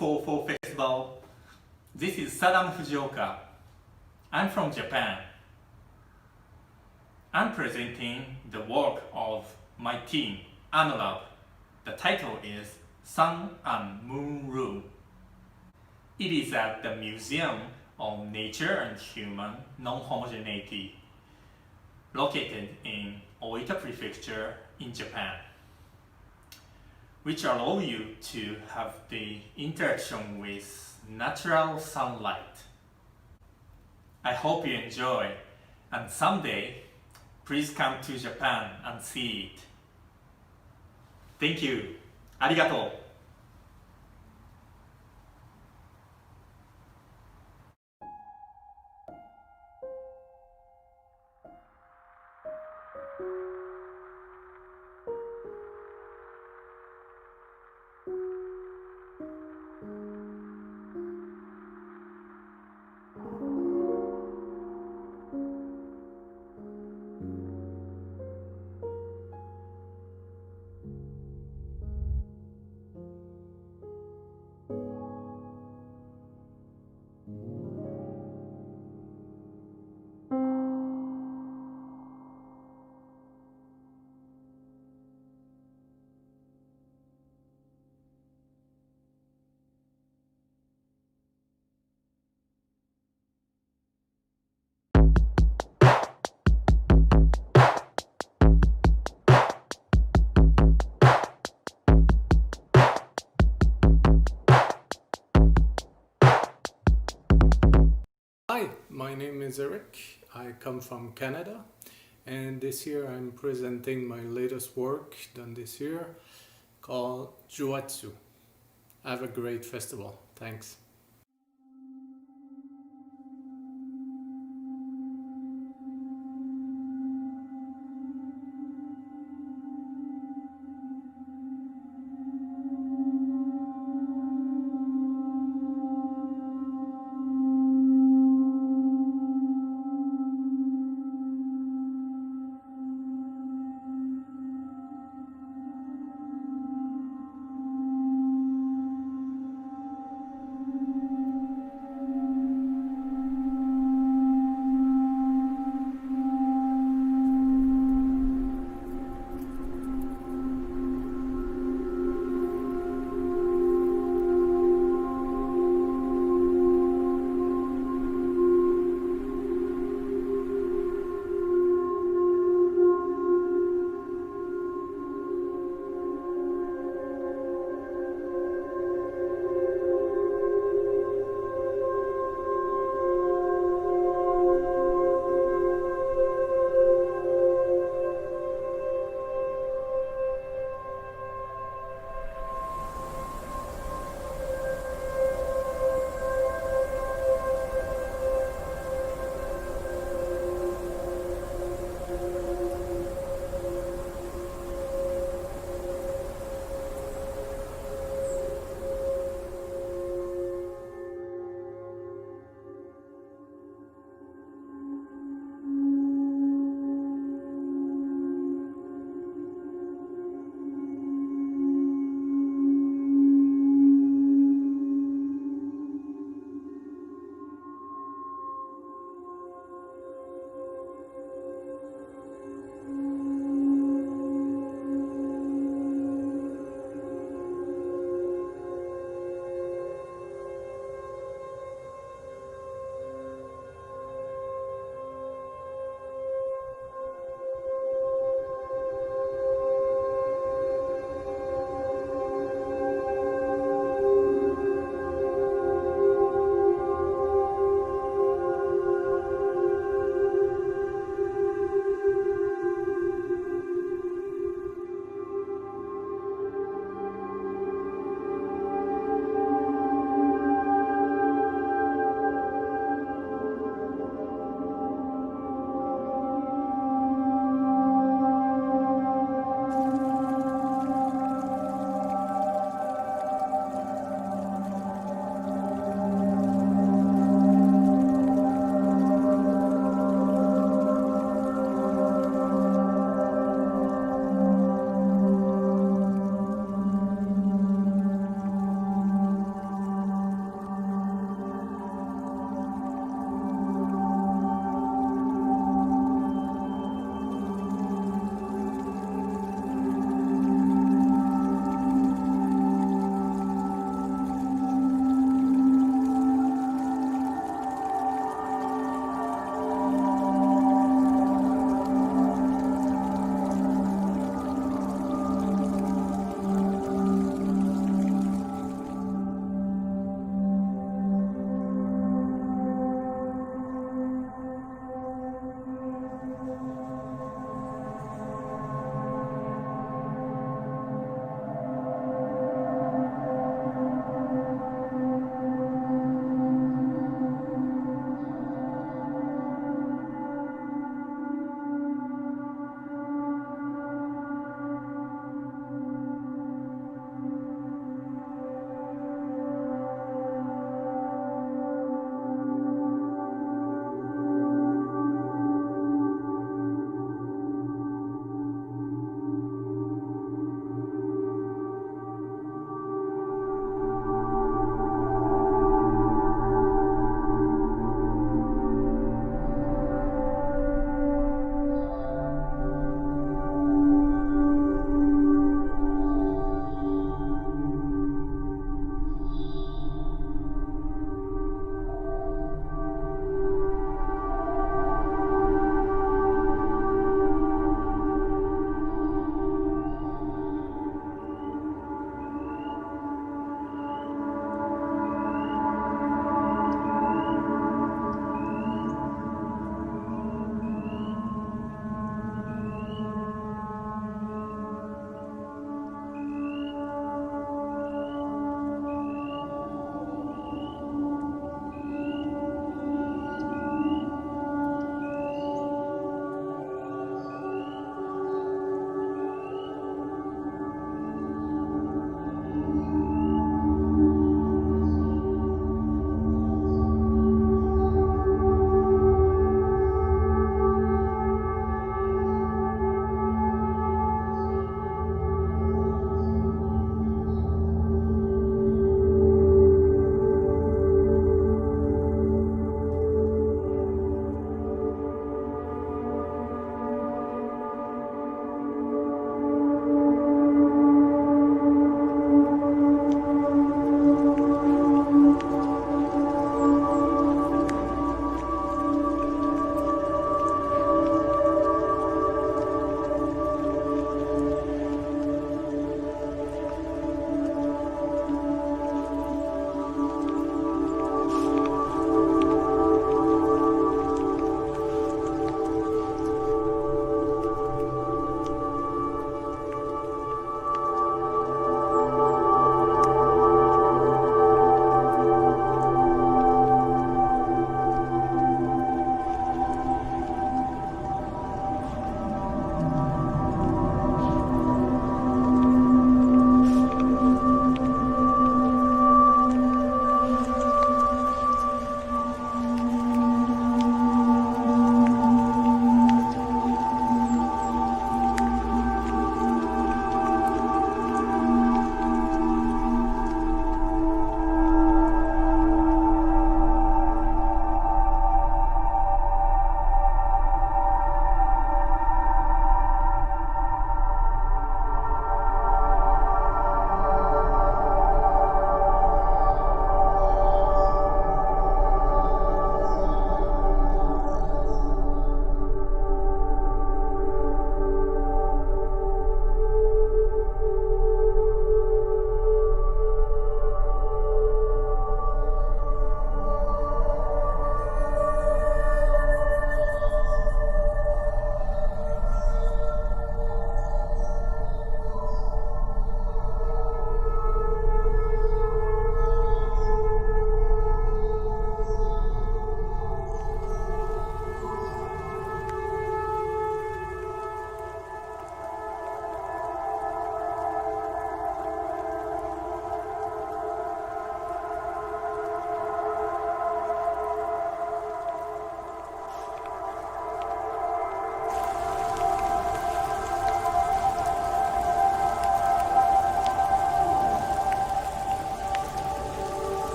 444 Festival. This is Sadam Fujioka. I'm from Japan. I'm presenting the work of my team, Analab. The title is Sun and Moon Room. It is at the Museum of Nature and Human Non-Homogeneity, located in Oita Prefecture in Japan, which allow you to have the interaction with natural sunlight. I hope you enjoy, and someday, please come to Japan and see it. Thank you. ありがとう。Hi, my name is Eric. I come from Canada, and this year I'm presenting my latest work done this year called Juatsu. Have a great festival. Thanks.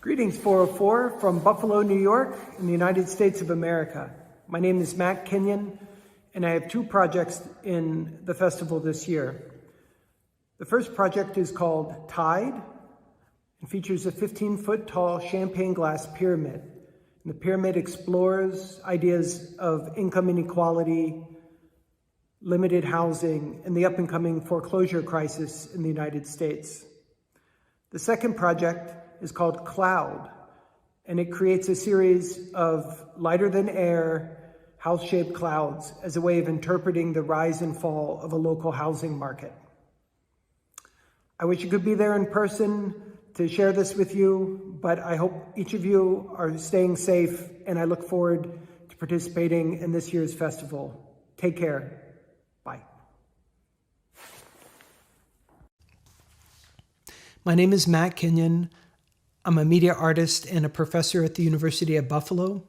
Greetings, 404, from Buffalo, New York, in the United States of America. My name is Matt Kenyon, and I have two projects in the festival this year. The first project is called Tide and features a 15-foot tall champagne glass pyramid. And the pyramid explores ideas of income inequality, limited housing, and the up-and-coming foreclosure crisis in the United States. The second project is called Cloud, and it creates a series of lighter-than-air, house-shaped clouds as a way of interpreting the rise and fall of a local housing market. I wish you could be there in person to share this with you, but I hope each of you are staying safe, and I look forward to participating in this year's festival. Take care. Bye. My name is Matt Kenyon. I'm a media artist and a professor at the University of Buffalo.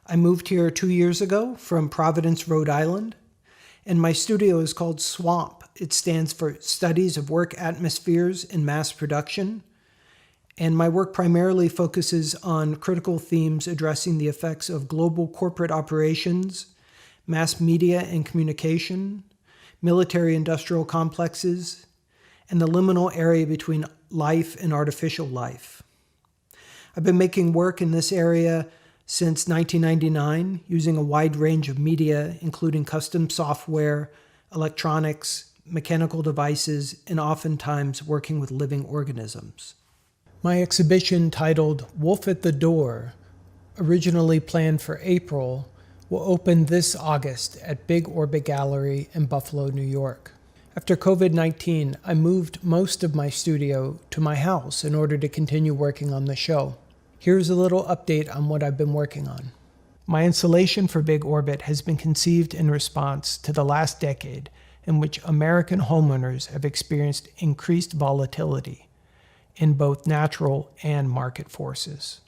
I moved here 2 years ago from Providence, Rhode Island, and my studio is called SWAMP. It stands for Studies of Work Atmospheres in Mass Production, and my work primarily focuses on critical themes addressing the effects of global corporate operations, mass media and communication, military-industrial complexes, and the liminal area between life and artificial life. I've been making work in this area since 1999, using a wide range of media, including custom software, electronics, mechanical devices, and oftentimes working with living organisms. My exhibition, titled Wolf at the Door, originally planned for April, will open this August at Big Orbit Gallery in Buffalo, New York. After COVID-19, I moved most of my studio to my house in order to continue working on the show. Here's a little update on what I've been working on. My installation for Big Orbit has been conceived in response to the last decade in which American homeowners have experienced increased volatility in both natural and market forces.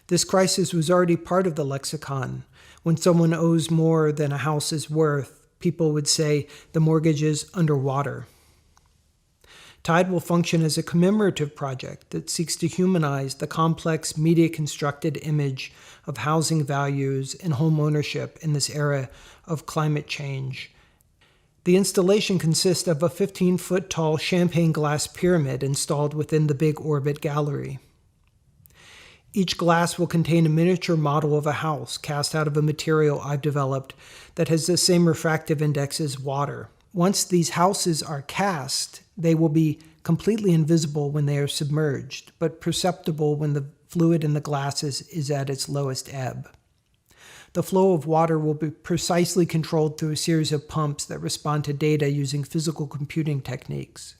This crisis was already part of the lexicon. When someone owes more than a house is worth, people would say the mortgage is underwater. Tide will function as a commemorative project that seeks to humanize the complex media-constructed image of housing values and home ownership in this era of climate change. The installation consists of a 15-foot tall champagne glass pyramid installed within the Big Orbit Gallery. Each glass will contain a miniature model of a house cast out of a material I've developed that has the same refractive index as water. Once these houses are cast, they will be completely invisible when they are submerged, but perceptible when the fluid in the glasses is at its lowest ebb. The flow of water will be precisely controlled through a series of pumps that respond to data using physical computing techniques.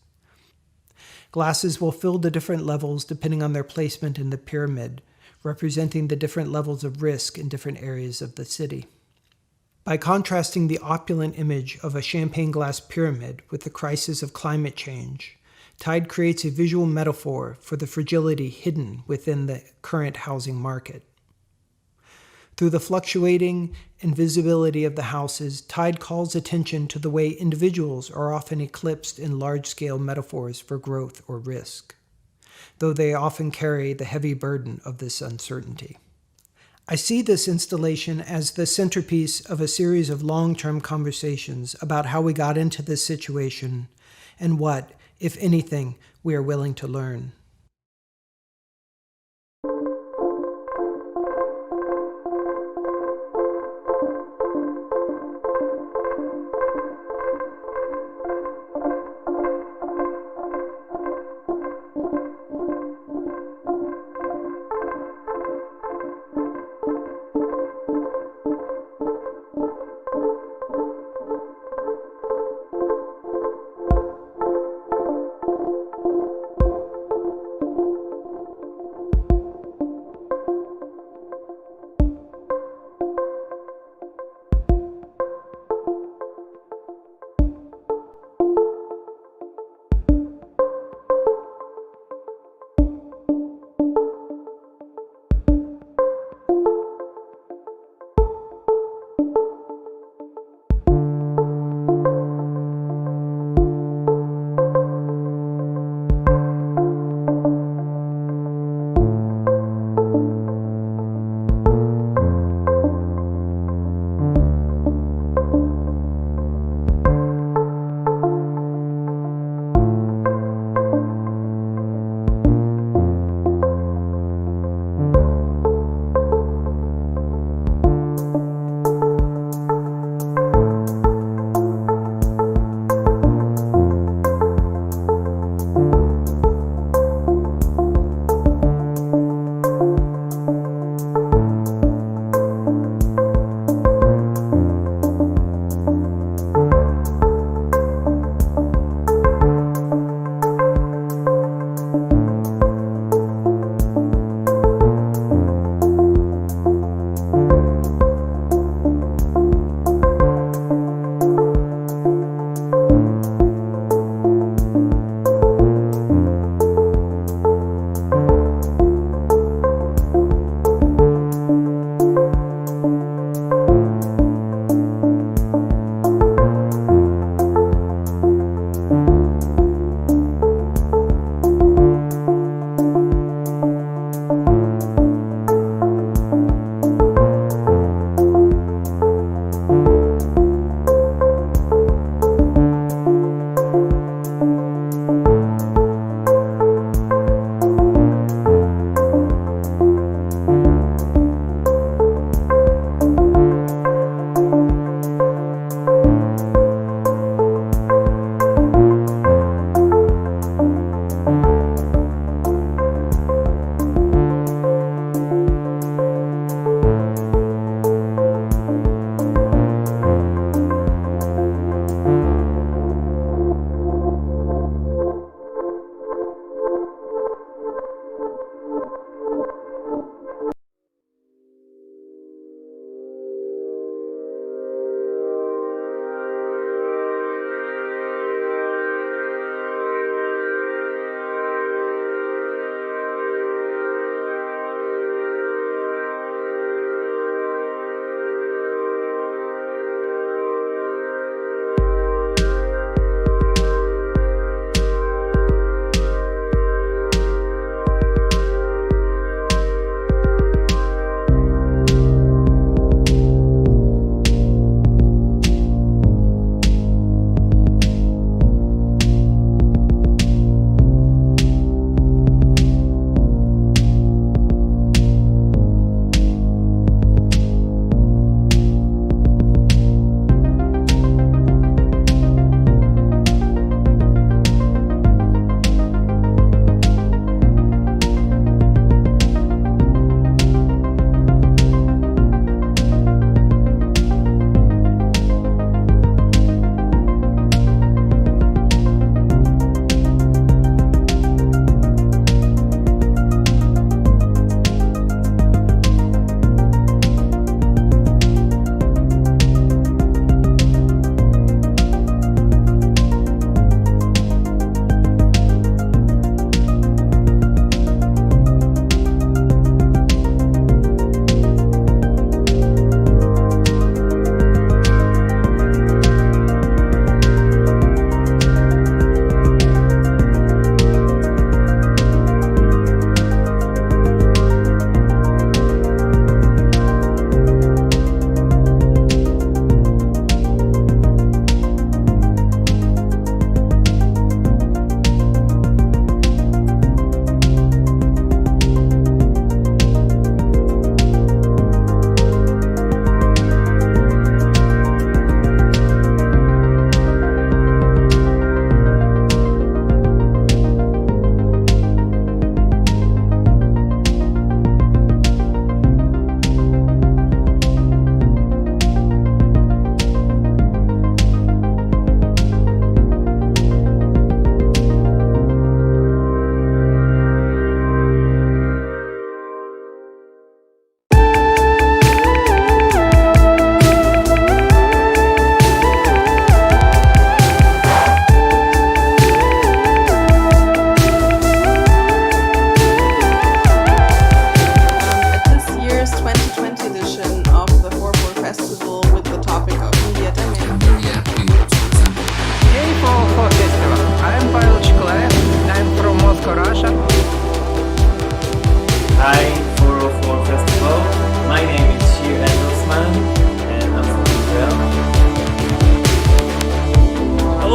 Glasses will fill the different levels depending on their placement in the pyramid, representing the different levels of risk in different areas of the city. By contrasting the opulent image of a champagne glass pyramid with the crisis of climate change, Tide creates a visual metaphor for the fragility hidden within the current housing market. Through the fluctuating invisibility of the houses, Tide calls attention to the way individuals are often eclipsed in large-scale metaphors for growth or risk, though they often carry the heavy burden of this uncertainty. I see this installation as the centerpiece of a series of long-term conversations about how we got into this situation and what, if anything, we are willing to learn.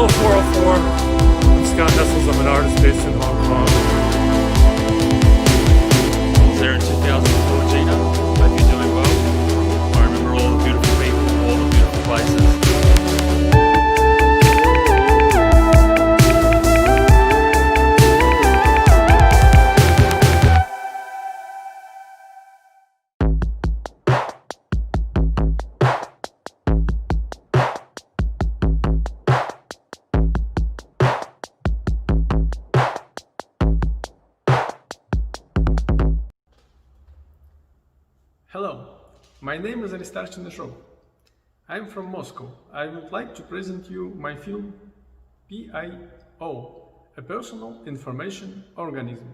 Hello 404, I'm Scott Nessels, I'm an artist based in Hong Kong. I was there in 2014, hope you're doing well. I remember all the beautiful people, all the beautiful places. Hello, my name is Aristarchyn. I'm from Moscow. I would like to present you my film PIO, a personal information organism.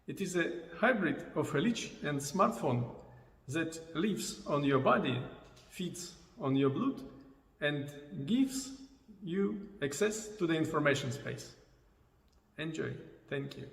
It is a hybrid of a leech and smartphone that lives on your body, feeds on your blood, and gives you access to the information space. Enjoy. Thank you.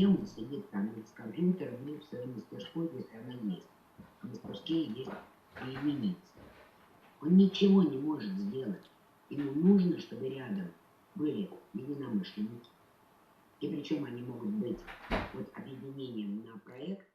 Он сидит там с компьютером и в своей мастерской, если она есть. В мастерской есть перемениться. Он ничего не может сделать. Ему нужно, чтобы рядом были единомышленники. И причем они могут быть вот объединением на проект.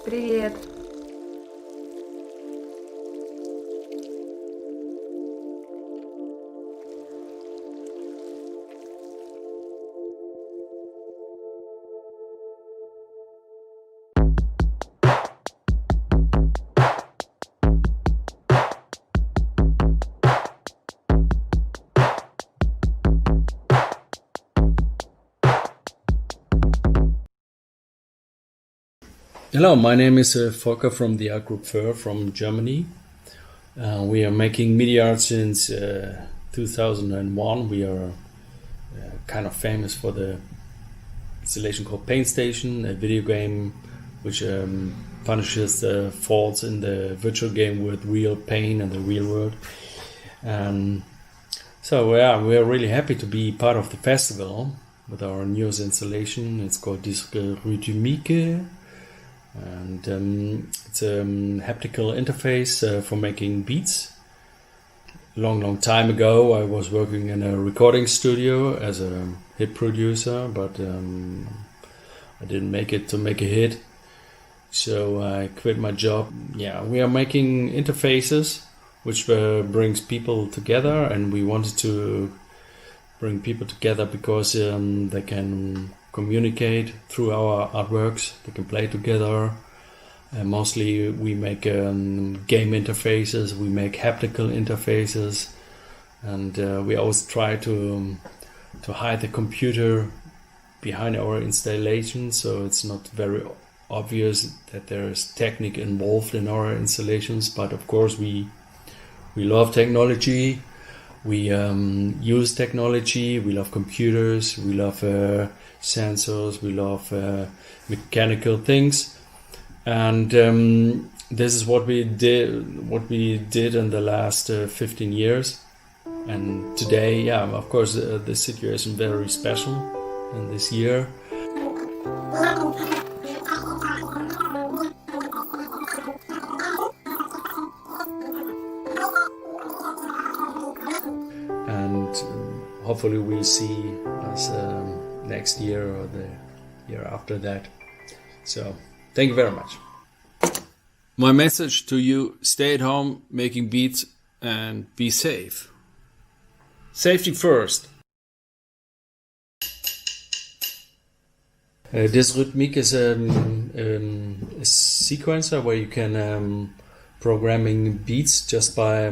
Привет. Hello, my name is Volker from the art group Fur from Germany. We are making media art since 2001. We are kind of famous for the installation called Paint Station, a video game which punishes the faults in the virtual game with real pain and the real world. So yeah, we are really happy to be part of the festival with our newest installation. It's called MediaDemic. and it's a haptical interface for making beats. Long time ago, I was working in a recording studio as a hit producer, but I didn't make it to make a hit, so I quit my job. Yeah, we are making interfaces which brings people together, and we wanted to bring people together because they can communicate through our artworks, they can play together. Mostly we make game interfaces, we make haptical interfaces, and we always try to hide the computer behind our installation, so it's not very obvious that there is technique involved in our installations. But of course we love technology, we use technology, we love computers, we love sensors, we love mechanical things. And this is what we did in the last 15 years. And today, yeah, of course, the situation very special in this year. And hopefully we see us next year or the year after that. So thank you very much. My message to you: stay at home making beats and be safe. Safety first. This rhythmic is a sequencer where you can programming beats just by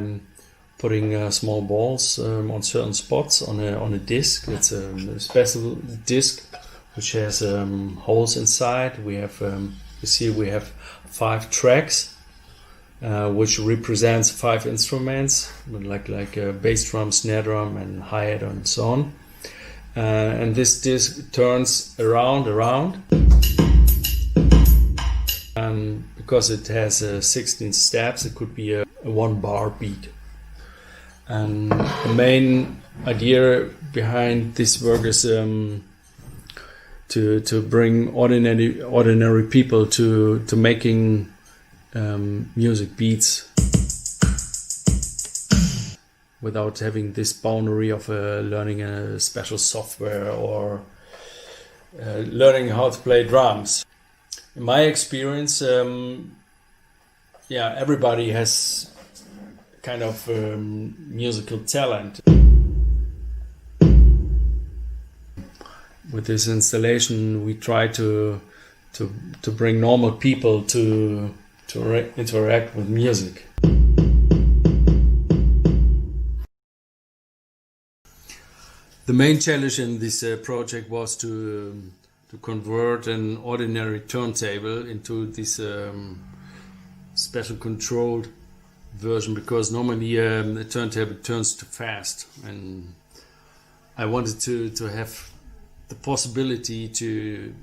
putting small balls on certain spots on a disc. It's a special disc which has holes inside. We have you see we have 5 tracks, which represents 5 instruments, like bass drum, snare drum, and hi-hat, and so on. And this disc turns around, and because it has 16 steps, it could be a 1-bar beat. And the main idea behind this work is to bring ordinary people to making music beats without having this boundary of learning a special software or learning how to play drums. In my experience, everybody has kind of musical talent. With this installation, we try to bring normal people to interact with music. The main challenge in this project was to convert an ordinary turntable into this special controlled version, because normally the turntable turns too fast, and I wanted to have the possibility to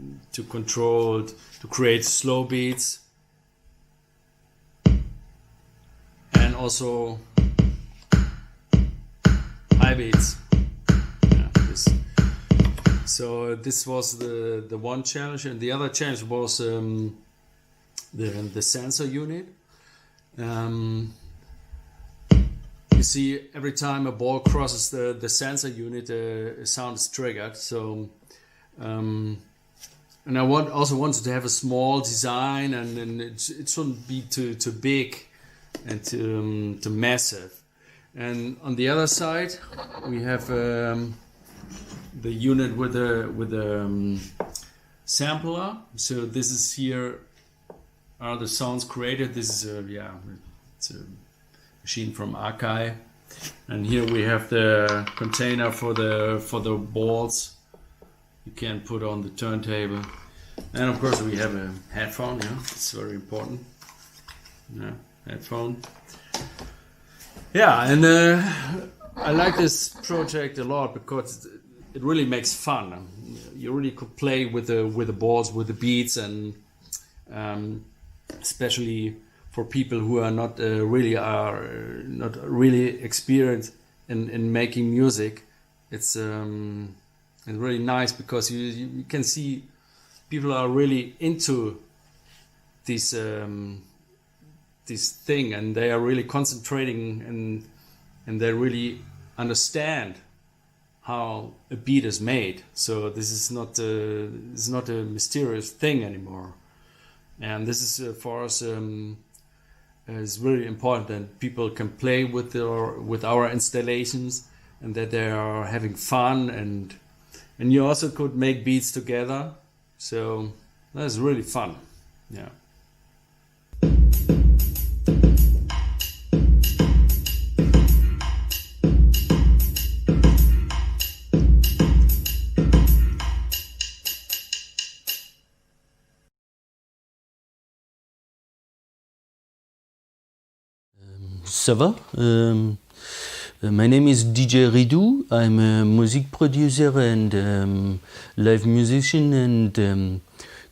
control, to create slow beats and also high beats. So this was the one challenge, and the other challenge was the sensor unit. You see, every time a ball crosses the sensor unit, a sound is triggered. So, and I also wanted to have a small design, and it shouldn't be too big and too massive. And on the other side, we have the unit with a sampler. So this is here are the sounds created. This is it's a machine from Argentine, and here we have the container for the balls you can put on the turntable, and of course we have a headphone. Yeah, it's very important. Yeah, headphone. Yeah, and I like this project a lot because it really makes fun. You really could play with the balls, with the beats, and especially for people who are not really experienced in making music. It's really nice because you can see people are really into this this thing, and they are really concentrating, and they really understand how a beat is made. So this is not a mysterious thing anymore, and this is for us is really important that people can play with our installations, and that they are having fun, and you also could make beats together. So that's really fun. Yeah. Ça va? My name is DJ Ridou. I'm a music producer and live musician, and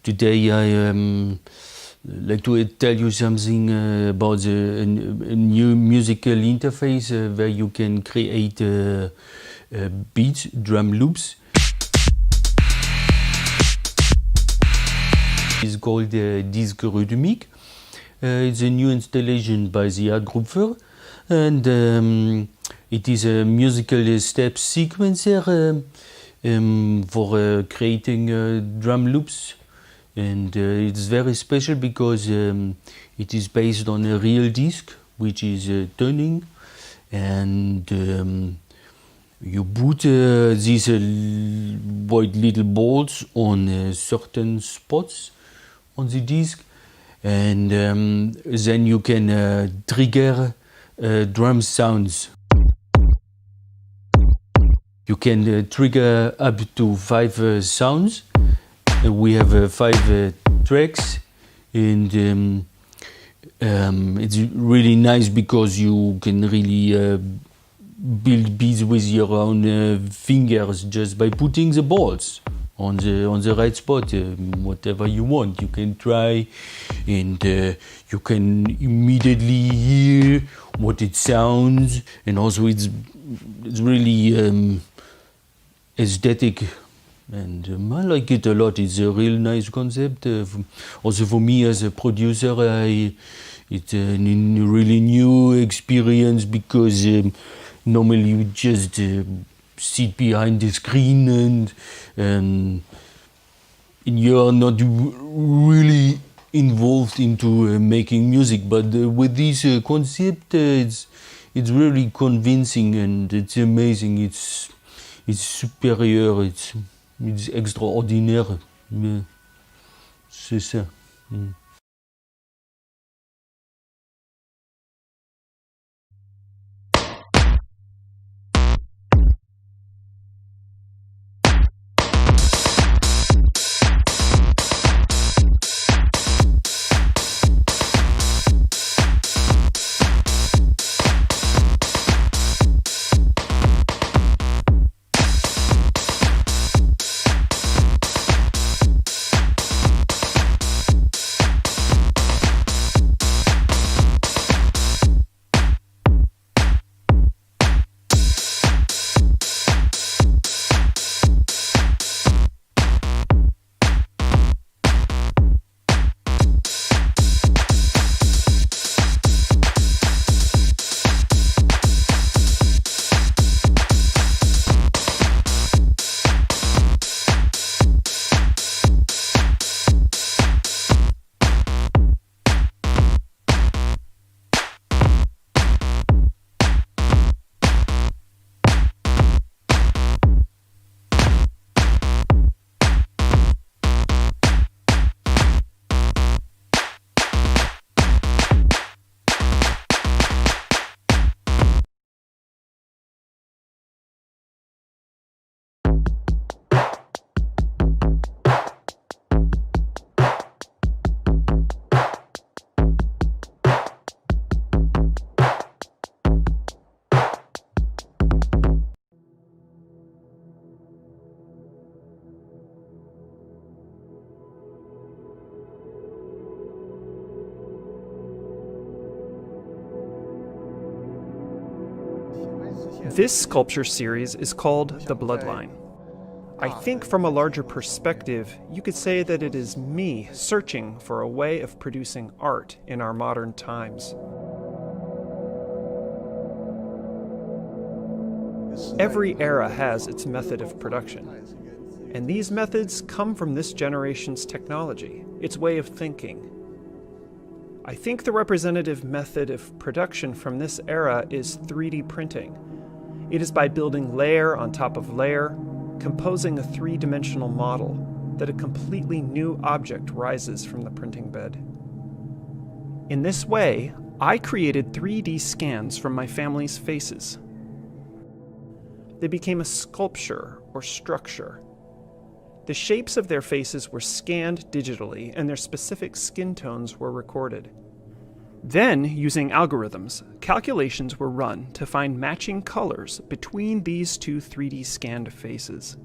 today I like to tell you something about a new musical interface where you can create beats, drum loops. It's called MediaDemic. It's a new installation by the Art Group 4, and it is a musical step sequencer for creating drum loops, and it's very special because it is based on a real disc which is turning, and you put these white little balls on certain spots on the disc, and then you can trigger drum sounds. You can trigger up to 5 sounds. We have 5 tracks, and it's really nice because you can really build beats with your own fingers just by putting the balls on the right spot. Whatever you want, you can try, and you can immediately hear what it sounds, and also it's really aesthetic, and I like it a lot. It's a real nice concept. Also for me as a producer, it's a really new experience because normally you just sit behind the screen and you're not really involved into making music, but with this concept, it's really convincing, and it's amazing. It's supérieur, it's extraordinaire. C'est ça. This sculpture series is called The Bloodline. I think from a larger perspective, you could say that it is me searching for a way of producing art in our modern times. Every era has its method of production, and these methods come from this generation's technology, its way of thinking. I think the representative method of production from this era is 3D printing. It is by building layer on top of layer, composing a three-dimensional model, that a completely new object rises from the printing bed. In this way, I created 3D scans from my family's faces. They became a sculpture or structure. The shapes of their faces were scanned digitally, and their specific skin tones were recorded. Then, using algorithms, calculations were run to find matching colors between these two 3D scanned faces.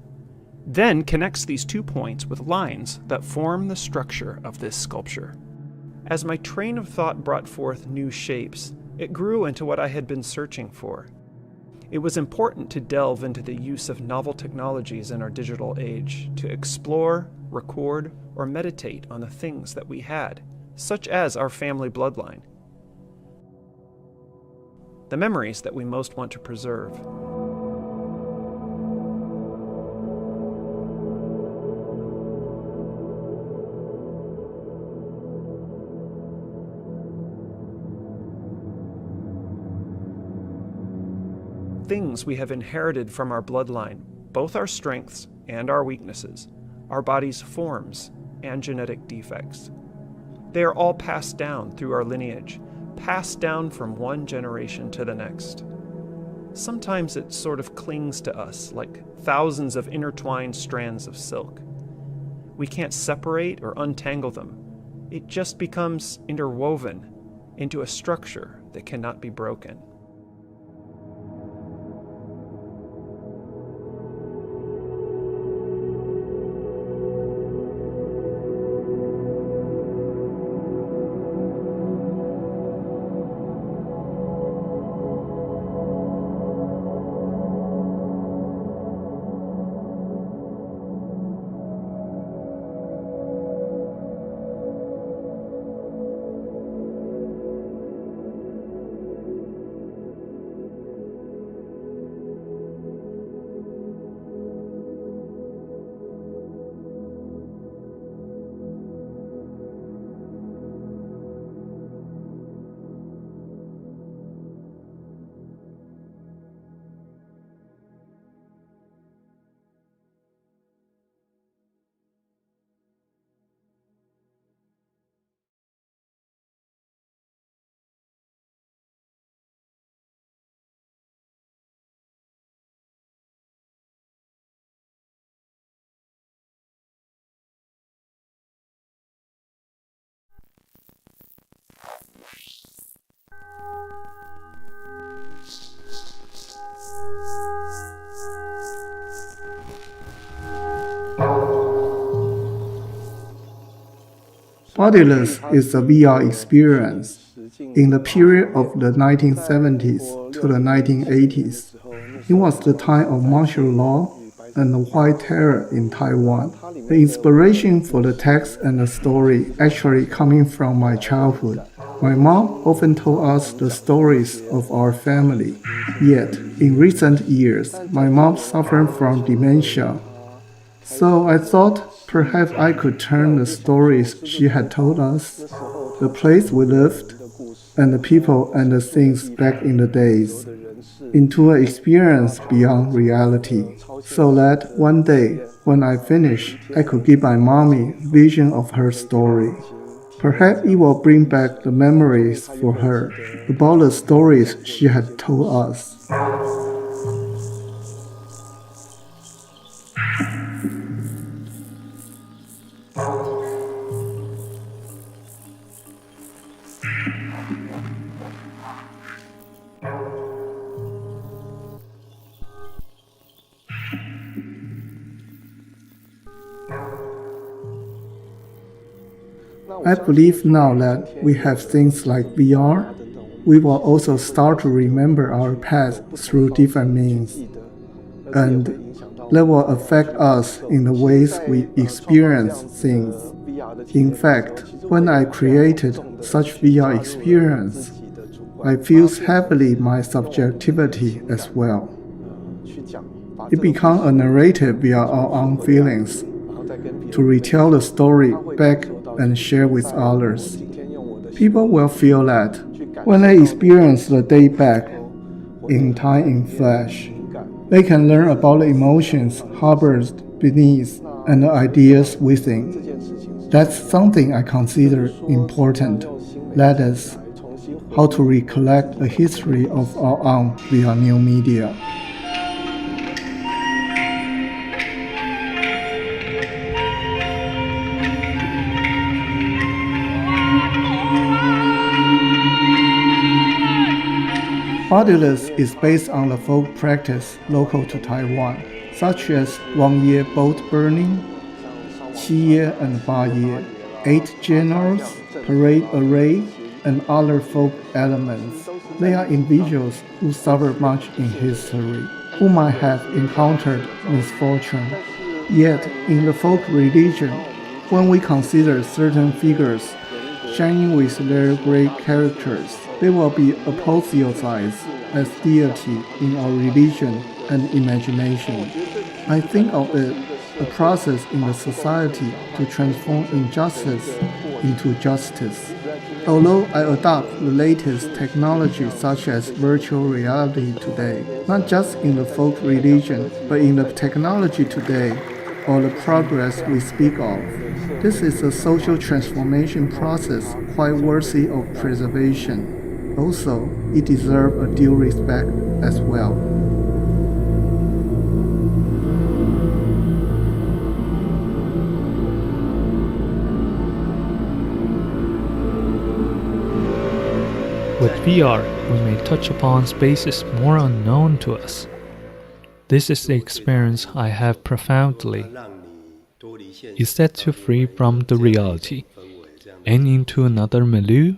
Then connects these 2 points with lines that form the structure of this sculpture. As my train of thought brought forth new shapes, it grew into what I had been searching for. It was important to delve into the use of novel technologies in our digital age, to explore, record, or meditate on the things that we had, such as our family bloodline, the memories that we most want to preserve. Things we have inherited from our bloodline, both our strengths and our weaknesses, our body's forms and genetic defects. They are all passed down through our lineage, passed down from one generation to the next. Sometimes it sort of clings to us like thousands of intertwined strands of silk. We can't separate or untangle them. It just becomes interwoven into a structure that cannot be broken. Bodiless is a VR experience. In the period of the 1970s to the 1980s, it was the time of martial law and the White Terror in Taiwan. The inspiration for the text and the story actually coming from my childhood. My mom often told us the stories of our family. Yet, in recent years, my mom suffered from dementia. So I thought perhaps I could turn the stories she had told us, the place we lived, and the people and the things back in the days, into an experience beyond reality, so that one day, when I finish, I could give my mommy a vision of her story. Perhaps it will bring back the memories for her about the stories she had told us. I believe now that we have things like VR, we will also start to remember our past through different means. And that will affect us in the ways we experience things. In fact, when I created such VR experience, I fuse heavily my subjectivity as well. It becomes a narrative via our own feelings, to retell the story back and share with others. People will feel that when they experience the day back, in time in flesh, they can learn about the emotions harbored beneath and the ideas within. That's something I consider important. That is, how to recollect the history of our own via new media. Bodiless is based on the folk practice local to Taiwan, such as Wang-Ye boat burning, Qi-Ye and Ba-Ye, 8 genres, parade array, and other folk elements. They are individuals who suffer much in history, who might have encountered misfortune. Yet, in the folk religion, when we consider certain figures shining with their great characters, they will be apotheosized as deity in our religion and imagination. I think of it a process in the society to transform injustice into justice. Although I adopt the latest technology such as virtual reality today, not just in the folk religion, but in the technology today, or the progress we speak of, this is a social transformation process quite worthy of preservation. Also, it deserves a due respect as well. With VR, we may touch upon spaces more unknown to us. This is the experience I have profoundly. It sets you free from the reality and into another milieu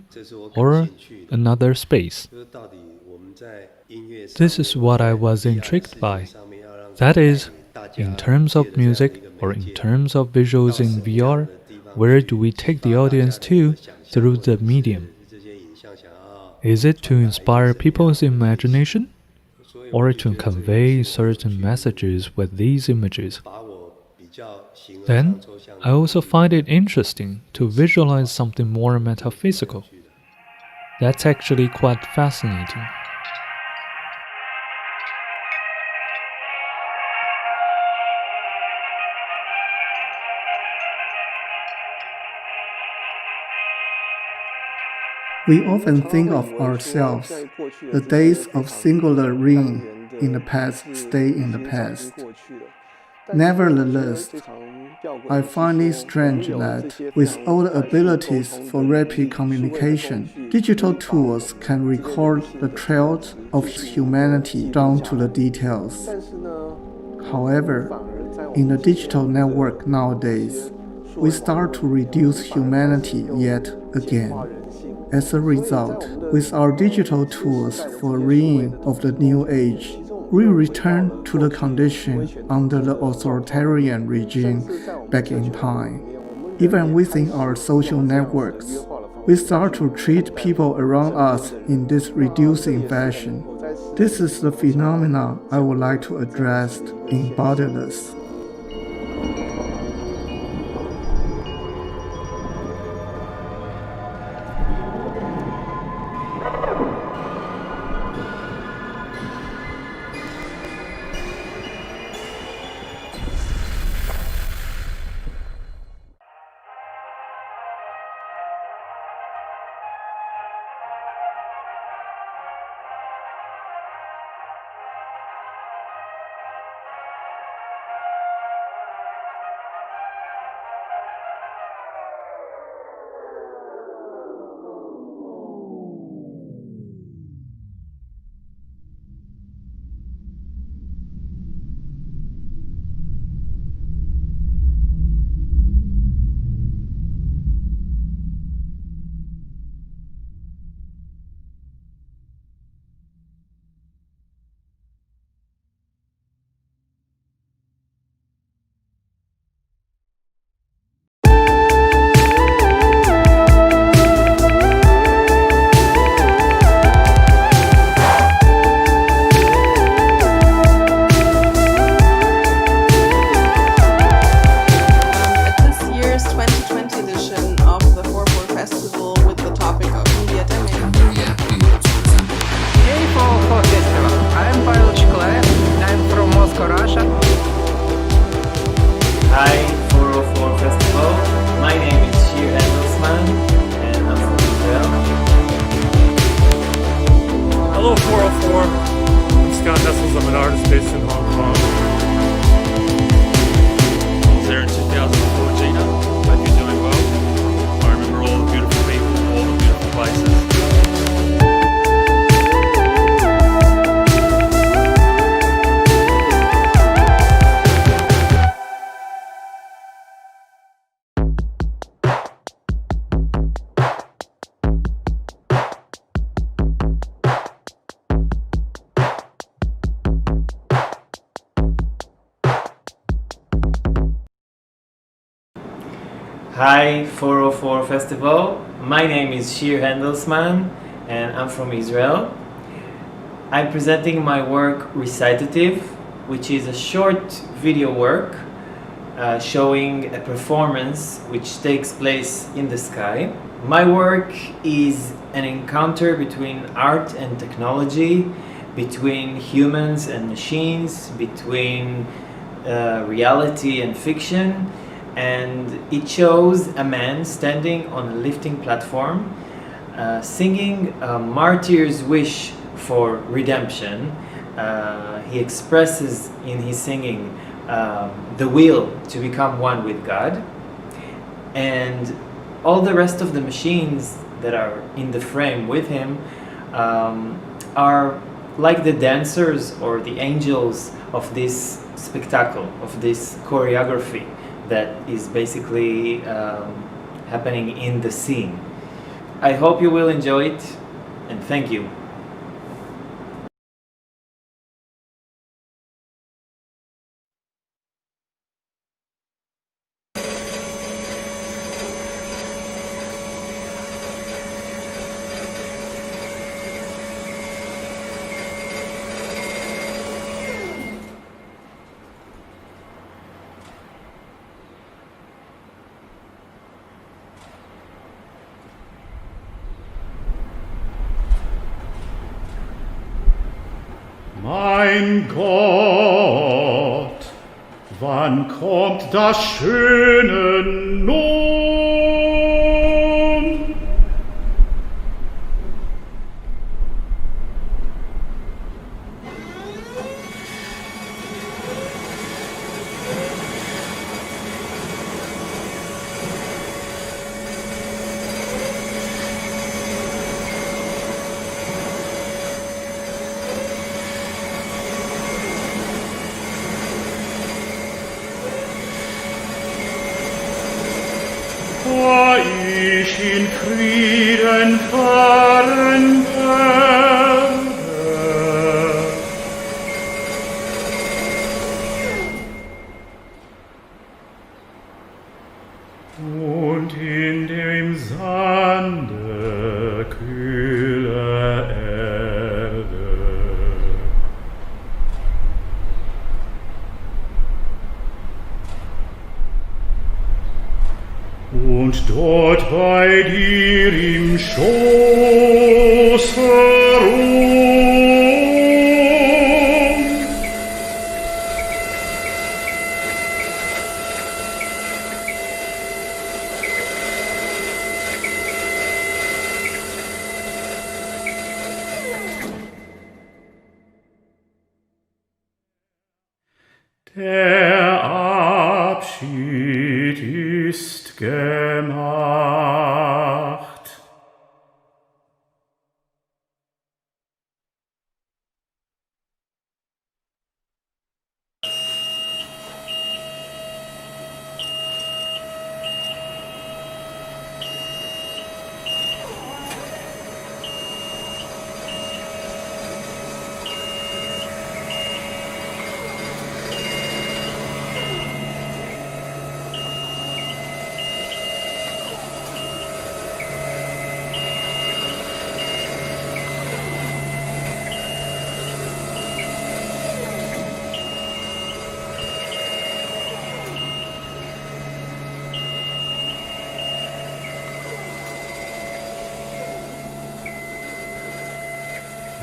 or another space. This is what I was intrigued by. That is, in terms of music or in terms of visuals in VR, where do we take the audience to through the medium? Is it to inspire people's imagination, or to convey certain messages with these images? Then, I also find it interesting to visualize something more metaphysical. That's actually quite fascinating. We often think of ourselves, the days of singular reign in the past stay in the past. Nevertheless, I find it strange that with all the abilities for rapid communication, digital tools can record the trails of humanity down to the details. However, in the digital network nowadays, we start to reduce humanity yet again. As a result, with our digital tools for reign of the new age, we return to the condition under the authoritarian regime back in time. Even within our social networks, we start to treat people around us in this reducing fashion. This is the phenomena I would like to address in Bodiless. Hello 404. I'm Scott Nessels. I'm an artist based in Hong Kong. I was there in 2004, Gina. Hope you're doing well. I remember all the beautiful people, all the beautiful places. Hi 404 Festival, my name is Shir Handelsman and I'm from Israel. I'm presenting my work Recitative, which is a short video work showing a performance which takes place in the sky. My work is an encounter between art and technology, between humans and machines, between reality and fiction. And it shows a man standing on a lifting platform singing a martyr's wish for redemption. He expresses in his singing the will to become one with God. And all the rest of the machines that are in the frame with him are like the dancers or the angels of this spectacle, of this choreography that is basically happening in the scene. I hope you will enjoy it, and thank you. Mein Gott, wann kommt das Schöne nun? Ich in Frieden fahren werde. Und in dem Sande kühle Erde. Und dort bei dir im Schoße ruhen. Der Abschied ist gemacht.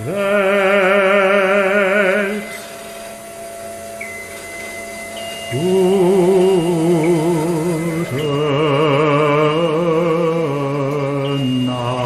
Welt, gute Nacht.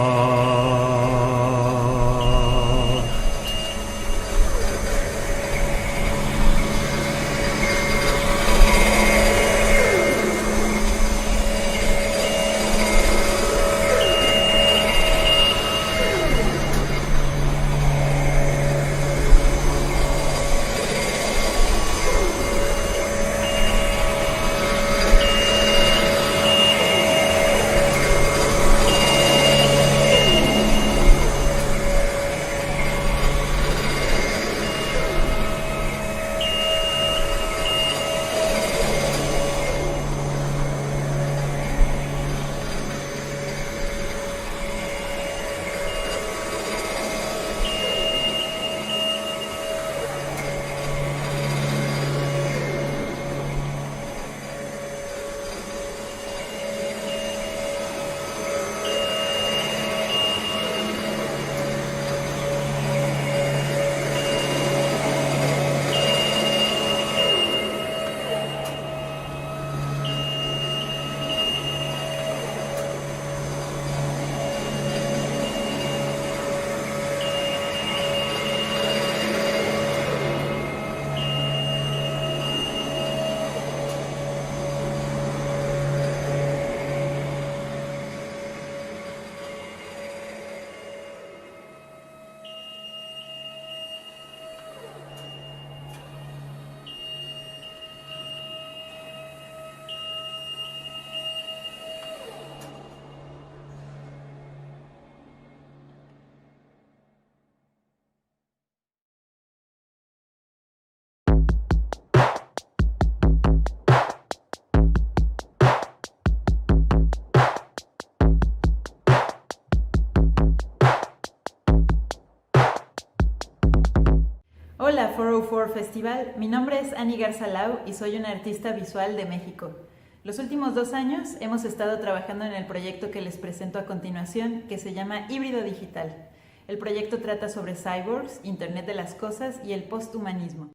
Hola 404 Festival, mi nombre es Ani Garzalau y soy una artista visual de México. Los últimos 2 años hemos estado trabajando en el proyecto que les presento a continuación, que se llama Híbrido Digital. El proyecto trata sobre cyborgs, Internet de las Cosas y el posthumanismo.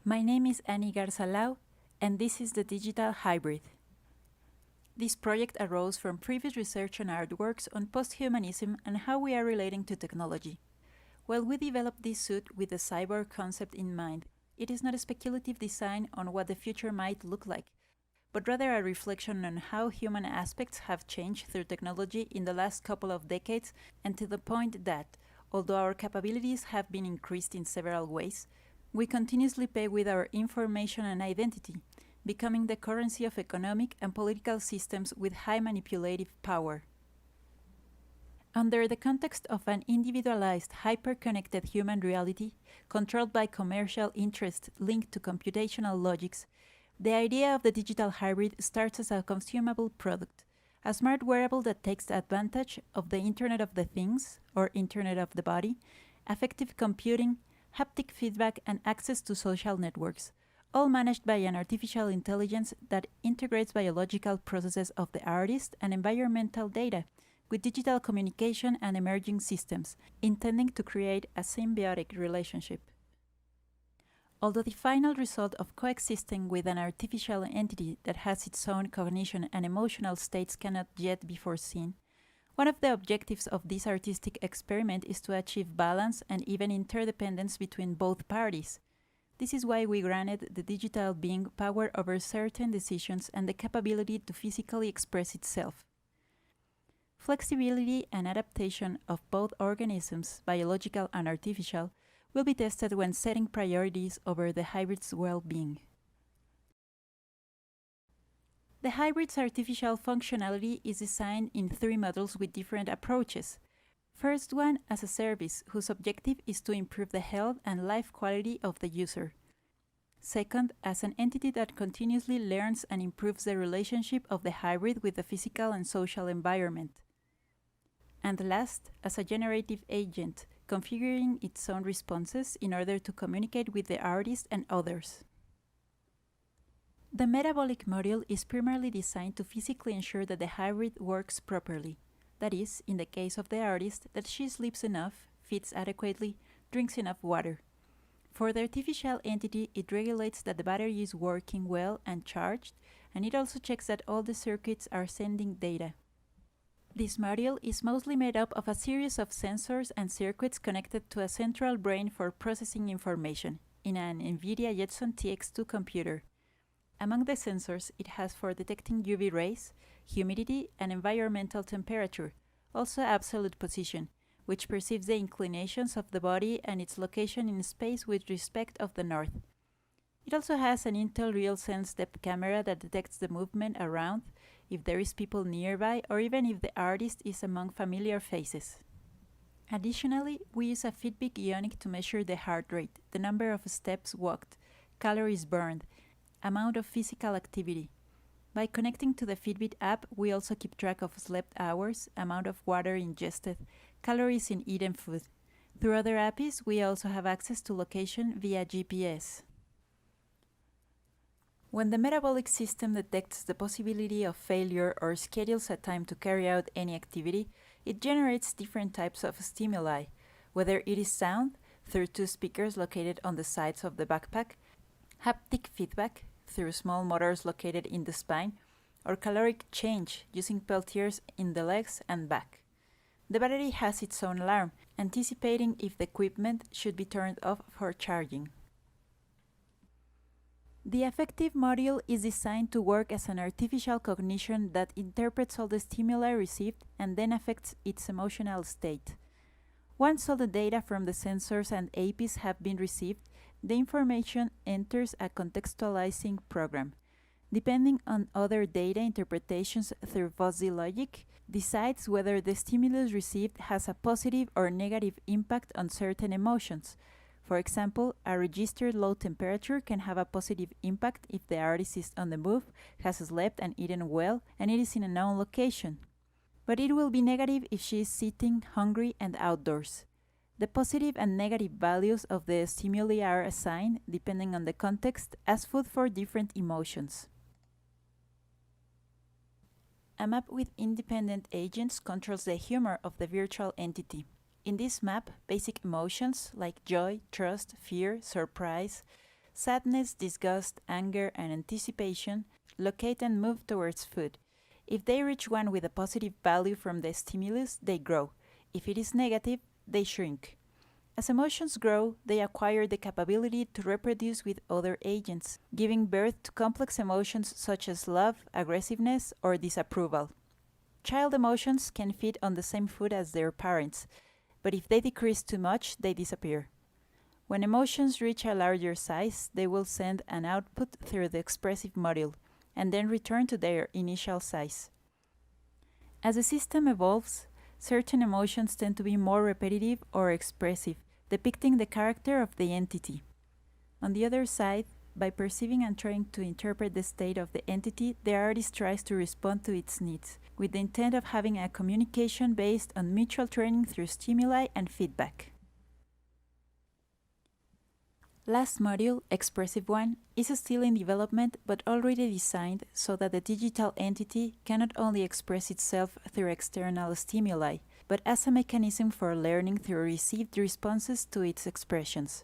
My name is Ani Garzalau, and this is the Digital Hybrid. This project arose from previous research on artworks on posthumanism and how we are relating to technology. While we developed this suit with the cyborg concept in mind, it is not a speculative design on what the future might look like, but rather a reflection on how human aspects have changed through technology in the last couple of decades, and to the point that, although our capabilities have been increased in several ways, we continuously pay with our information and identity, becoming the currency of economic and political systems with high manipulative power. Under the context of an individualized, hyper-connected human reality, controlled by commercial interests linked to computational logics, the idea of the digital hybrid starts as a consumable product, a smart wearable that takes advantage of the Internet of the Things, or Internet of the Body, affective computing, haptic feedback, and access to social networks, all managed by an artificial intelligence that integrates biological processes of the artist and environmental data with digital communication and emerging systems, intending to create a symbiotic relationship. Although the final result of coexisting with an artificial entity that has its own cognition and emotional states cannot yet be foreseen, one of the objectives of this artistic experiment is to achieve balance and even interdependence between both parties. This is why we granted the digital being power over certain decisions and the capability to physically express itself. Flexibility and adaptation of both organisms, biological and artificial, will be tested when setting priorities over the hybrid's well-being. The hybrid's artificial functionality is designed in 3 models with different approaches. First one as a service, whose objective is to improve the health and life quality of the user. Second, as an entity that continuously learns and improves the relationship of the hybrid with the physical and social environment. And last, as a generative agent, configuring its own responses in order to communicate with the artist and others. The metabolic module is primarily designed to physically ensure that the hybrid works properly. That is, in the case of the artist, that she sleeps enough, feeds adequately, drinks enough water. For the artificial entity, it regulates that the battery is working well and charged, and it also checks that all the circuits are sending data. This module is mostly made up of a series of sensors and circuits connected to a central brain for processing information in an NVIDIA Jetson TX2 computer. Among the sensors, it has for detecting UV rays, humidity, and environmental temperature, also absolute position, which perceives the inclinations of the body and its location in space with respect of the north. It also has an Intel RealSense depth camera that detects the movement around, if there is people nearby, or even if the artist is among familiar faces. Additionally, we use a Fitbit Ionic to measure the heart rate, the number of steps walked, calories burned, amount of physical activity. By connecting to the Fitbit app, we also keep track of slept hours, amount of water ingested, calories in eaten food. Through other apps, we also have access to location via GPS. When the metabolic system detects the possibility of failure or schedules a time to carry out any activity, it generates different types of stimuli, whether it is sound, through 2 speakers located on the sides of the backpack, haptic feedback, through small motors located in the spine, or caloric change using peltiers in the legs and back. The battery has its own alarm, anticipating if the equipment should be turned off for charging. The affective module is designed to work as an artificial cognition that interprets all the stimuli received and then affects its emotional state. Once all the data from the sensors and APIs have been received, the information enters a contextualizing program. Depending on other data interpretations through fuzzy logic, decides whether the stimulus received has a positive or negative impact on certain emotions. For example, a registered low temperature can have a positive impact if the artist is on the move, has slept and eaten well, and it is in a known location. But it will be negative if she is sitting, hungry, and outdoors. The positive and negative values of the stimuli are assigned, depending on the context, as food for different emotions. A map with independent agents controls the humor of the virtual entity. In this map, basic emotions like joy, trust, fear, surprise, sadness, disgust, anger, and anticipation locate and move towards food. If they reach one with a positive value from the stimulus, they grow. If it is negative, they shrink. As emotions grow, they acquire the capability to reproduce with other agents, giving birth to complex emotions such as love, aggressiveness, or disapproval. Child emotions can feed on the same food as their parents, but if they decrease too much, they disappear. When emotions reach a larger size, they will send an output through the expressive module, and then return to their initial size. As the system evolves, certain emotions tend to be more repetitive or expressive, depicting the character of the entity. On the other side, by perceiving and trying to interpret the state of the entity, the artist tries to respond to its needs, with the intent of having a communication based on mutual training through stimuli and feedback. Last module, Expressive One, is still in development but already designed so that the digital entity can not only express itself through external stimuli, but as a mechanism for learning through received responses to its expressions.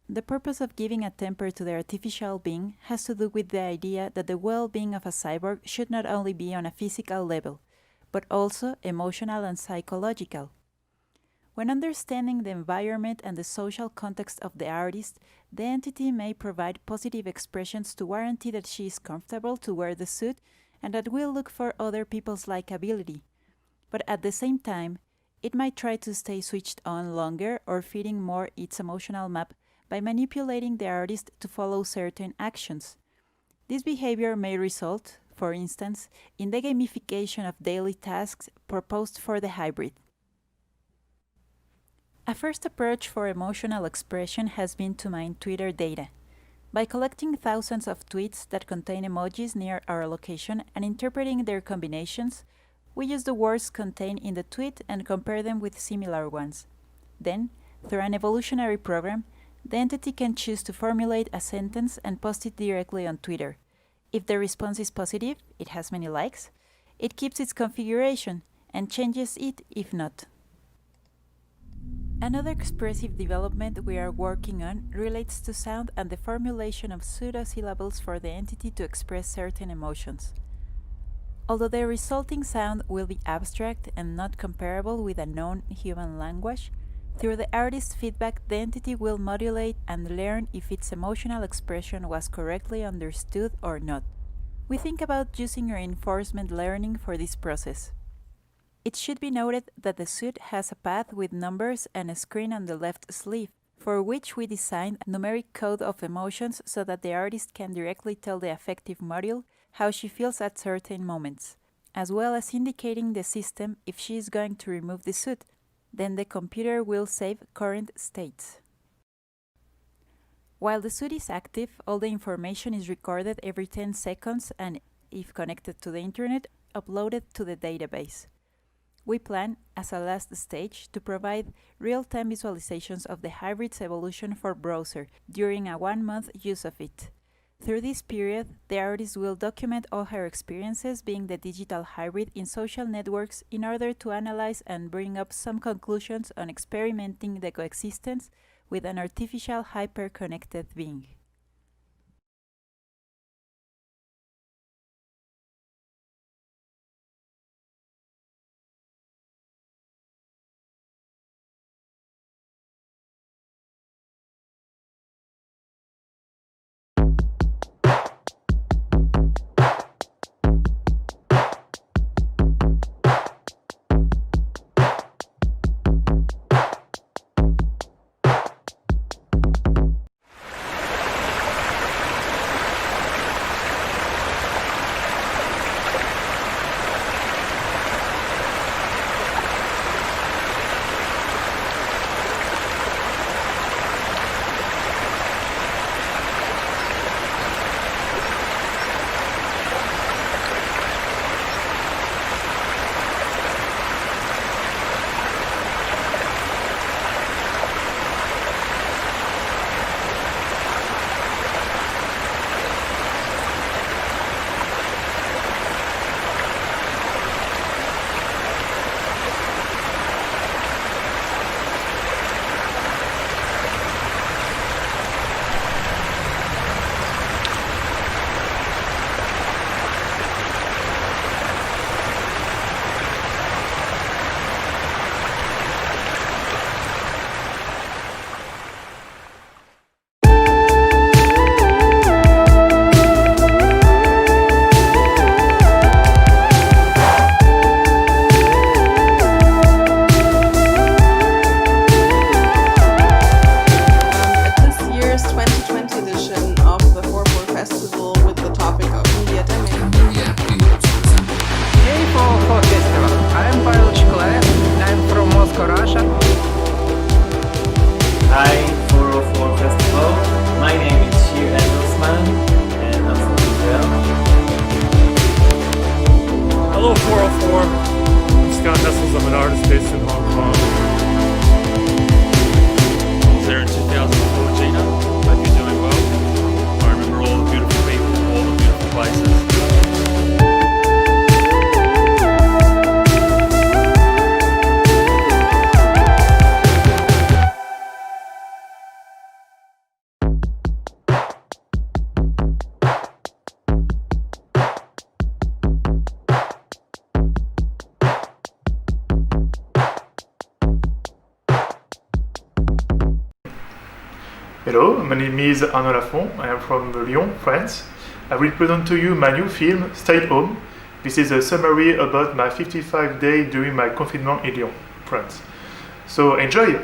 The purpose of giving a temper to the artificial being has to do with the idea that the well-being of a cyborg should not only be on a physical level, but also emotional and psychological. When understanding the environment and the social context of the artist, the entity may provide positive expressions to guarantee that she is comfortable to wear the suit and that will look for other people's likability. But at the same time, it might try to stay switched on longer or fitting more its emotional map by manipulating the artist to follow certain actions. This behavior may result, for instance, in the gamification of daily tasks proposed for the hybrid. A first approach for emotional expression has been to mine Twitter data. By collecting thousands of tweets that contain emojis near our location and interpreting their combinations, we use the words contained in the tweet and compare them with similar ones. Then, through an evolutionary program, the entity can choose to formulate a sentence and post it directly on Twitter. If the response is positive, it has many likes, it keeps its configuration and changes it if not. Another expressive development we are working on relates to sound and the formulation of pseudo-syllables for the entity to express certain emotions. Although the resulting sound will be abstract and not comparable with a known human language, through the artist's feedback, the entity will modulate and learn if its emotional expression was correctly understood or not. We think about using reinforcement learning for this process. It should be noted that the suit has a path with numbers and a screen on the left sleeve, for which we designed a numeric code of emotions so that the artist can directly tell the affective module how she feels at certain moments, as well as indicating the system if she is going to remove the suit. Then the computer will save current states. While the suit is active, all the information is recorded every 10 seconds and, if connected to the internet, uploaded to the database. We plan, as a last stage, to provide real-time visualizations of the hybrid's evolution for browser during a 1-month use of it. Through this period, the artist will document all her experiences being the digital hybrid in social networks in order to analyze and bring up some conclusions on experimenting the coexistence with an artificial hyper-connected being. Hello, my name is Arnaud Lafont. I am from Lyon, France. I will present to you my new film, Stay Home. This is a summary about my 55 days during my confinement in Lyon, France. So enjoy!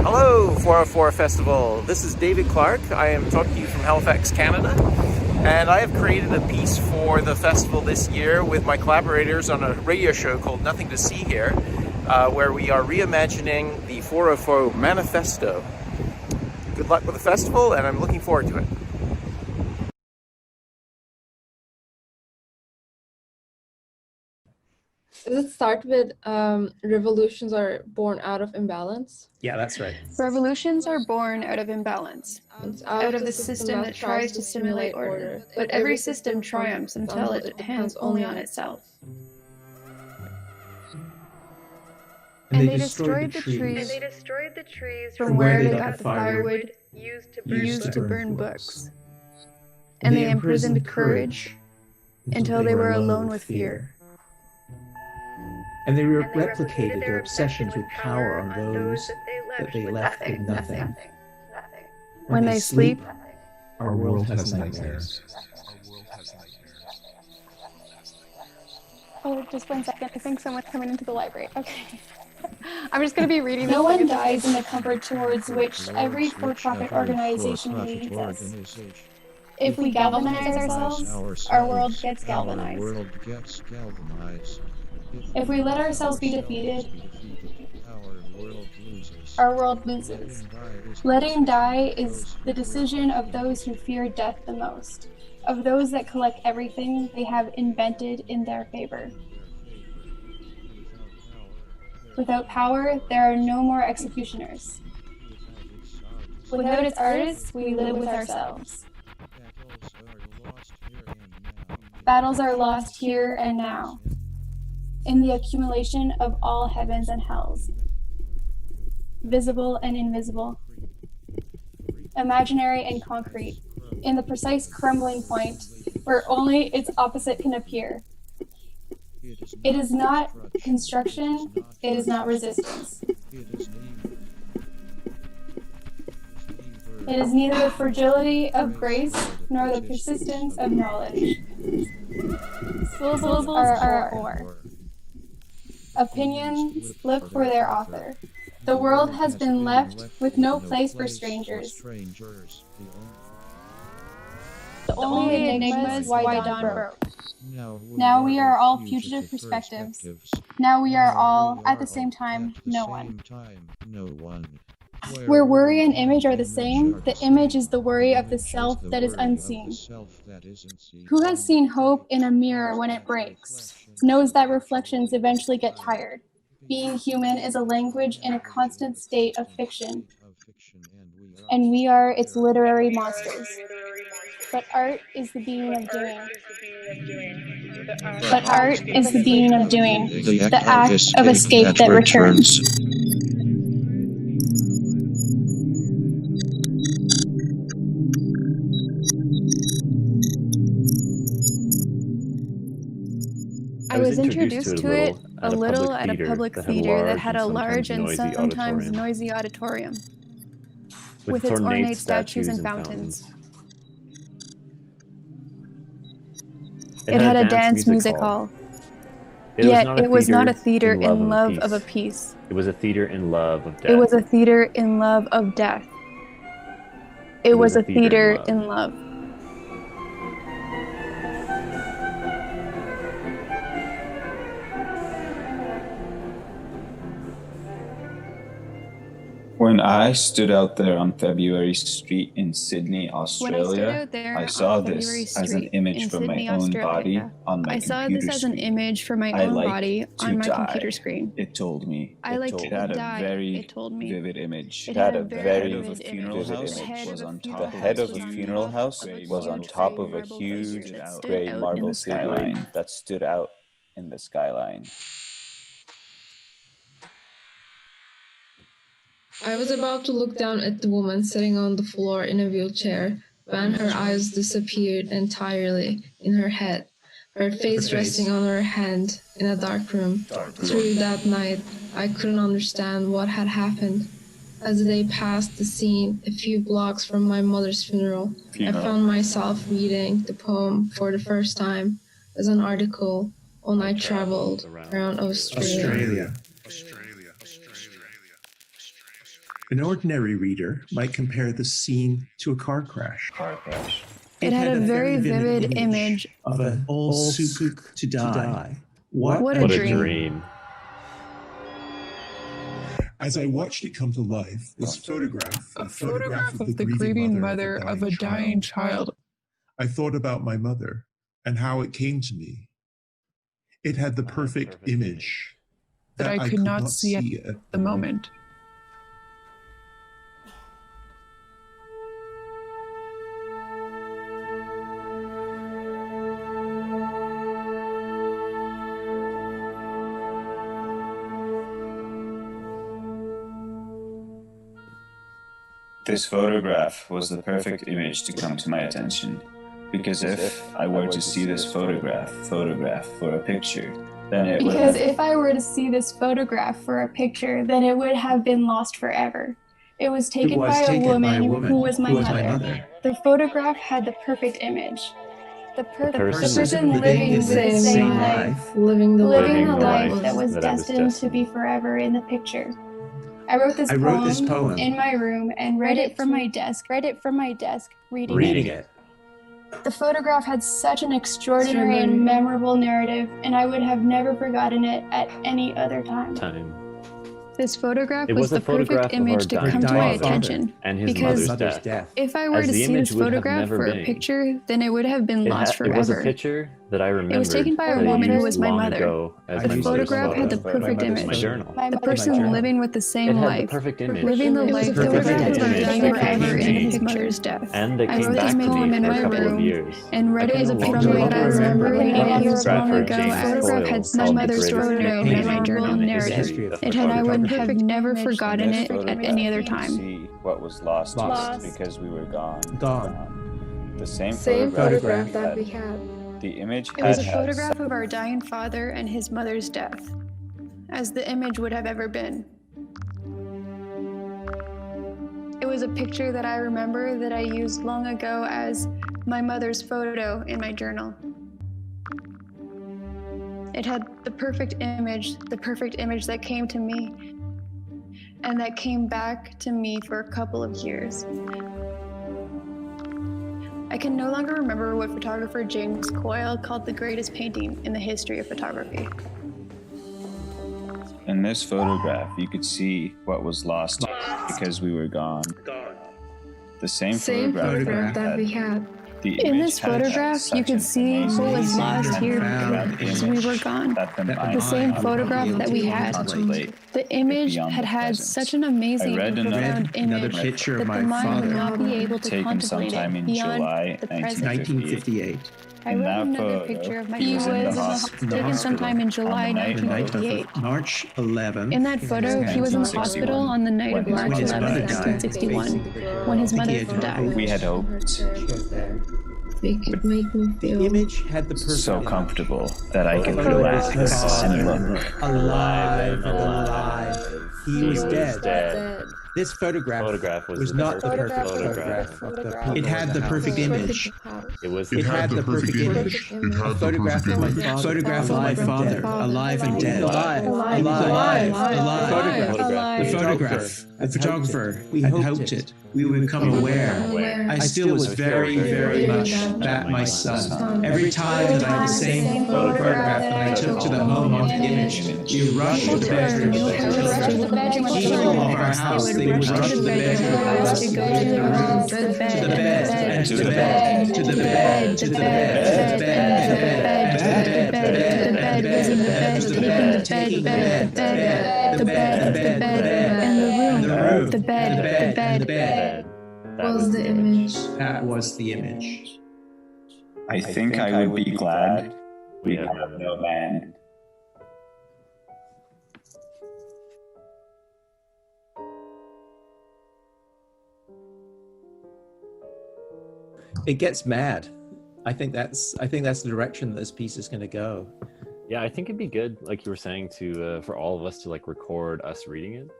Hello, 404 Festival. This is David Clark. I am talking to you from Halifax, Canada. And I have created a piece for the festival this year with my collaborators on a radio show called Nothing to See Here, where we are reimagining the 404 Manifesto. Good luck with the festival, and I'm looking forward to it. Does it start with revolutions are born out of imbalance? Yeah, that's right. Revolutions are born out of imbalance, out of the system that tries to simulate order. But every system triumphs until it depends only on itself. And they destroyed the trees from where they got the firewood used to burn books. And they imprisoned courage until they were alone with fear. And they replicated their obsessions with power on those that they left with nothing. When they sleep, our world has nightmares. Oh, just 1 second. I think someone's coming into the library. Okay. I'm just going to be reading. No one dies in the comfort towards which every for-profit organization leads us. If we galvanize ourselves, our world gets galvanized. If we let ourselves be defeated, our world loses. Letting die is the decision of those who fear death the most, of those that collect everything they have invented in their favor. Without power, there are no more executioners. Without its artists, we live with ourselves. Battles are lost here and now, in the accumulation of all heavens and hells, visible and invisible, imaginary and concrete, in the precise crumbling point where only its opposite can appear. It is not construction, it is not resistance. It is neither the fragility of grace nor the persistence of knowledge. Syllables are ore. Opinions look for their author. The world has been left with no place for strangers. The only enigma is why dawn broke. Now we are all fugitive perspectives. Now we are all, at the same time, no one. Where worry and image are the same, the image is the worry of the self that is unseen. Who has seen hope in a mirror when it breaks, knows that reflections eventually get tired. Being human is a language in a constant state of fiction, and we are its literary monsters. But art is the being of doing. But art is the being of doing, the act of escape that returns. I was introduced to it a little at a public theater that had a large and sometimes noisy auditorium, with its ornate statues and fountains. It had a dance music hall. Yet it was not a theater in love of a piece. It was a theater in love of death. It was a theater in love of death. It was a theater in love. When I stood out there on February Street in Sydney, Australia, I saw this as an image from my own body on my computer screen. Screen. It told me. It had a very vivid image. It had a very vivid image. The head of a funeral house was on top of a huge gray marble skyline that stood out in the skyline. I was about to look down at the woman sitting on the floor in a wheelchair when her eyes disappeared entirely in her head, her face resting on her hand in a dark room. Through that night, I couldn't understand what had happened. As the day passed the scene a few blocks from my mother's funeral, I found myself reading the poem for the first time as an article when I traveled around Australia. An ordinary reader might compare the scene to a car crash. It had a very vivid image of an old souk to die. What a dream. As I watched it come to life, this photograph of the grieving mother of a dying child. I thought about my mother and how it came to me. It had the perfect image that I could not see at the moment. This photograph was the perfect image to come to my attention, because if I were to see this photograph for a picture, then it would Because if I were to see this photograph for a picture, then it would have been lost forever. It was taken by a woman who was my mother. The photograph had the perfect image. The person living the same life, living the life that was destined to be forever in the picture. I wrote this poem in my room and read it from my desk, reading it. The photograph had such an extraordinary and memorable narrative, and I would have never forgotten it at any other time. This photograph was the perfect image to come to my attention, and his because mother's death. if I were to see this photograph for a picture, then it would have been lost forever. It was a picture that I remembered. It was taken by a woman who was my mother. The photograph had the perfect image. The person living with the same life, living the life that was destined forever in his mother's death. And they I came wrote back this to poem me in for my a couple of room years. and read it from what I remember reading it long ago. The photograph had my mother's photo in my journal narrative, and I would have never forgotten it at any other time. See what was lost because we were gone. The same photograph that we had. The image It was a photograph of our dying father and his mother's death, as the image would have ever been. It was a picture that I remember that I used long ago as my mother's photo in my journal. It had the perfect image that came to me, and that came back to me for a couple of years. I can no longer remember what photographer James Coyle called the greatest painting in the history of photography. In this photograph, you could see what was lost because we were gone. The same photograph that we had. In this photograph, you could see what was lost here because we were gone. The same photograph that we had. The image had such an amazing and profound image that the mind would not be able to contemplate it beyond the present. 1958. I wrote another picture of my father taken sometime in July 1958. March 11th. In that photo, he was in the hospital on the night of March 11, 1961, when his mother died. We had hoped. It could make me feel The image had the perfect so comfortable that I could relax and look. Alive and alive. He was dead. This photograph was not the perfect photograph of the people. It had the perfect image. It had the perfect image. A photograph of my father, alive and dead. Alive. The photograph. The photographer. We had hoped it. We would become aware. I still was very, very much that my son. Every time that I had the same photograph that I took to the home of the image, we rushed to the bedroom. People of our house, they would rush to the bedroom, to go to the room, to the bed, and to the bed, to the bed, to the bed, to the bed, to the bed, the bed. Was the image. That was the image. I think I would be glad we have no man. It gets mad. I think that's the direction that this piece is going to go. Yeah, I think it'd be good, like you were saying, to for all of us to like record us reading it.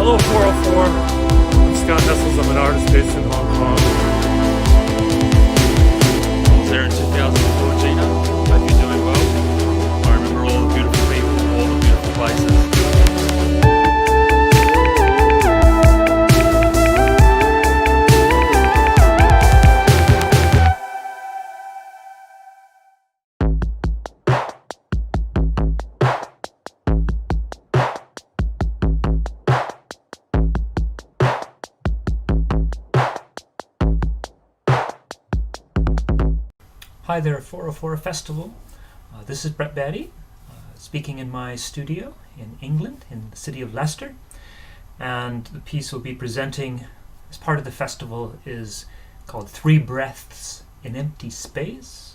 Hello 404. I'm Scott Nessels. I'm an artist based in Hong Kong. I was there in 2014. Hope you're doing well. I remember all the beautiful people, all the beautiful places. Hi there, 404 Festival. This is Brett Batty, speaking in my studio in England, in the city of Leicester. And the piece we'll be presenting as part of the festival is called Three Breaths in Empty Space.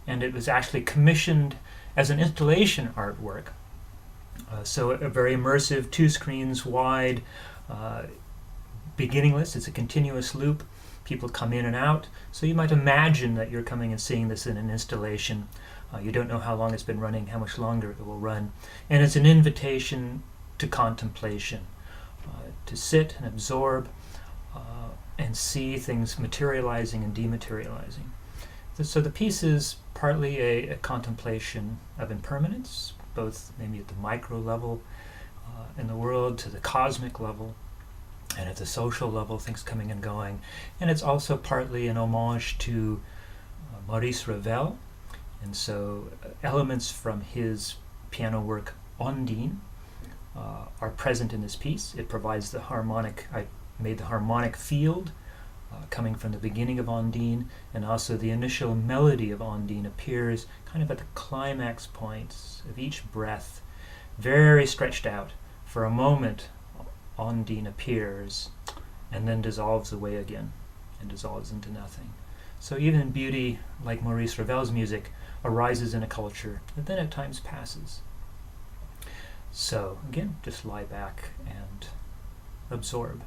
And it was actually commissioned as an installation artwork. So a very immersive, 2 screens wide, beginningless. It's a continuous loop. People come in and out, so you might imagine that you're coming and seeing this in an installation. You don't know how long it's been running, how much longer it will run. And it's an invitation to contemplation, to sit and absorb and see things materializing and dematerializing. So the piece is partly a contemplation of impermanence, both maybe at the micro level in the world to the cosmic level, and at the social level, things coming and going. And it's also partly an homage to Maurice Ravel. And so elements from his piano work Ondine are present in this piece. It provides the harmonic, I made the harmonic field coming from the beginning of Ondine, and also the initial melody of Ondine appears kind of at the climax points of each breath, very stretched out. For a moment, Ondine appears and then dissolves away again and dissolves into nothing. So even beauty, like Maurice Ravel's music, arises in a culture that then at times passes. So again, just lie back and absorb.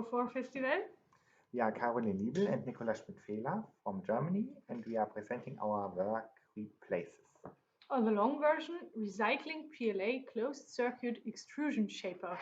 04 Festival. We are Caroline Liebel and Nicola Schmidt-Fehler from Germany, and we are presenting our work Places. On the long version, Recycling PLA Closed Circuit Extrusion Shaper.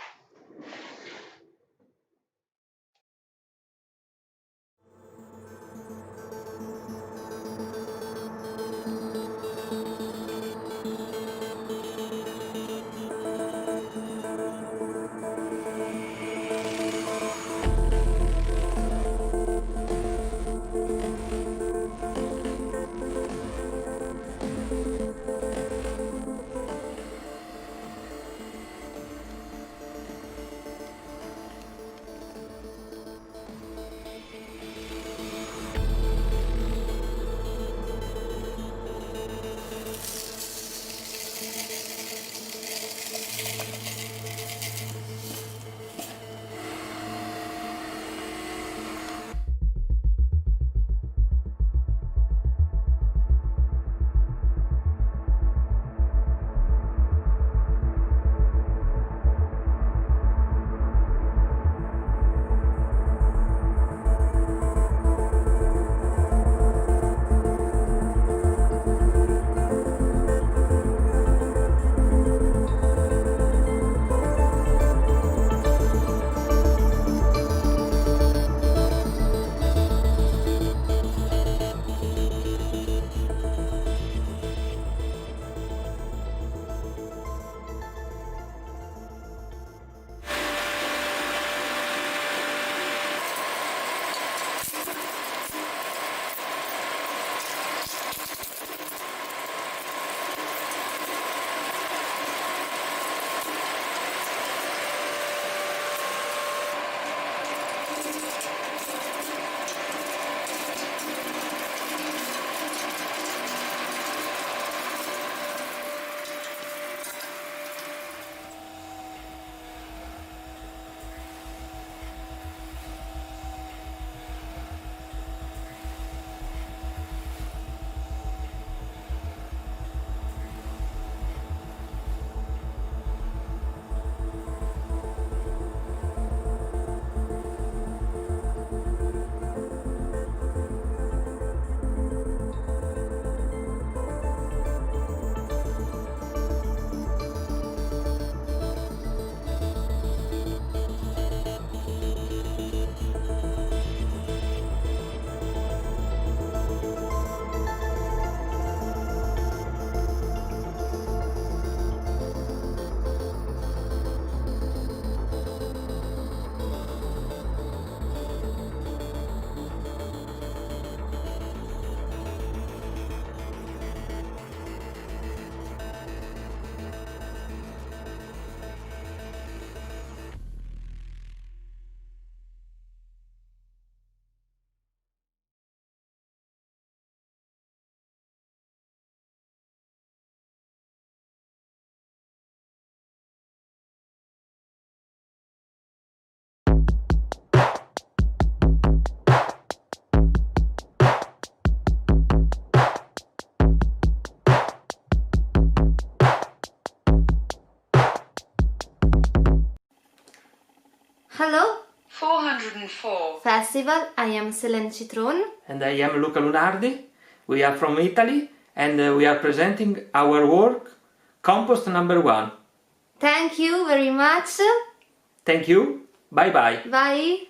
Hello, 404 Festival. I am Selene Citron. And I am Luca Lunardi. We are from Italy and we are presenting our work, Compost number 1. Thank you very much. Thank you. Bye bye. Bye.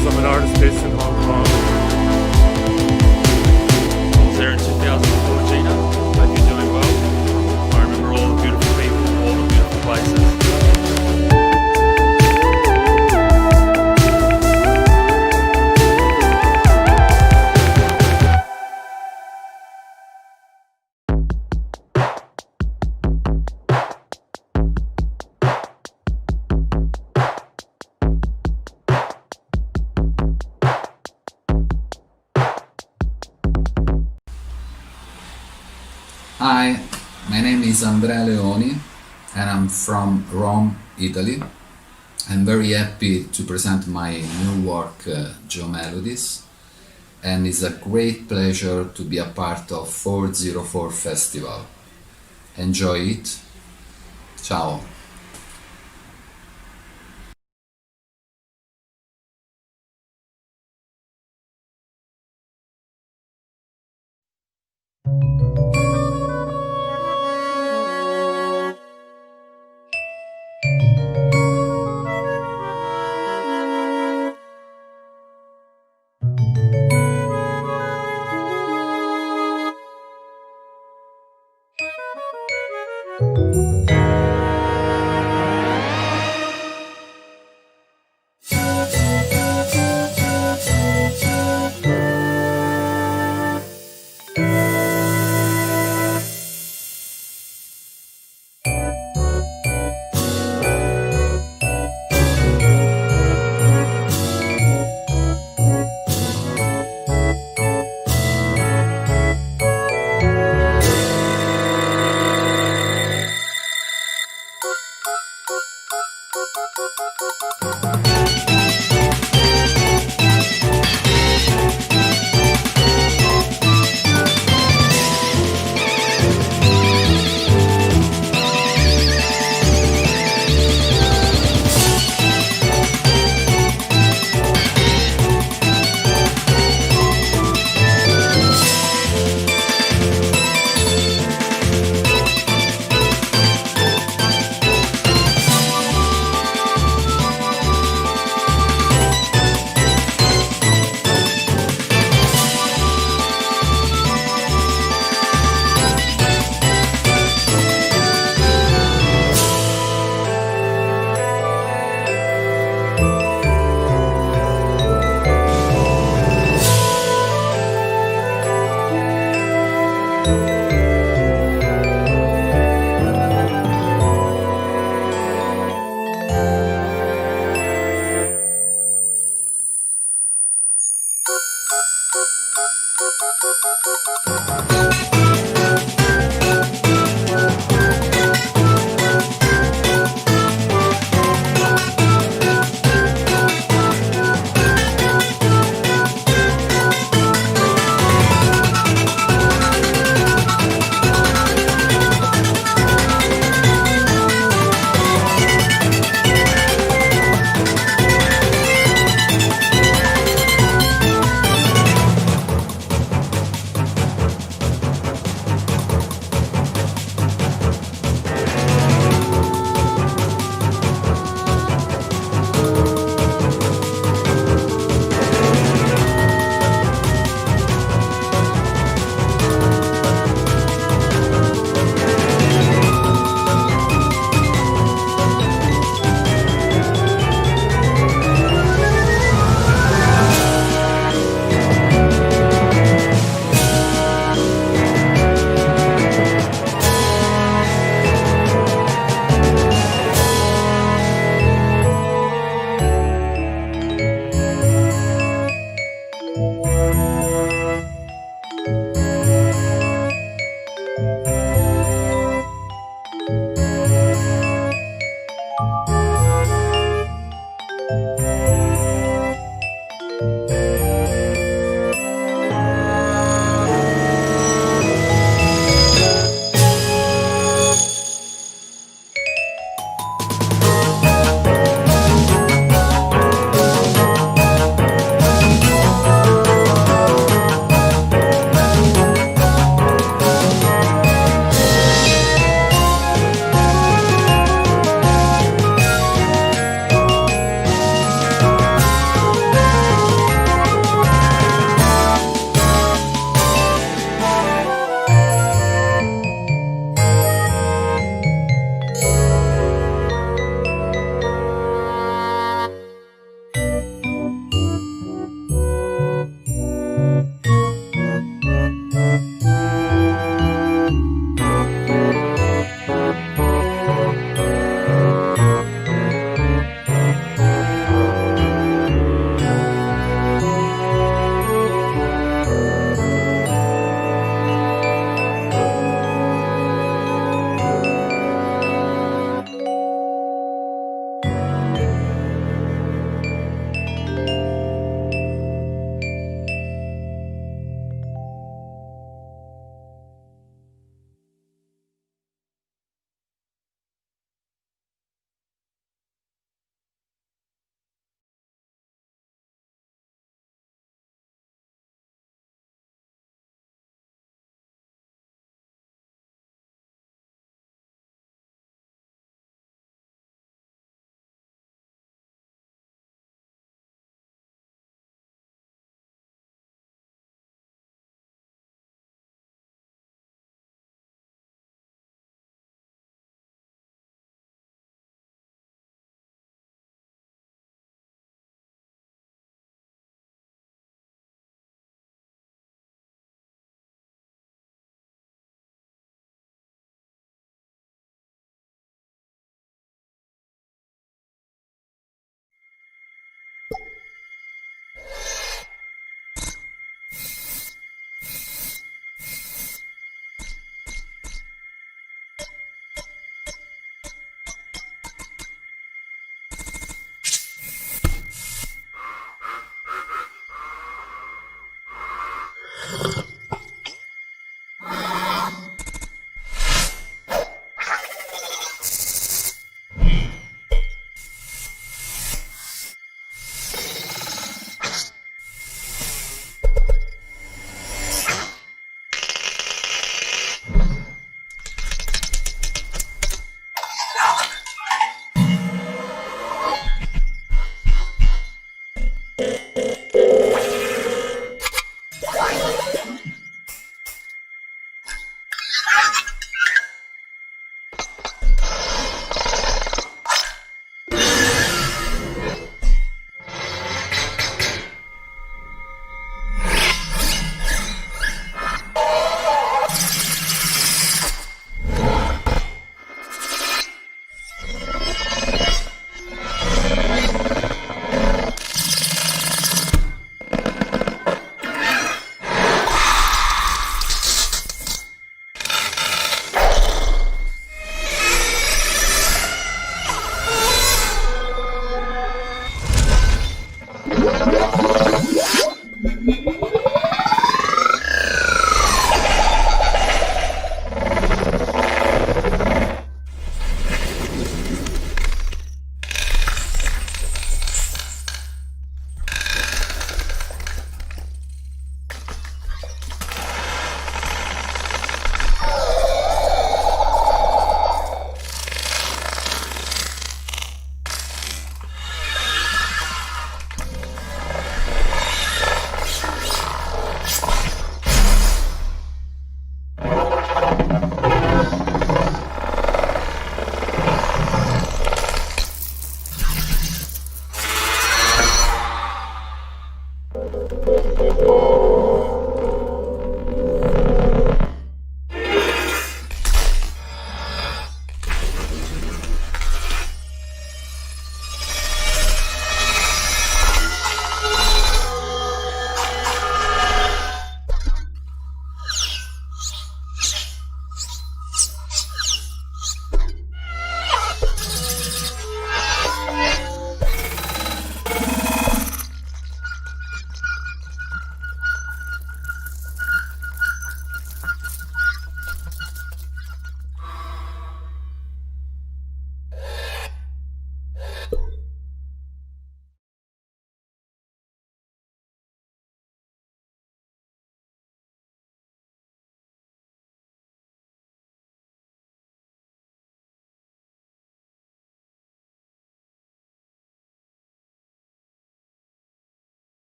Daniels. I'm an artist based in Hong Kong. I was there in 2014. Hope you're doing well. I remember all the beautiful people, all the beautiful places. Hi, my name is Andrea Leoni and I'm from Rome, Italy. I'm very happy to present my new work, Geomelodies, and it's a great pleasure to be a part of 404 Festival. Enjoy it. Ciao.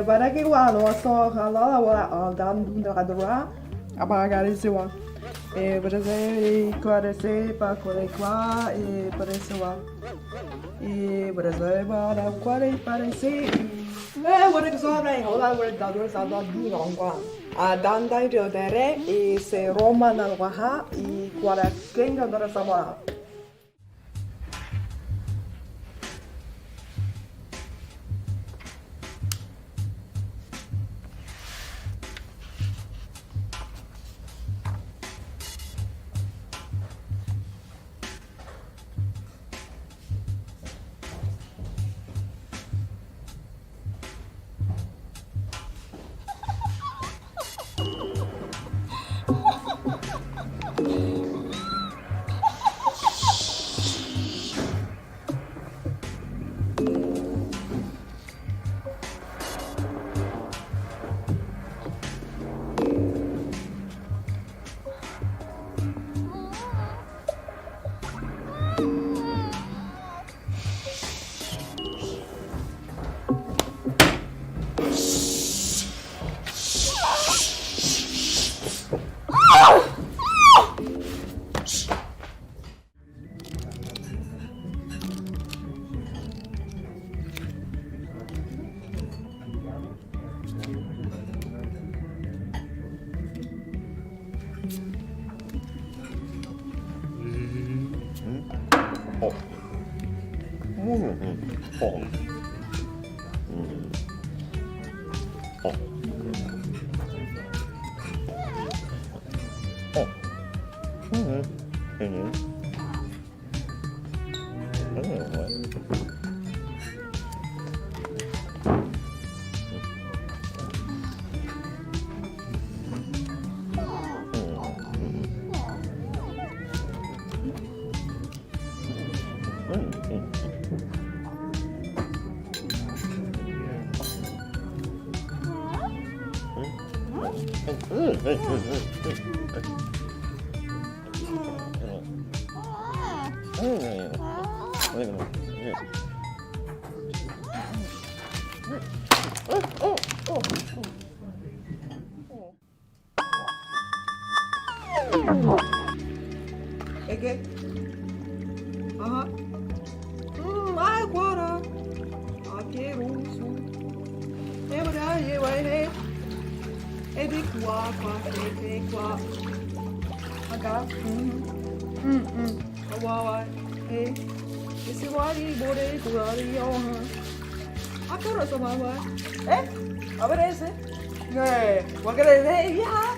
Para que guardo a soja lá dando apagar esse one. Brasil clarecer para colequar e parecer lá. E Brasil para parecer.我这个说呢，后来我到多少到地方过。Dan dai vedere e se Roma nel Waha e quale tenga da sama. Che? Agora. Aqui russo. E di qua, e qua. Aga. Wow. E si guardi bore guardi Ancora so mama. Avrese? Guardate via.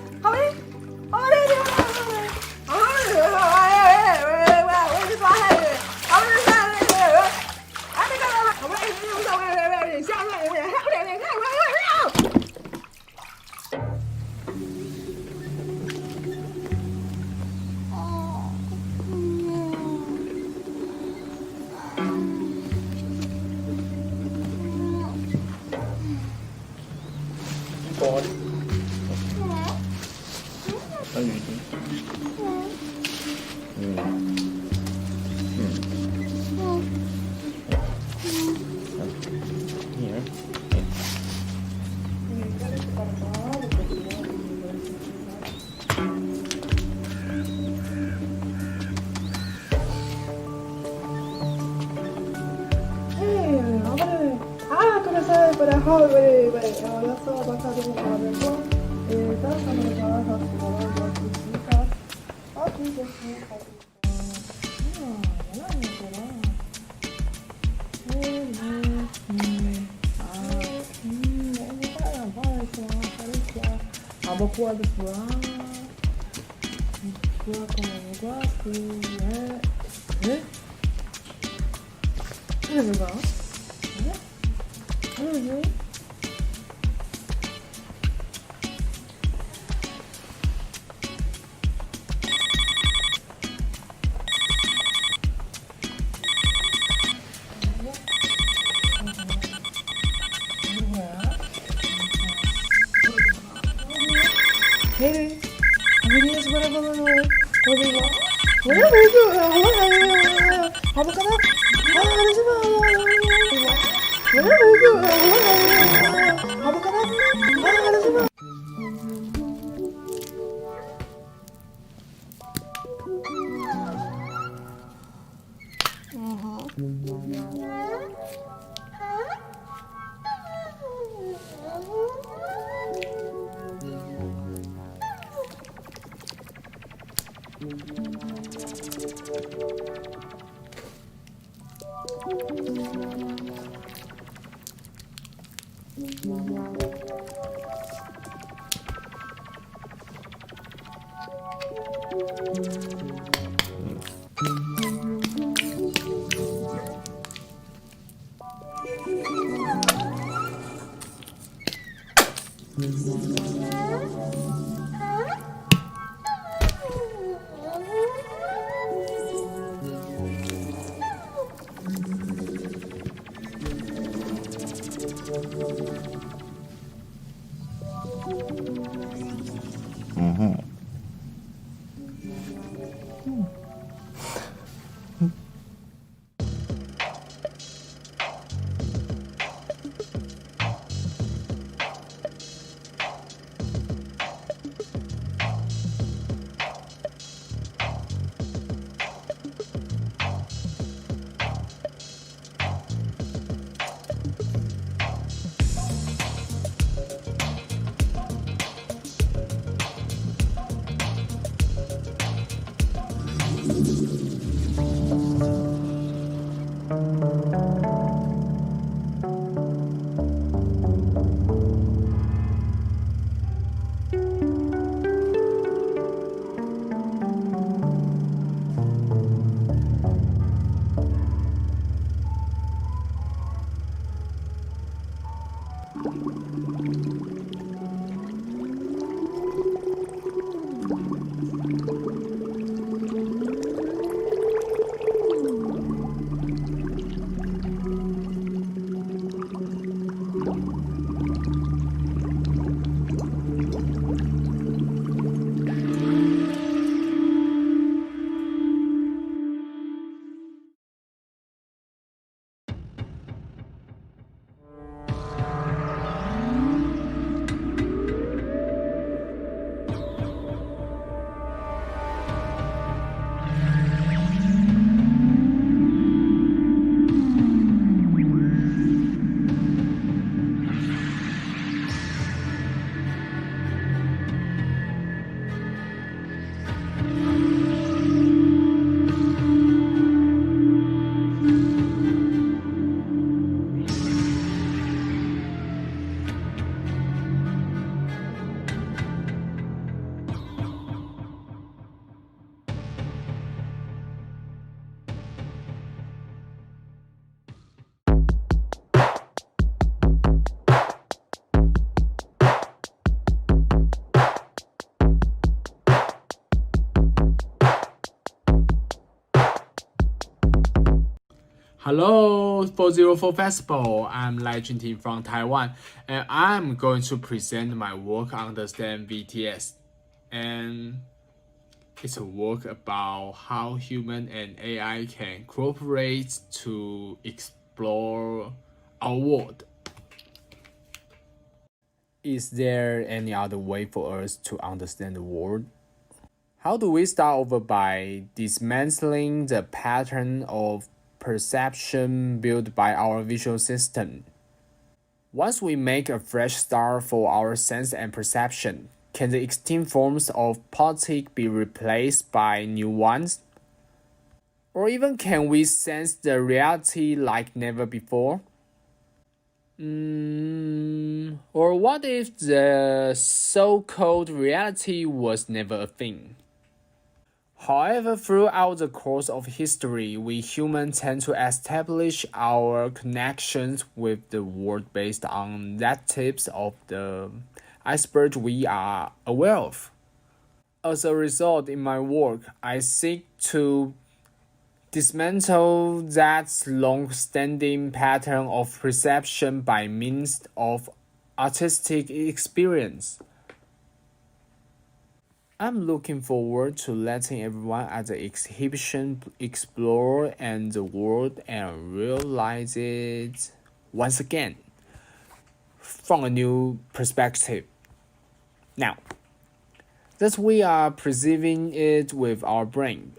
Hey, videos, whatever they want. Whatever you do, whatever you do, Hello, 404 Festival. I'm Lai Junting from Taiwan, and I'm going to present my work Understand VTS. And it's a work about how human and AI can cooperate to explore our world. Is there any other way for us to understand the world? How do we start over by dismantling the pattern of perception built by our visual system? Once we make a fresh start for our sense and perception, can the extinct forms of politics be replaced by new ones? Or even can we sense the reality like never before? Or what if the so-called reality was never a thing? However, throughout the course of history, we humans tend to establish our connections with the world based on that tips of the iceberg we are aware of. As a result, in my work, I seek to dismantle that long-standing pattern of perception by means of artistic experience. I'm looking forward to letting everyone at the exhibition explore and the world and realize it once again from a new perspective. Now, that we are perceiving it with our brain.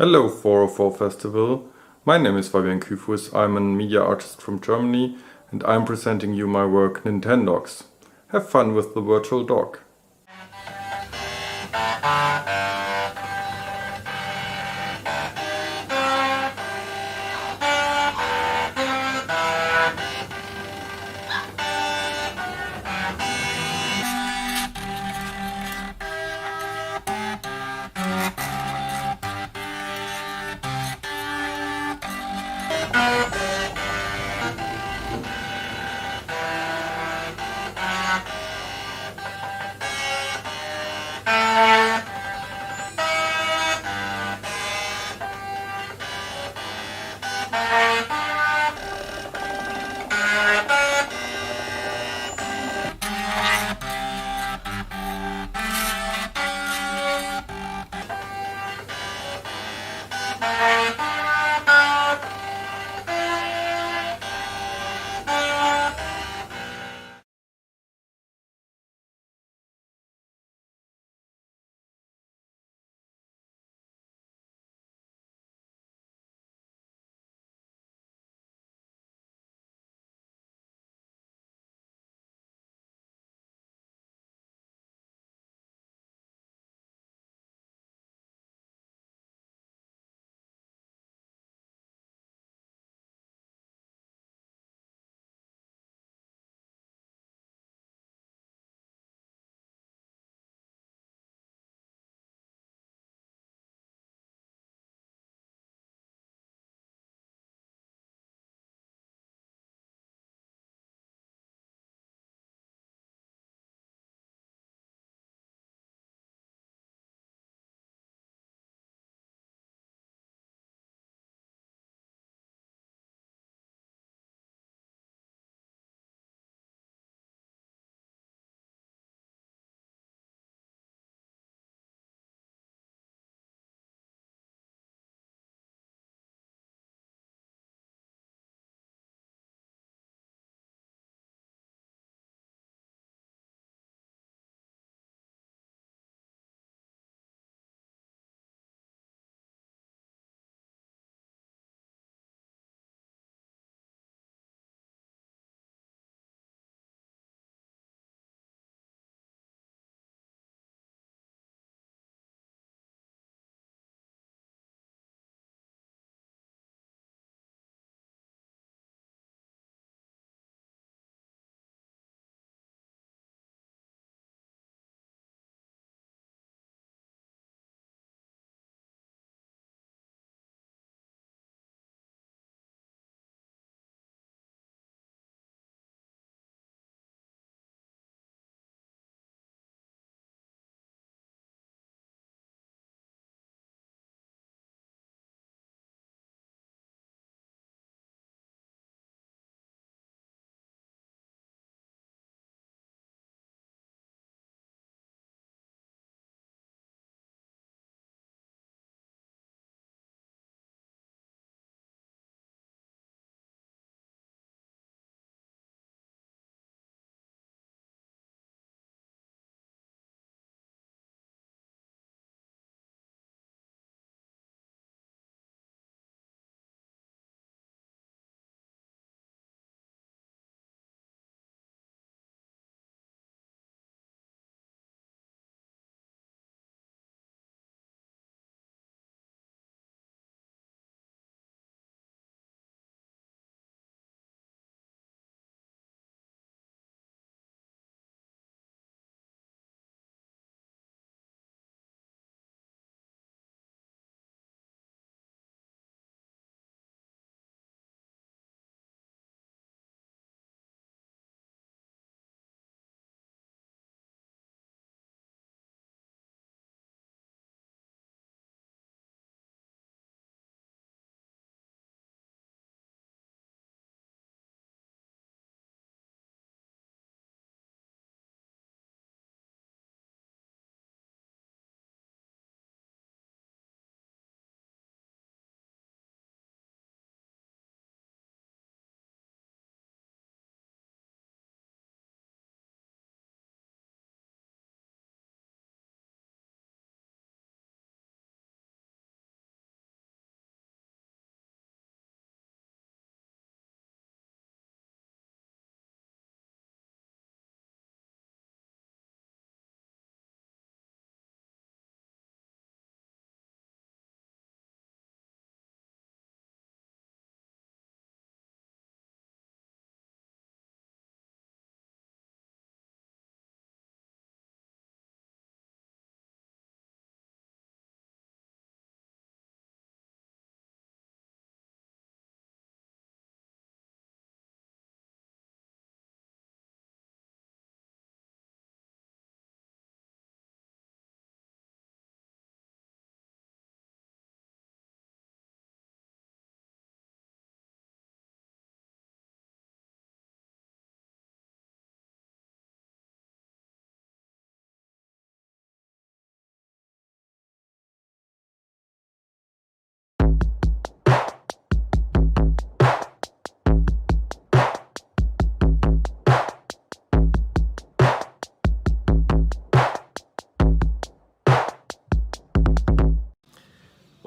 Hello 404 Festival, my name is Fabian Küfus, I'm a media artist from Germany and I'm presenting you my work Nintendogs. Have fun with the virtual dog.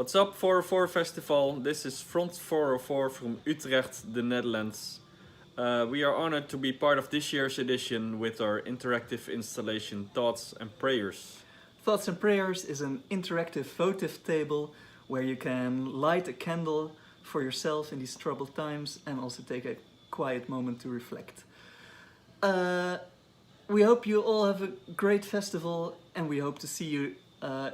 What's up 404 Festival? This is Front 404 from Utrecht, the Netherlands. We are honored to be part of this year's edition with our interactive installation Thoughts and Prayers. Thoughts and Prayers is an interactive votive table where you can light a candle for yourself in these troubled times and also take a quiet moment to reflect. We hope you all have a great festival, and we hope to see you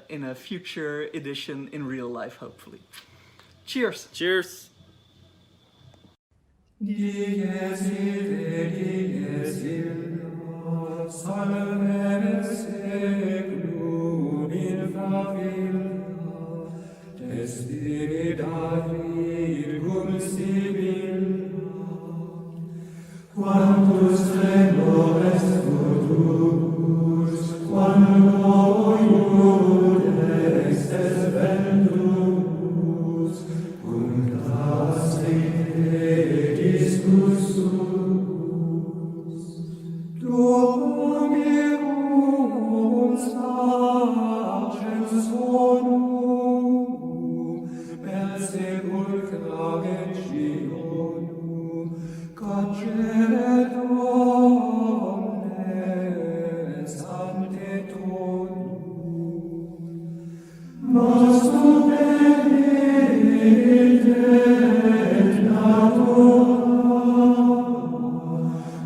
in a future edition in real life, hopefully. Cheers! Cheers! Quantus tremores futurus, quando iudex es ventus, cum classe discussus. Dominus argens sonum, per sepulcra regionum, Cogeret omnes ante tonum, nostrum benedictet natura,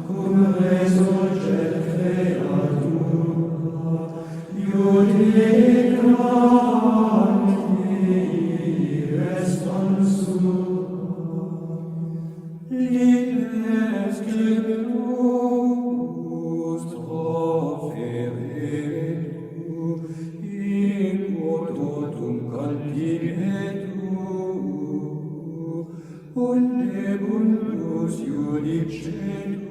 cum resurget creatura, iudicandi responsum. Limes scriptus proferentu, in quototum continetu, unde mundus judicetu.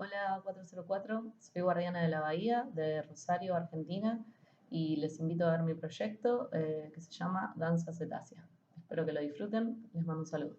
Hola 404, soy guardiana de la Bahía, de Rosario, Argentina, y les invito a ver mi proyecto que se llama Danza Cetácea. Espero que lo disfruten, les mando un saludo.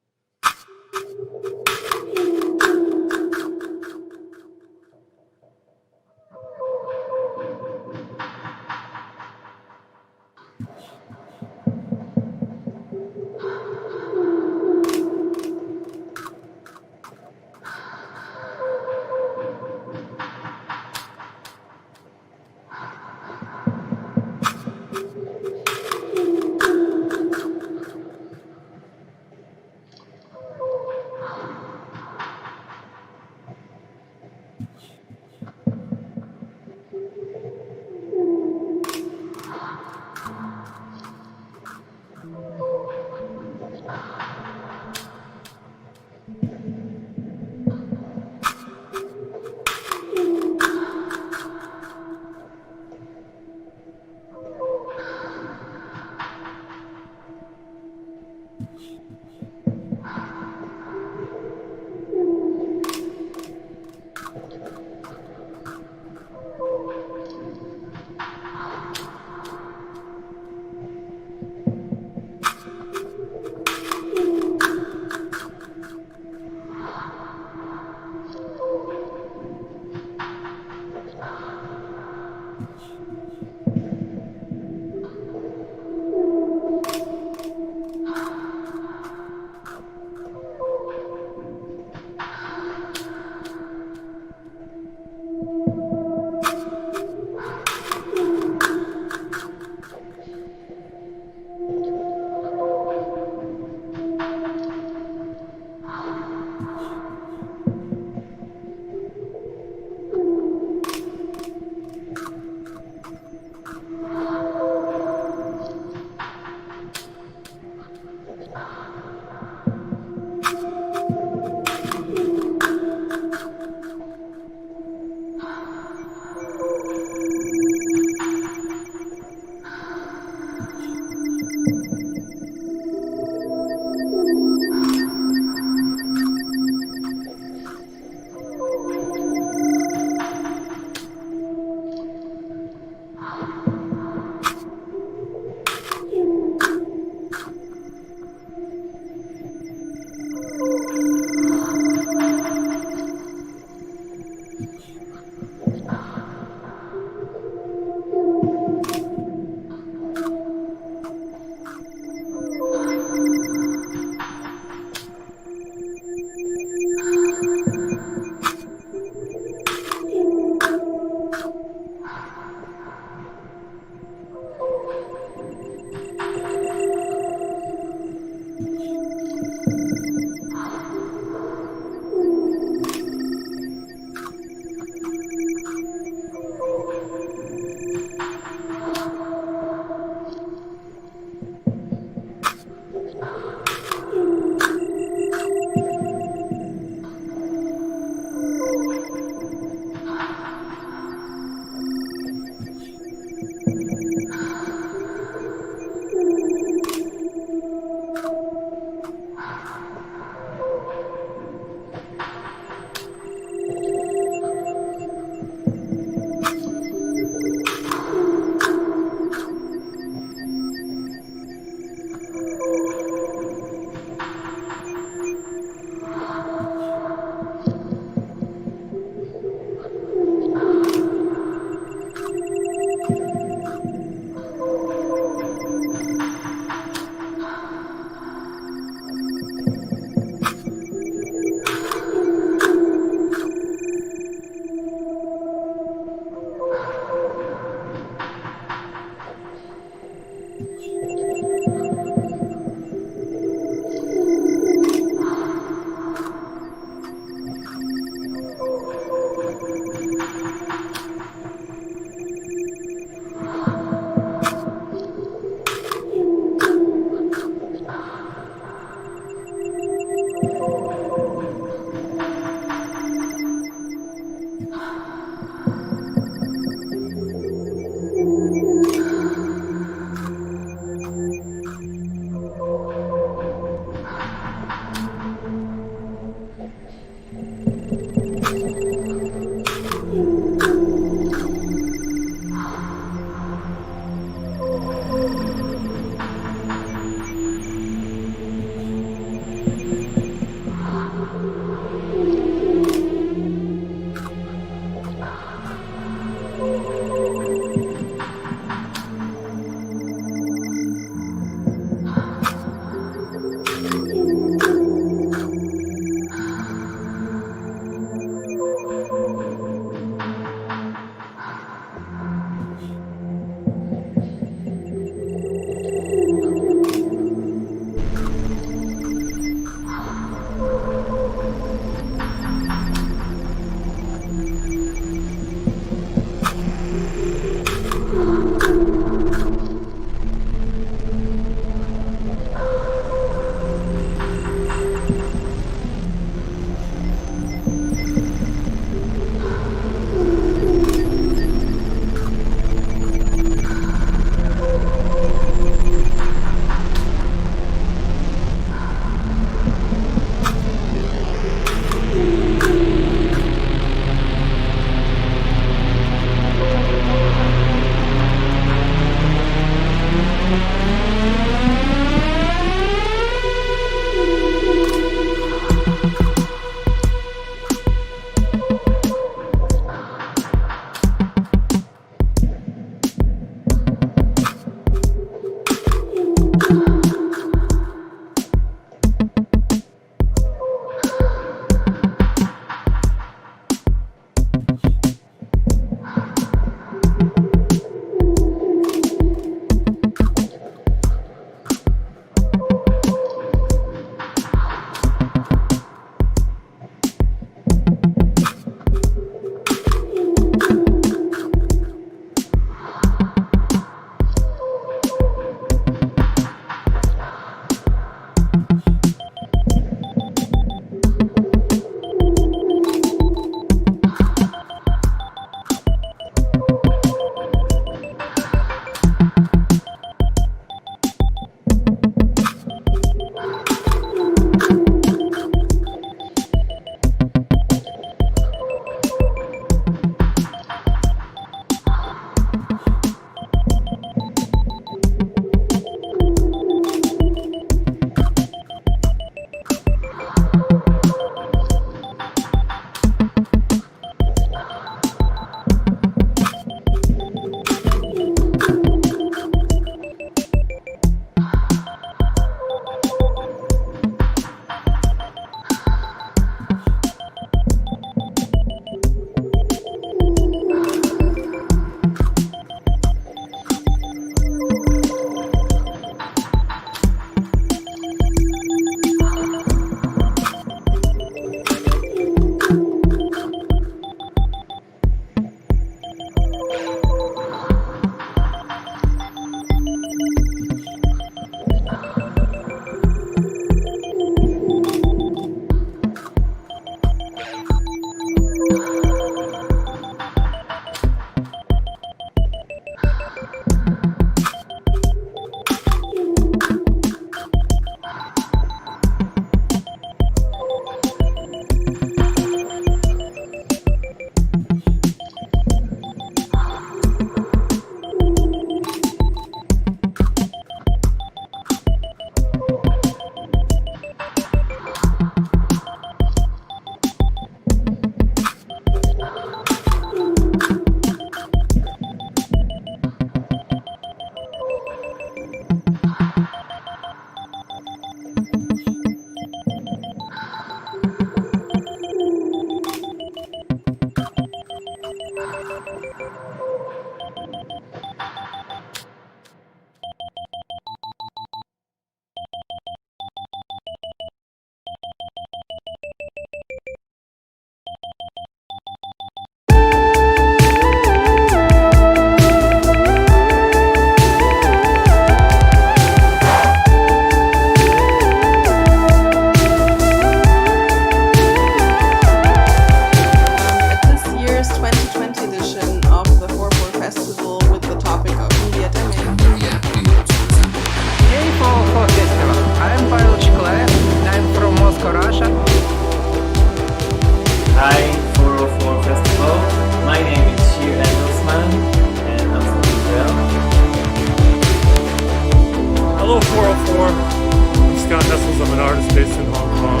404. I'm Scott Hessels. I'm an artist based in Hong Kong.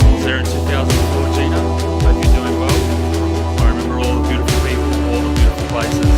I was there in 2014. Hope you're doing well. I remember all the beautiful people, all the beautiful places.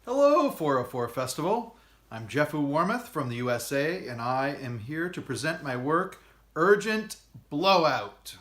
Hello, 404 Festival. I'm Jeff Warmoth from the USA, and I am here to present my work, Urgent Blowout.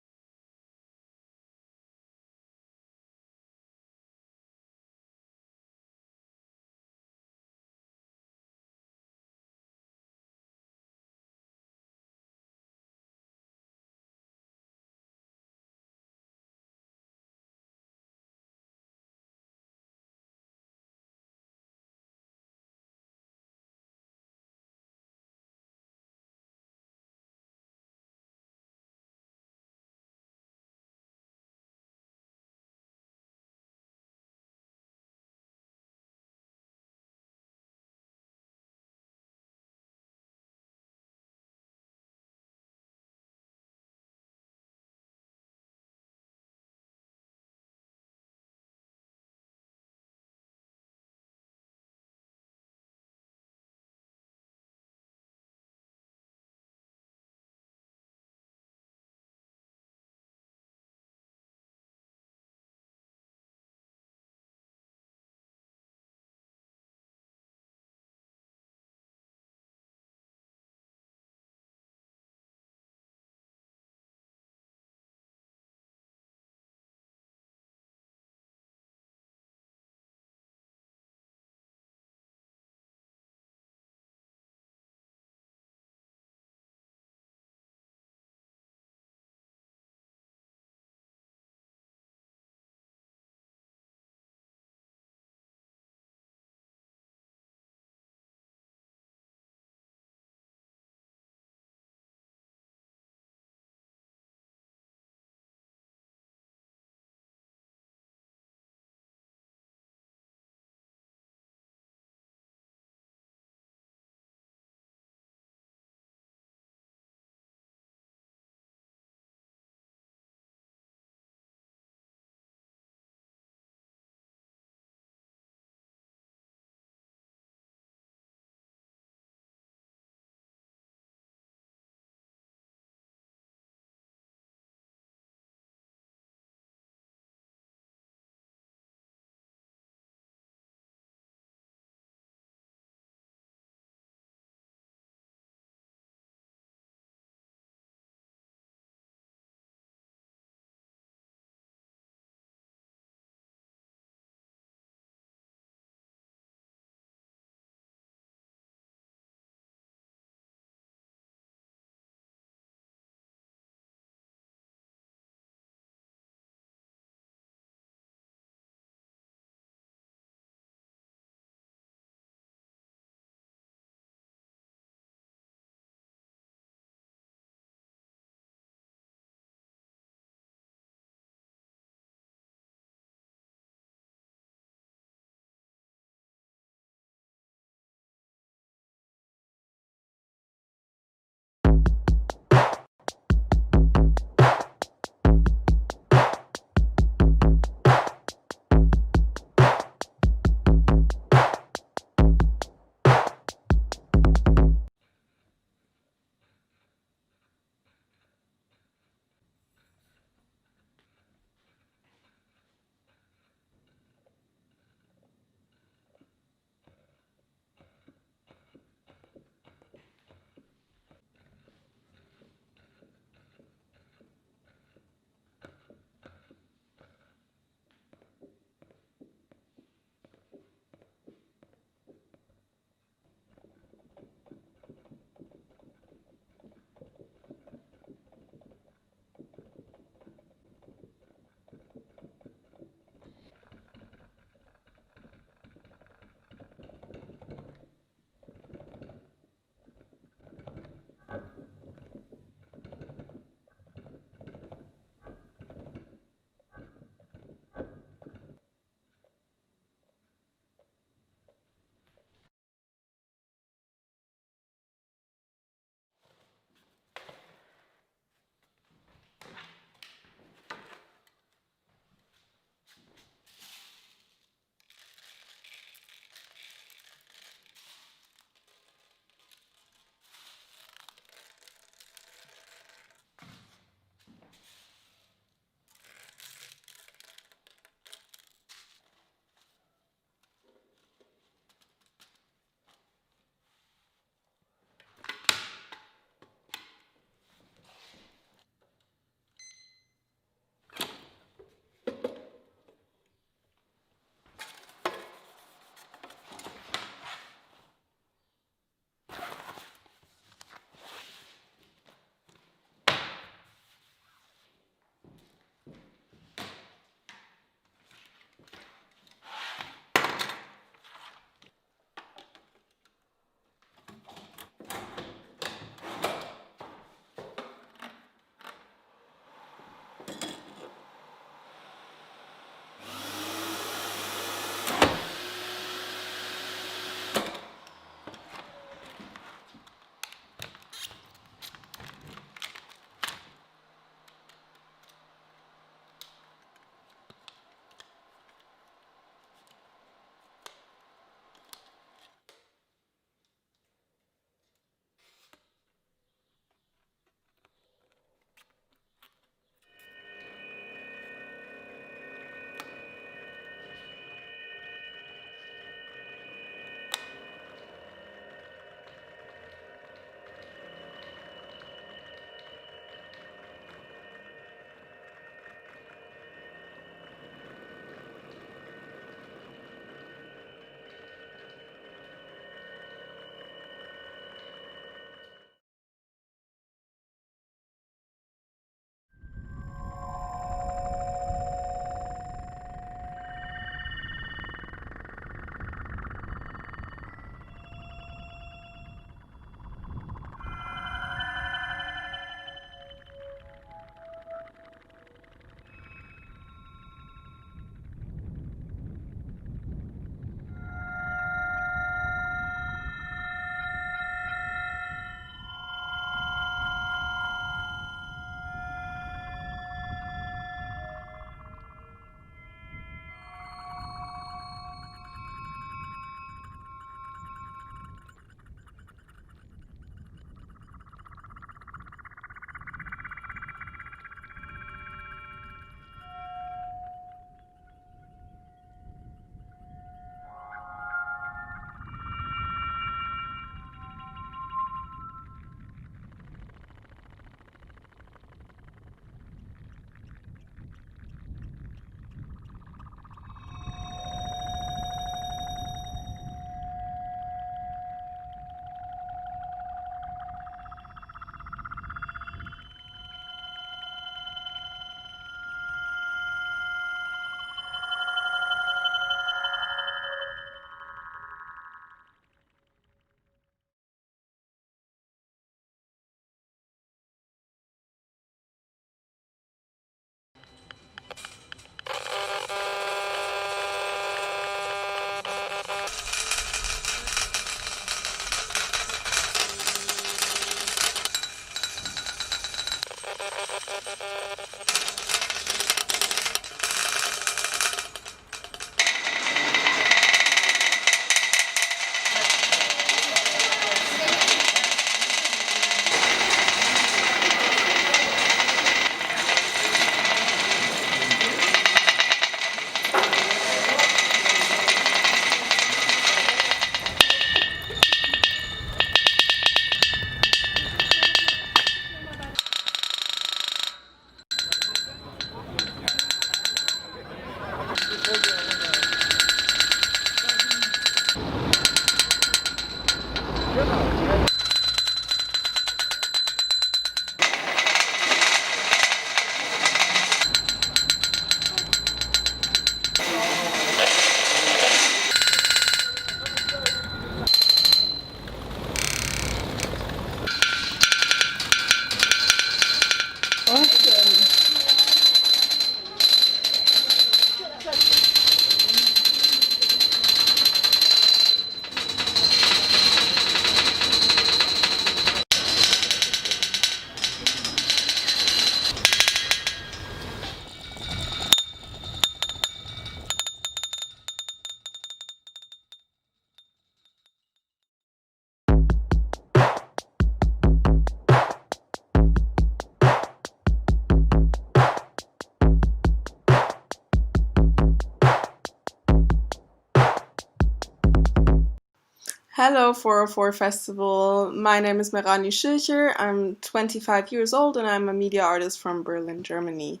Hello 404 Festival, my name is Merani Schilcher, I'm 25 years old and I'm a media artist from Berlin, Germany.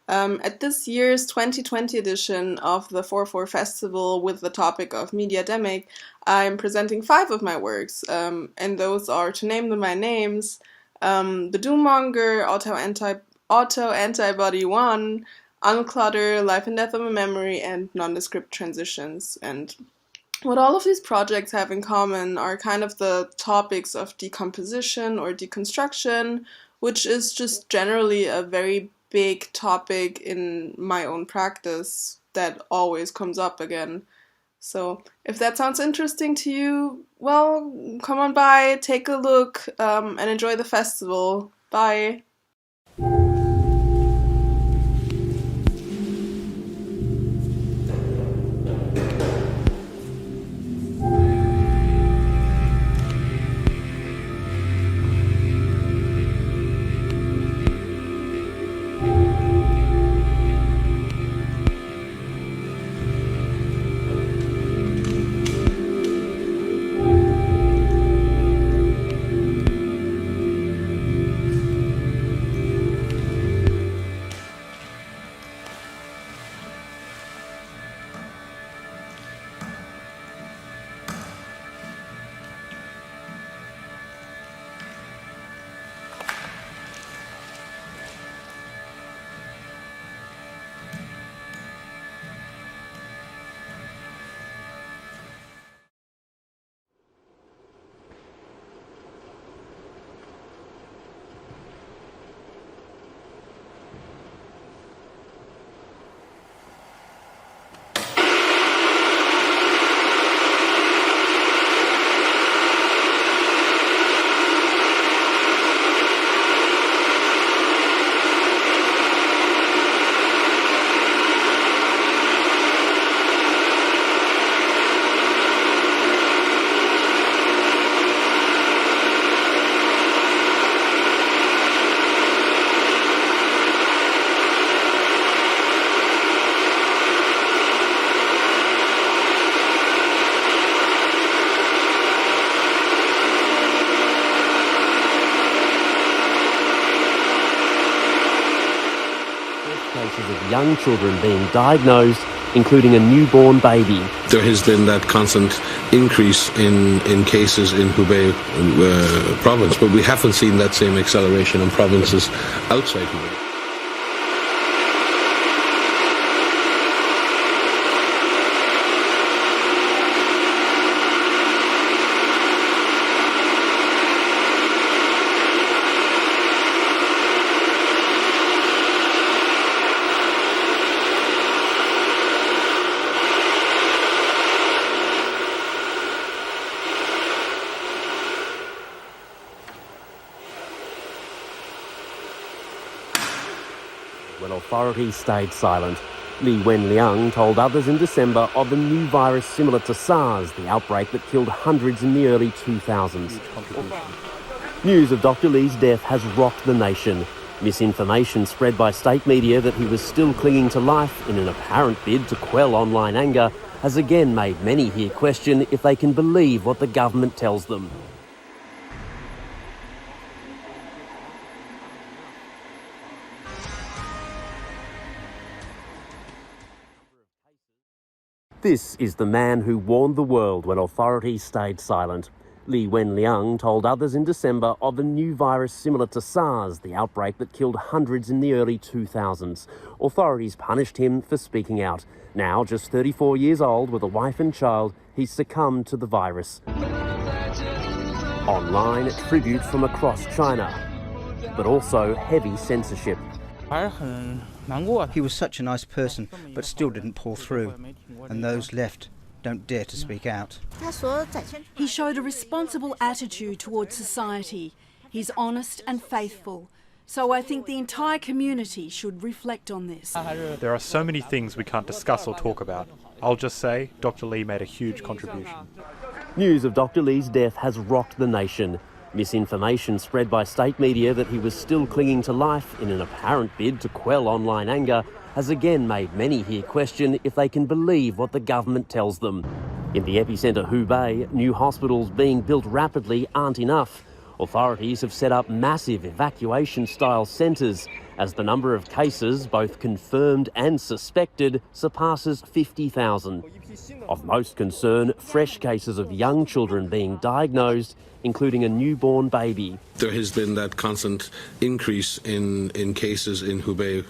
At this year's 2020 edition of the 404 Festival with the topic of MediaDemic, I'm presenting 5 of my works, and those are, to name them my names, The Doommonger, Auto-Antibody 1, Unclutter, Life and Death of a Memory, and Nondescript Transitions. And what all of these projects have in common are kind of the topics of decomposition or deconstruction, which is just generally a very big topic in my own practice that always comes up again. So if that sounds interesting to you, well, come on by, take a look, and enjoy the festival. Bye! Of young children being diagnosed, including a newborn baby. There has been that constant increase in cases in Hubei province, but we haven't seen that same acceleration in provinces outside Hubei. when authorities stayed silent. Li Wenliang told others in December of a new virus similar to SARS, the outbreak that killed hundreds in the early 2000s. News of Dr. Li's death has rocked the nation. Misinformation spread by state media that he was still clinging to life in an apparent bid to quell online anger has again made many here question if they can believe what the government tells them. This is the man who warned the world when authorities stayed silent. Li Wenliang told others in December of a new virus similar to SARS, the outbreak that killed hundreds in the early 2000s. Authorities punished him for speaking out. Now, just 34 years old with a wife and child, he's succumbed to the virus. Online, tributes from across China, but also heavy censorship. He was such a nice person, but still didn't pull through, and those left don't dare to speak out. He showed a responsible attitude towards society. He's honest and faithful. So I think the entire community should reflect on this. There are so many things we can't discuss or talk about. I'll just say Dr. Li made a huge contribution. News of Dr. Li's death has rocked the nation. Misinformation spread by state media that he was still clinging to life in an apparent bid to quell online anger has again made many here question if they can believe what the government tells them. In the epicentre Hubei, new hospitals being built rapidly aren't enough. Authorities have set up massive evacuation-style centres as the number of cases, both confirmed and suspected, surpasses 50,000. Of most concern, fresh cases of young children being diagnosed, including a newborn baby. There has been that constant increase in cases in Hubei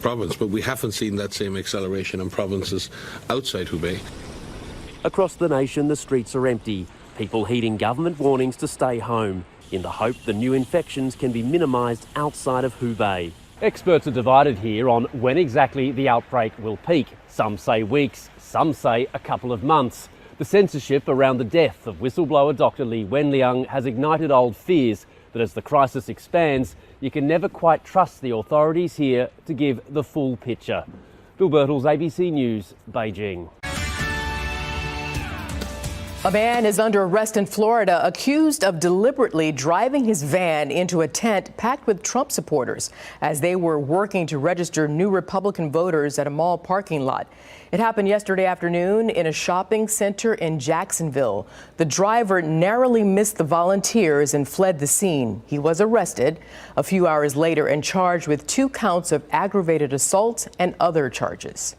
province, but we haven't seen that same acceleration in provinces outside Hubei. Across the nation, the streets are empty, people heeding government warnings to stay home, in the hope the new infections can be minimised outside of Hubei. Experts are divided here on when exactly the outbreak will peak. Some say weeks, some say a couple of months. The censorship around the death of whistleblower Dr. Li Wenliang has ignited old fears that as the crisis expands, you can never quite trust the authorities here to give the full picture. Bill Birtles, ABC News, Beijing. A man is under arrest in Florida accused of deliberately driving his van into a tent packed with Trump supporters as they were working to register new Republican voters at a mall parking lot. It happened yesterday afternoon in a shopping center in Jacksonville. The driver narrowly missed the volunteers and fled the scene. He was arrested a few hours later and charged with 2 counts of aggravated assault and other charges.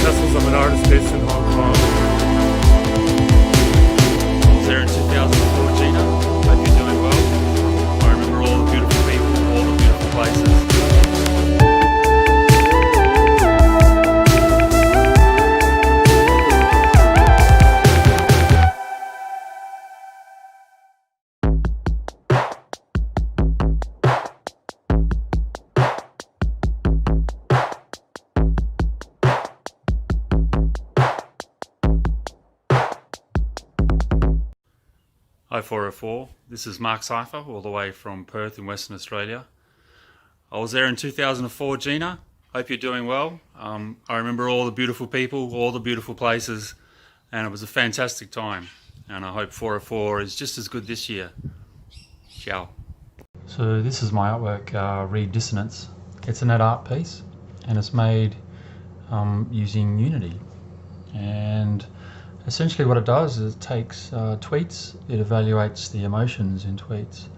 Cecils. I'm an artist based in Hong Kong. I was there in 2004, Gina. Hope you're doing well. I remember all the beautiful people, all the beautiful places. Hi 404, this is Mark Cypher, all the way from Perth in Western Australia. I was there in 2004, Gina. Hope you're doing well. I remember all the beautiful people, all the beautiful places, and it was a fantastic time. And I hope 404 is just as good this year. Ciao. So this is my artwork, Read Dissonance. It's a net art piece, and it's made using Unity. And essentially what it does is it takes tweets, it evaluates the emotions in tweets,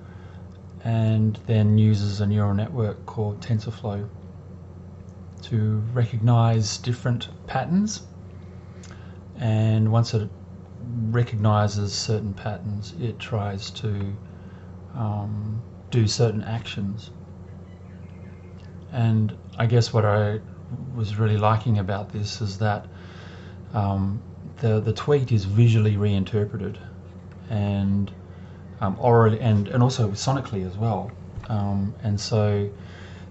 and then uses a neural network called TensorFlow to recognize different patterns. And once it recognizes certain patterns, it tries to do certain actions. And I guess what I was really liking about this is that the tweet is visually reinterpreted and orally and also sonically as well. And so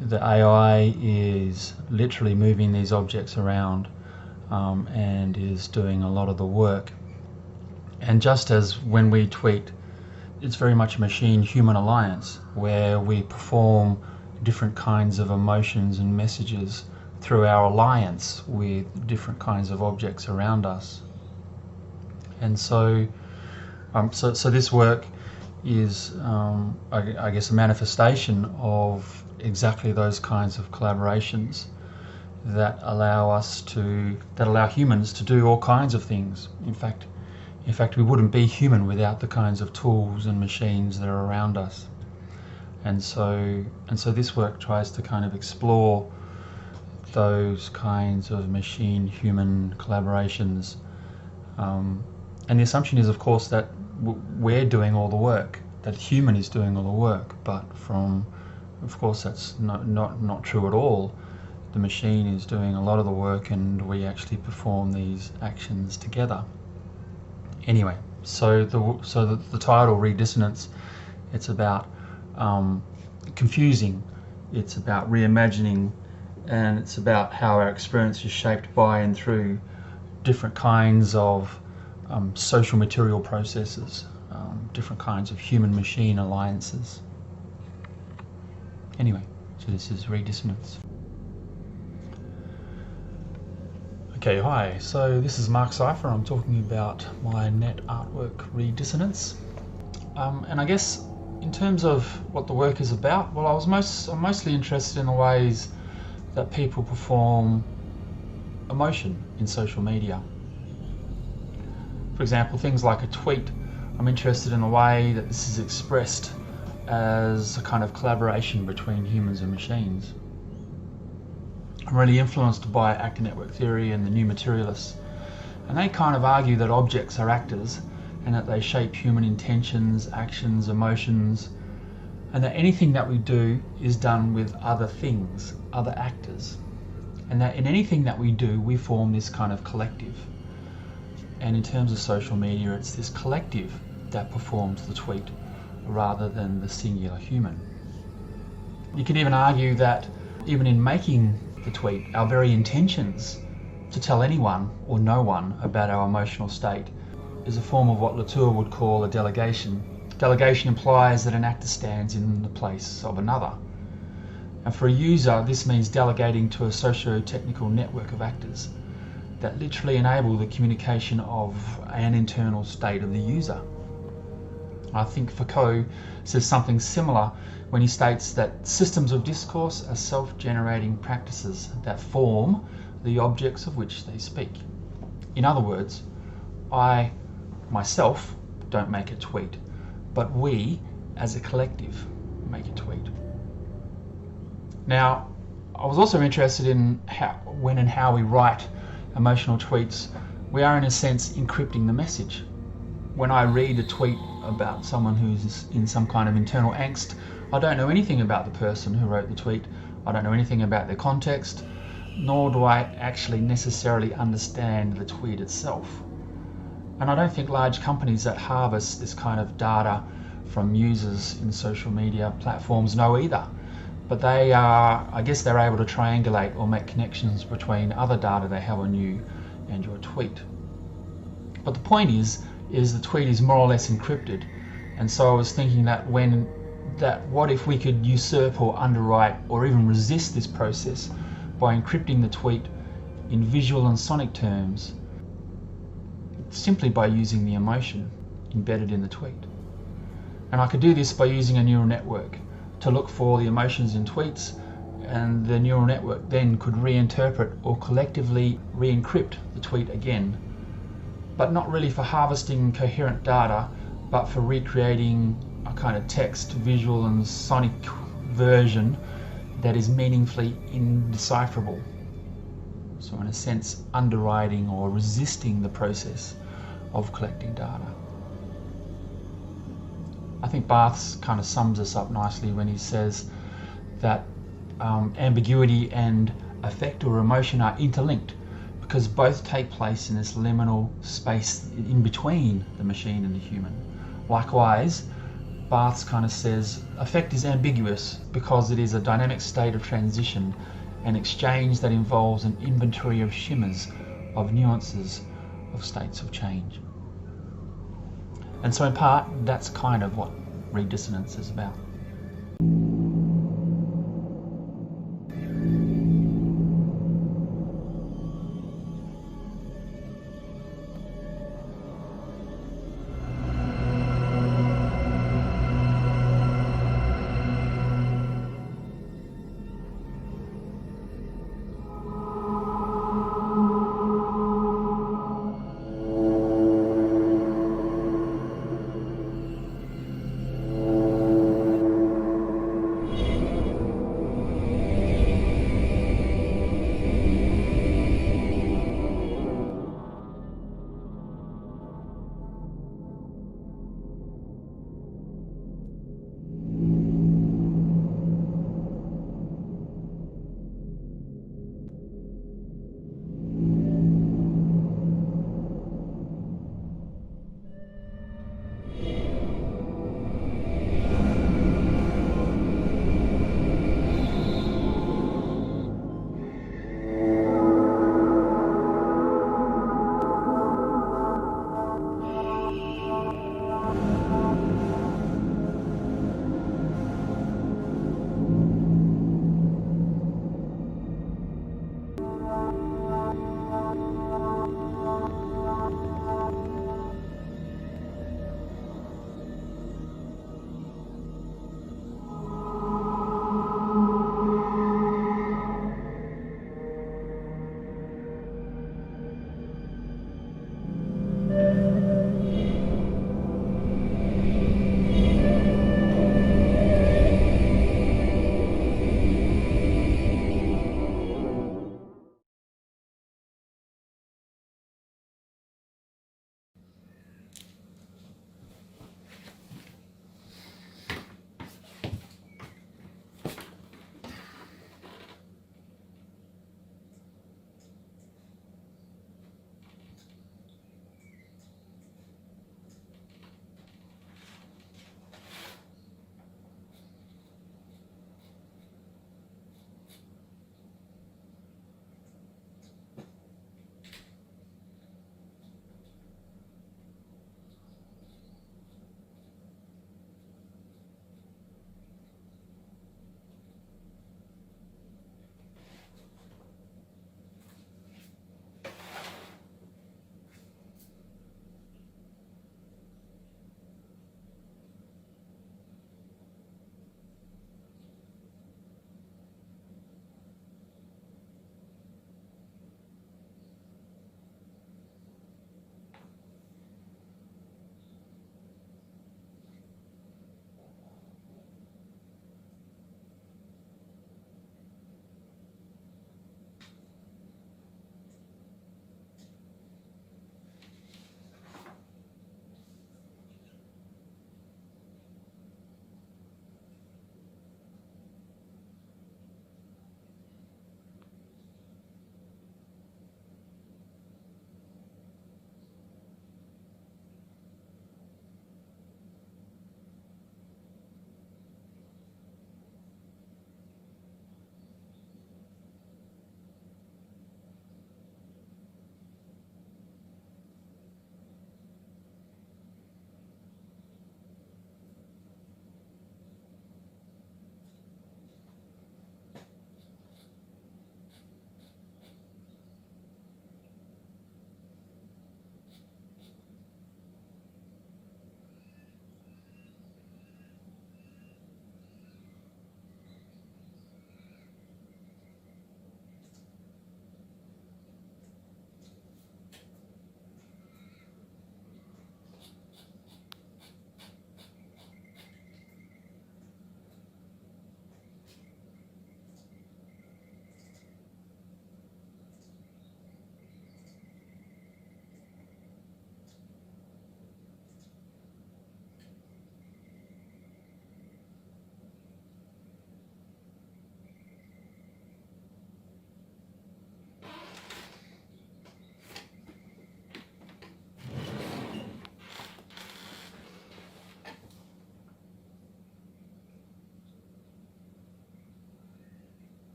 the AI is literally moving these objects around and is doing a lot of the work. And just as when we tweet, it's very much a machine-human alliance where we perform different kinds of emotions and messages through our alliance with different kinds of objects around us. And so, so this work is, I guess, a manifestation of exactly those kinds of collaborations that allow humans to do all kinds of things. In fact, we wouldn't be human without the kinds of tools and machines that are around us. And so this work tries to kind of explore those kinds of machine-human collaborations. And the assumption is, of course, that we're doing all the work, that human is doing all the work, but of course, that's not true at all. The machine is doing a lot of the work and we actually perform these actions together. Anyway, so the title, Read Dissonance, it's about confusing, it's about reimagining, and it's about how our experience is shaped by and through different kinds of social material processes, different kinds of human-machine alliances. Anyway, so this is Read Dissonance. Okay, hi, so this is Mark Cypher. I'm talking about my net artwork, Read Dissonance. And I guess in terms of what the work is about, well, I'm mostly interested in the ways that people perform emotion in social media. For example, things like a tweet. I'm interested in the way that this is expressed as a kind of collaboration between humans and machines. I'm really influenced by actor network theory and the new materialists, and they kind of argue that objects are actors and that they shape human intentions, actions, emotions, and that anything that we do is done with other things, other actors, and that in anything that we do we form this kind of collective. And in terms of social media, it's this collective that performs the tweet rather than the singular human. You can even argue that even in making the tweet, our very intentions to tell anyone or no one about our emotional state is a form of what Latour would call a delegation. Delegation implies that an actor stands in the place of another. And for a user, this means delegating to a socio-technical network of actors that literally enable the communication of an internal state of the user. I think Foucault says something similar when he states that systems of discourse are self-generating practices that form the objects of which they speak. In other words, I myself don't make a tweet, but we as a collective make a tweet. Now, I was also interested in when and how we write emotional tweets, we are in a sense encrypting the message. When I read a tweet about someone who's in some kind of internal angst, I don't know anything about the person who wrote the tweet. I don't know anything about their context, nor do I actually necessarily understand the tweet itself. And I don't think large companies that harvest this kind of data from users in social media platforms know either. But they are, I guess they're able to triangulate or make connections between other data they have on you and your tweet. But the point is the tweet is more or less encrypted. And so I was thinking that what if we could usurp or underwrite or even resist this process by encrypting the tweet in visual and sonic terms, simply by using the emotion embedded in the tweet. And I could do this by using a neural network to look for the emotions in tweets, and the neural network then could reinterpret or collectively re-encrypt the tweet again. But not really for harvesting coherent data, but for recreating a kind of text, visual and sonic version that is meaningfully indecipherable. So in a sense, underwriting or resisting the process of collecting data. I think Barthes kind of sums this up nicely when he says that ambiguity and affect or emotion are interlinked because both take place in this liminal space in between the machine and the human. Likewise, Barthes kind of says affect is ambiguous because it is a dynamic state of transition, an exchange that involves an inventory of shimmers, of nuances, of states of change. And so in part, that's kind of what redissonance is about.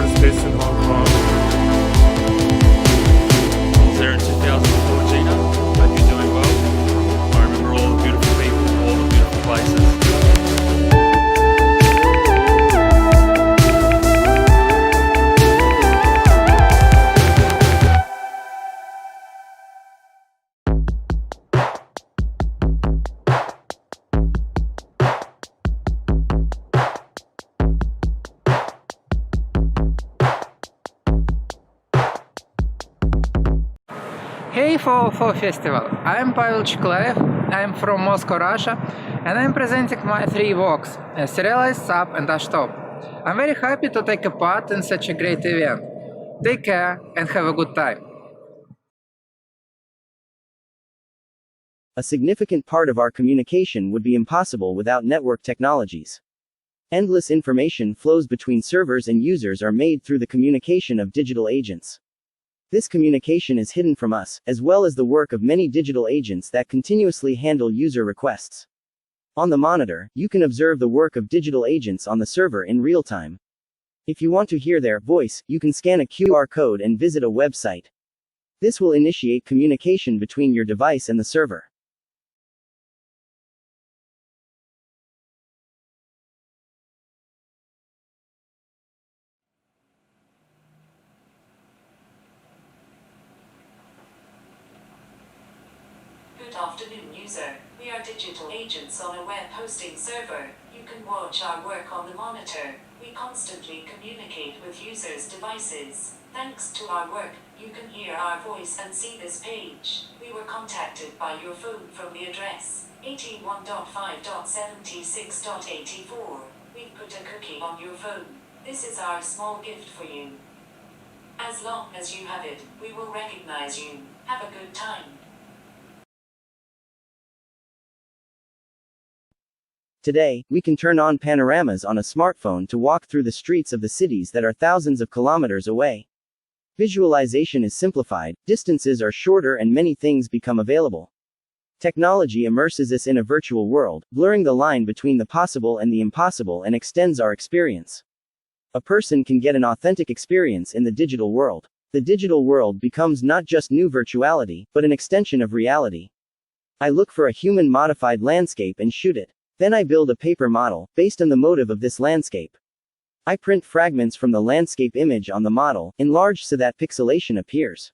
was this in Hong Kong. I was there in 2004, Gina. Hope you're doing well. I remember all the beautiful people, all the beautiful places. Hey 404 Festival, I'm Pavel Chiklev, I'm from Moscow, Russia, and I'm presenting my 3 works, Serialized, Sub and Ashtop. I'm very happy to take a part in such a great event. Take care and have a good time. A significant part of our communication would be impossible without network technologies. Endless information flows between servers and users are made through the communication of digital agents. This communication is hidden from us, as well as the work of many digital agents that continuously handle user requests. On the monitor, you can observe the work of digital agents on the server in real time. If you want to hear their voice, you can scan a QR code and visit a website. This will initiate communication between your device and the server. Good afternoon, user. We are digital agents on a web hosting server. You can watch our work on the monitor. We constantly communicate with users' devices. Thanks to our work, you can hear our voice and see this page. We were contacted by your phone from the address 81.5.76.84. We put a cookie on your phone. This is our small gift for you. As long as you have it, we will recognize you. Have a good time. Today, we can turn on panoramas on a smartphone to walk through the streets of the cities that are thousands of kilometers away. Visualization is simplified, distances are shorter, and many things become available. Technology immerses us in a virtual world, blurring the line between the possible and the impossible, and extends our experience. A person can get an authentic experience in the digital world. The digital world becomes not just new virtuality, but an extension of reality. I look for a human-modified landscape and shoot it. Then I build a paper model, based on the motive of this landscape. I print fragments from the landscape image on the model, enlarge so that pixelation appears.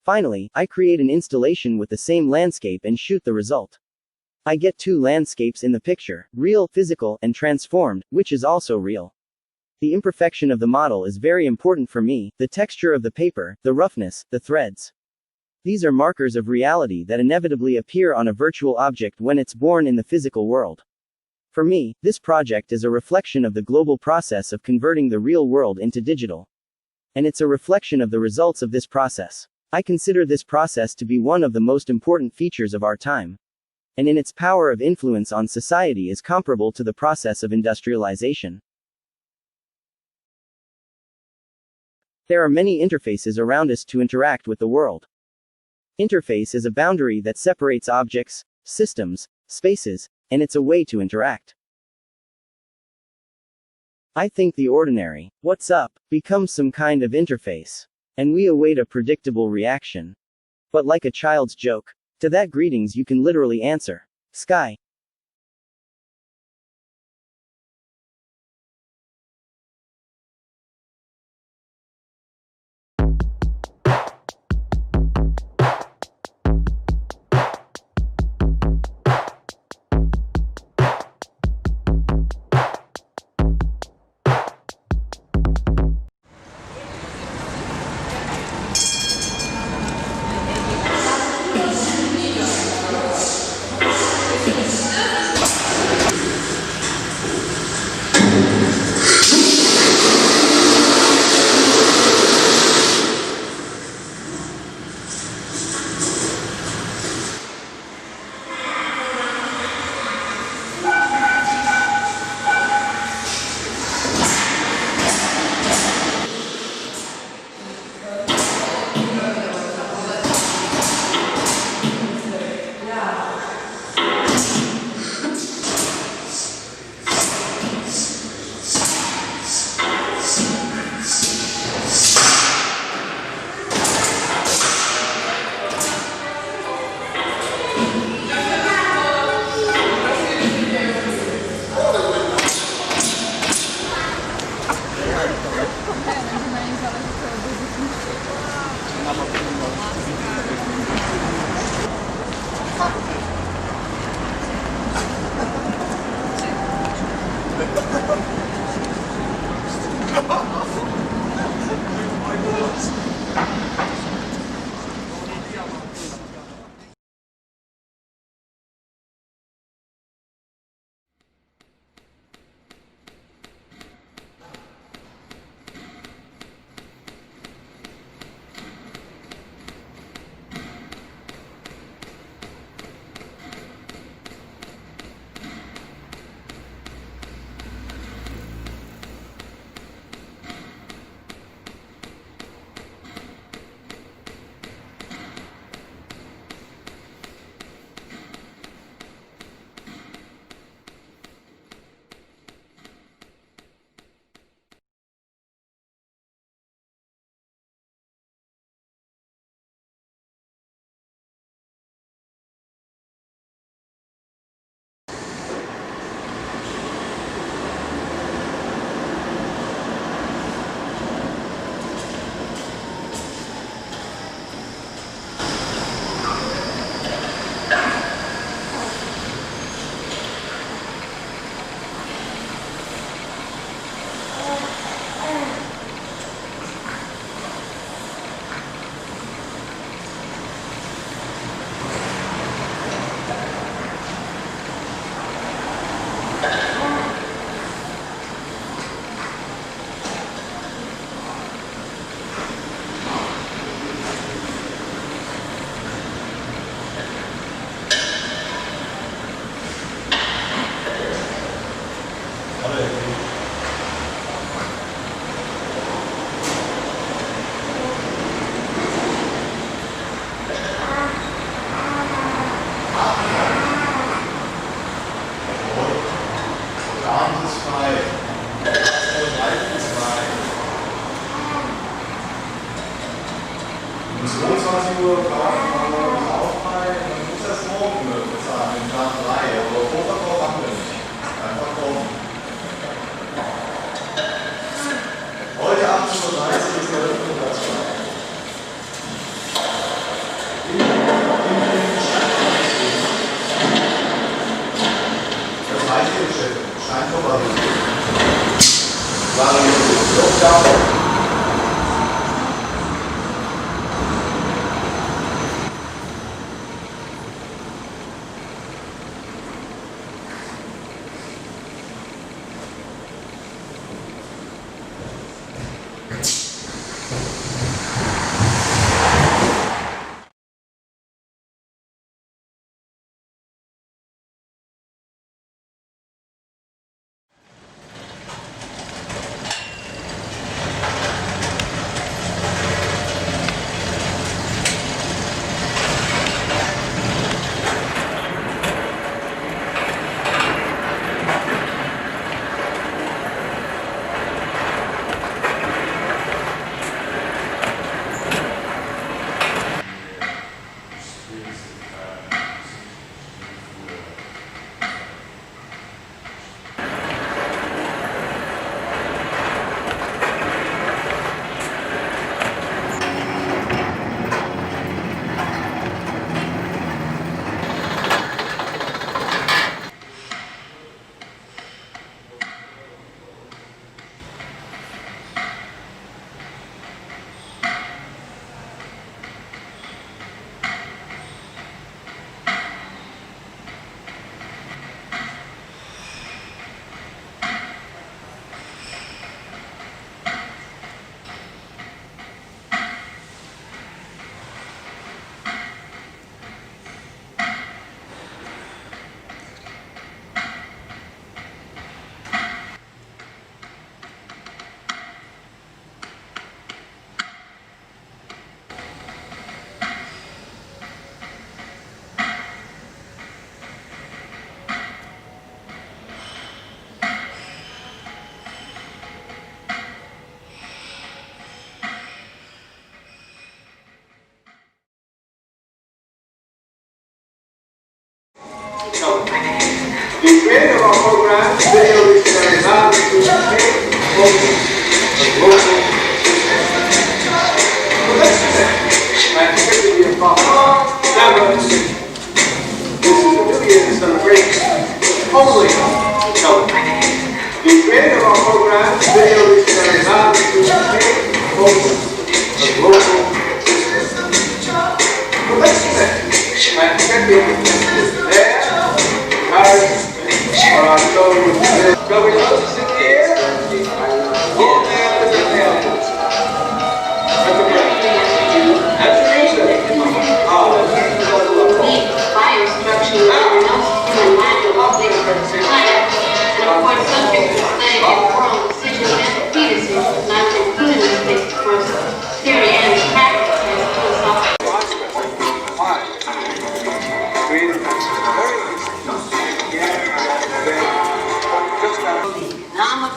Finally, I create an installation with the same landscape and shoot the result. I get 2 landscapes in the picture, real, physical, and transformed, which is also real. The imperfection of the model is very important for me, the texture of the paper, the roughness, the threads. These are markers of reality that inevitably appear on a virtual object when it's born in the physical world. For me, this project is a reflection of the global process of converting the real world into digital. And it's a reflection of the results of this process. I consider this process to be one of the most important features of our time. And in its power of influence on society is comparable to the process of industrialization. There are many interfaces around us to interact with the world. Interface is a boundary that separates objects, systems, spaces, and it's a way to interact. I think the ordinary, "What's up?" becomes some kind of interface. And we await a predictable reaction. But like a child's joke, to that greetings you can literally answer, "Sky."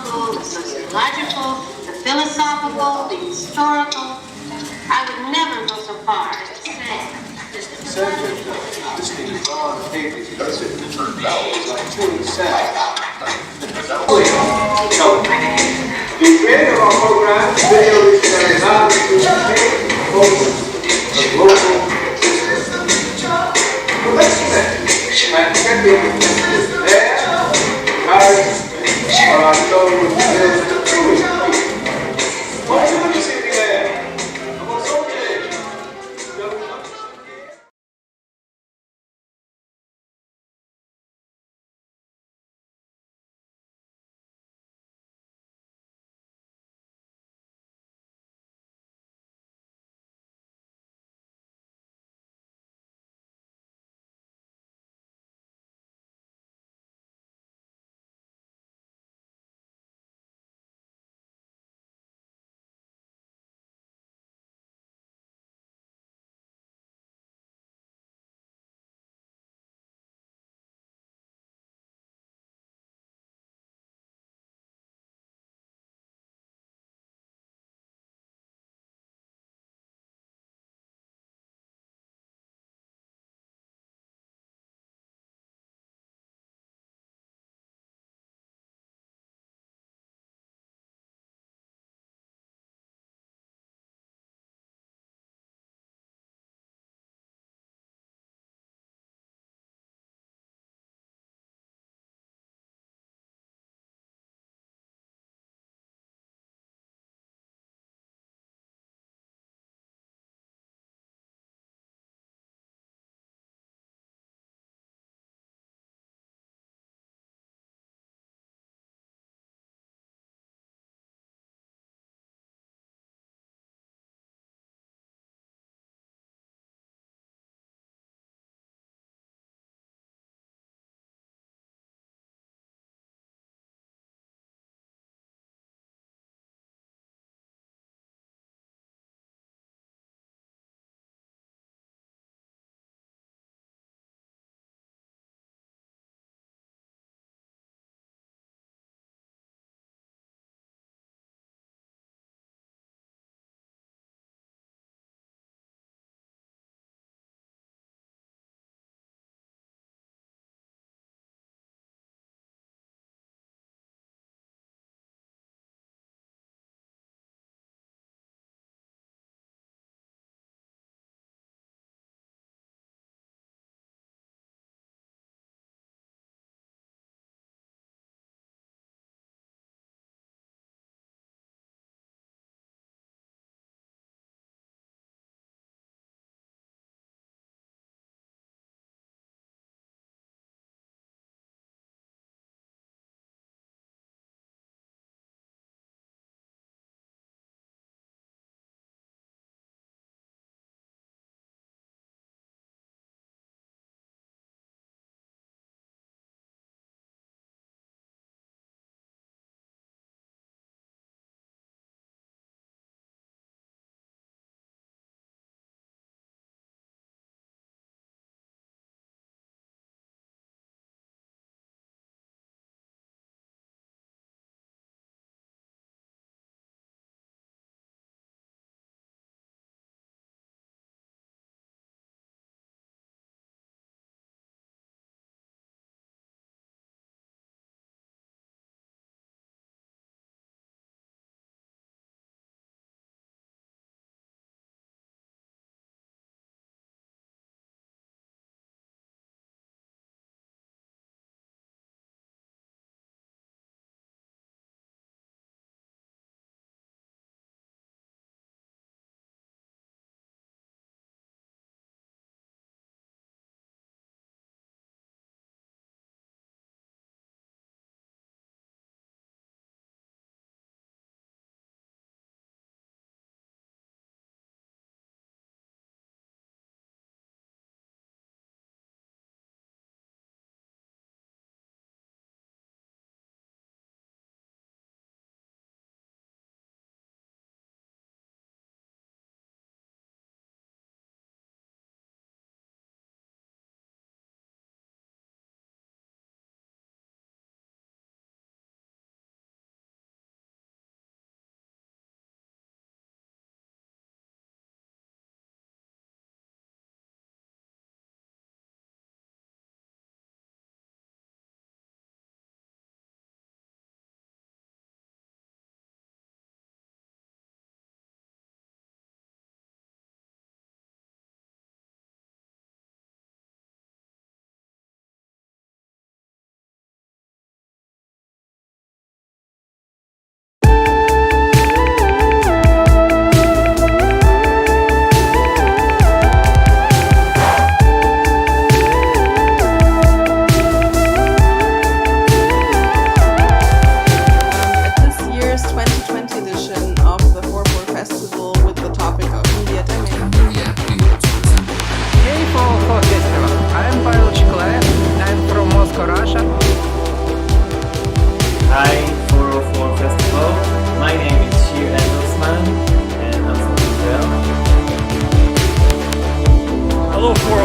The sociological, the philosophical, the historical. I would never go so far as to say. The subject of listening to all the papers is like truly sad. The creator of our program, video is allowed to take focus of local systems. The next and second there, Paris, are so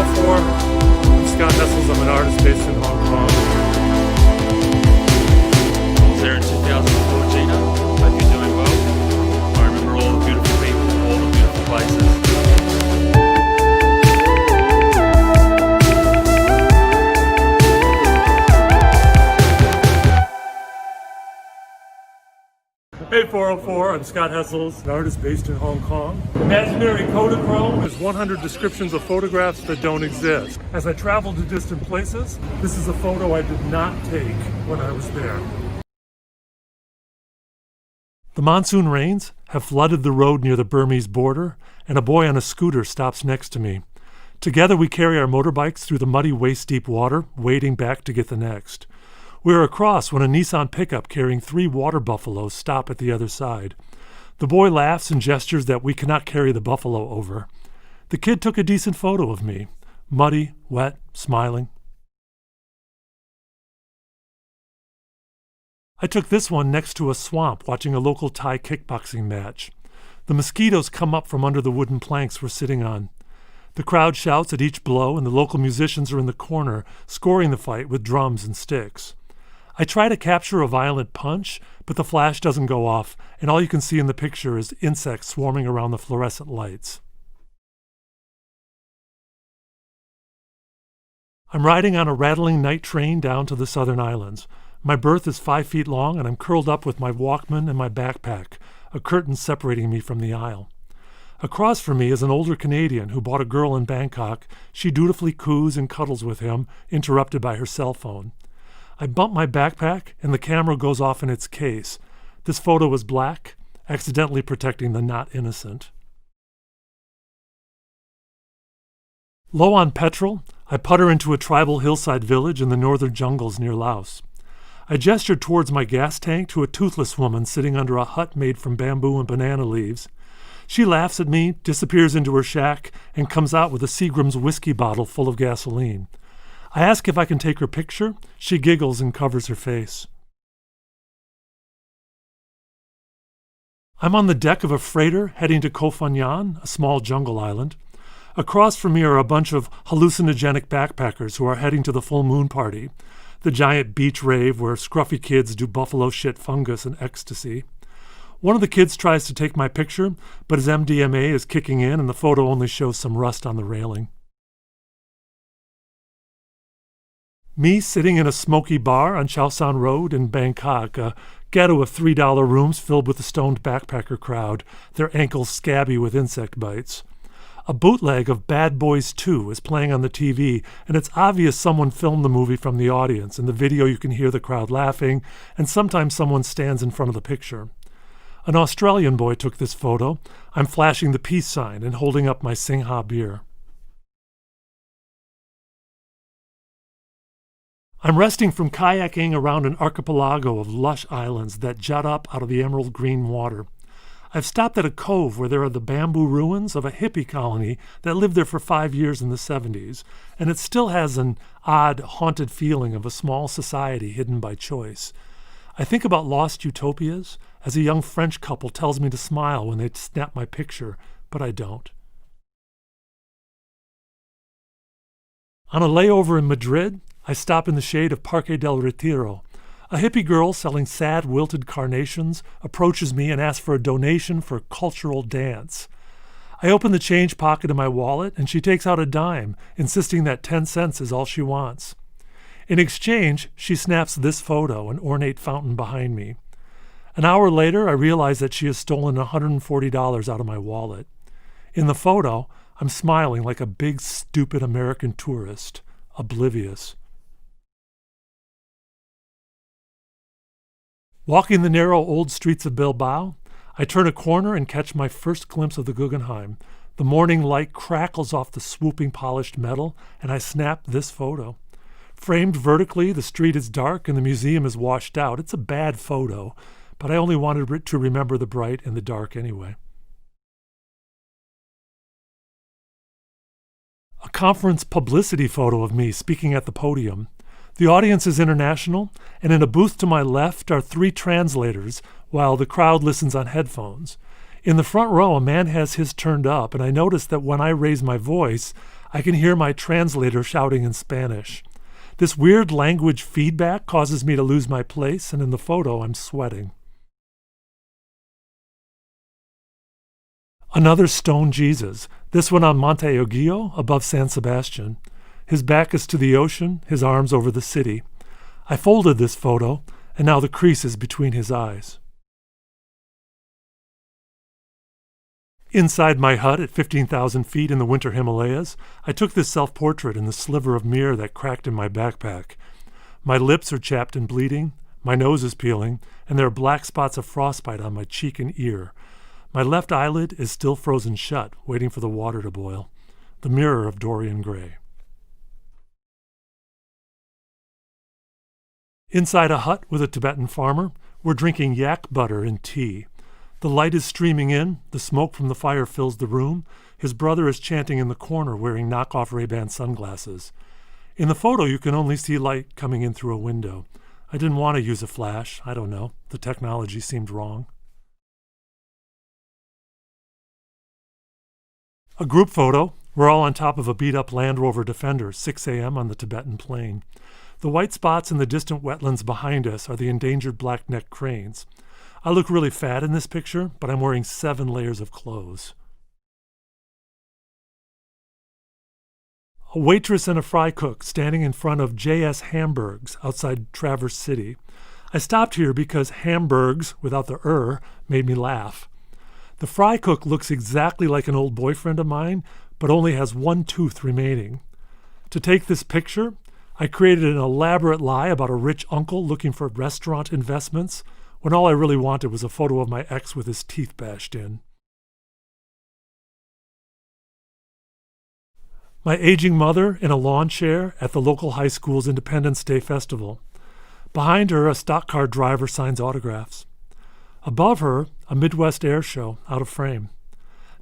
404. I'm Scott Hessels. I'm an artist based in Hong Kong. I was there in 2004, Gina. Hope you're doing well. I remember all the beautiful people, all the beautiful places. Hey 404, I'm Scott Hessels, an artist based in Hong Kong. Imaginary Kodachrome is 100 descriptions of photographs that don't exist. As I travel to distant places, this is a photo I did not take when I was there. The monsoon rains have flooded the road near the Burmese border, and a boy on a scooter stops next to me. Together we carry our motorbikes through the muddy waist-deep water, wading back to get the next. We are across when a Nissan pickup carrying 3 water buffaloes stop at the other side. The boy laughs and gestures that we cannot carry the buffalo over. The kid took a decent photo of me, muddy, wet, smiling. I took this one next to a swamp watching a local Thai kickboxing match. The mosquitoes come up from under the wooden planks we're sitting on. The crowd shouts at each blow, and the local musicians are in the corner scoring the fight with drums and sticks. I try to capture a violent punch, but the flash doesn't go off, and all you can see in the picture is insects swarming around the fluorescent lights. I'm riding on a rattling night train down to the southern islands. My berth is 5 feet long, and I'm curled up with my Walkman and my backpack, a curtain separating me from the aisle. Across from me is an older Canadian who bought a girl in Bangkok. She dutifully coos and cuddles with him, interrupted by her cell phone. I bump my backpack, and the camera goes off in its case. This photo was black, accidentally protecting the not innocent. Low on petrol, I putter into a tribal hillside village in the northern jungles near Laos. I gestured towards my gas tank to a toothless woman sitting under a hut made from bamboo and banana leaves. She laughs at me, disappears into her shack, and comes out with a Seagram's whiskey bottle full of gasoline. I ask if I can take her picture. She giggles and covers her face. I'm on the deck of a freighter heading to Koh Phangan, a small jungle island. Across from me are a bunch of hallucinogenic backpackers who are heading to the full moon party, the giant beach rave where scruffy kids do buffalo shit fungus and ecstasy. One of the kids tries to take my picture, but his MDMA is kicking in and the photo only shows some rust on the railing. Me sitting in a smoky bar on Khao San Road in Bangkok, a ghetto of $3 rooms filled with the stoned backpacker crowd, their ankles scabby with insect bites. A bootleg of Bad Boys 2 is playing on the TV, and it's obvious someone filmed the movie from the audience. In the video you can hear the crowd laughing, and sometimes someone stands in front of the picture. An Australian boy took this photo. I'm flashing the peace sign and holding up my Singha beer. I'm resting from kayaking around an archipelago of lush islands that jut up out of the emerald green water. I've stopped at a cove where there are the bamboo ruins of a hippie colony that lived there for 5 years in the 70s, and it still has an odd, haunted feeling of a small society hidden by choice. I think about lost utopias as a young French couple tells me to smile when they snap my picture, but I don't. On a layover in Madrid, I stop in the shade of Parque del Retiro. A hippie girl selling sad, wilted carnations approaches me and asks for a donation for a cultural dance. I open the change pocket of my wallet, and she takes out a dime, insisting that 10 cents is all she wants. In exchange, she snaps this photo, an ornate fountain behind me. An hour later, I realize that she has stolen $140 out of my wallet. In the photo, I'm smiling like a big, stupid American tourist, oblivious. Walking the narrow old streets of Bilbao, I turn a corner and catch my first glimpse of the Guggenheim. The morning light crackles off the swooping polished metal, and I snap this photo. Framed vertically, the street is dark and the museum is washed out. It's a bad photo, but I only wanted to remember the bright and the dark anyway. A conference publicity photo of me speaking at the podium. The audience is international, and in a booth to my left are 3 translators, while the crowd listens on headphones. In the front row, a man has his turned up, and I notice that when I raise my voice, I can hear my translator shouting in Spanish. This weird language feedback causes me to lose my place, and in the photo I'm sweating. Another stone Jesus, this one on Monte Oggio above San Sebastian. His back is to the ocean, his arms over the city. I folded this photo, and now the crease is between his eyes. Inside my hut at 15,000 feet in the winter Himalayas, I took this self-portrait in the sliver of mirror that cracked in my backpack. My lips are chapped and bleeding, my nose is peeling, and there are black spots of frostbite on my cheek and ear. My left eyelid is still frozen shut, waiting for the water to boil. The mirror of Dorian Gray. Inside a hut with a Tibetan farmer, we're drinking yak butter and tea. The light is streaming in, the smoke from the fire fills the room. His brother is chanting in the corner wearing knockoff Ray-Ban sunglasses. In the photo you can only see light coming in through a window. I didn't want to use a flash, I don't know. The technology seemed wrong. A group photo. We're all on top of a beat-up Land Rover Defender, 6 a.m. on the Tibetan plain. The white spots in the distant wetlands behind us are the endangered black-necked cranes. I look really fat in this picture, but I'm wearing 7 layers of clothes. A waitress and a fry cook standing in front of J.S. Hamburgs outside Traverse City. I stopped here because Hamburgs, without the made me laugh. The fry cook looks exactly like an old boyfriend of mine, but only has 1 tooth remaining. To take this picture, I created an elaborate lie about a rich uncle looking for restaurant investments, when all I really wanted was a photo of my ex with his teeth bashed in. My aging mother in a lawn chair at the local high school's Independence Day festival. Behind her, a stock car driver signs autographs. Above her, a Midwest air show, out of frame.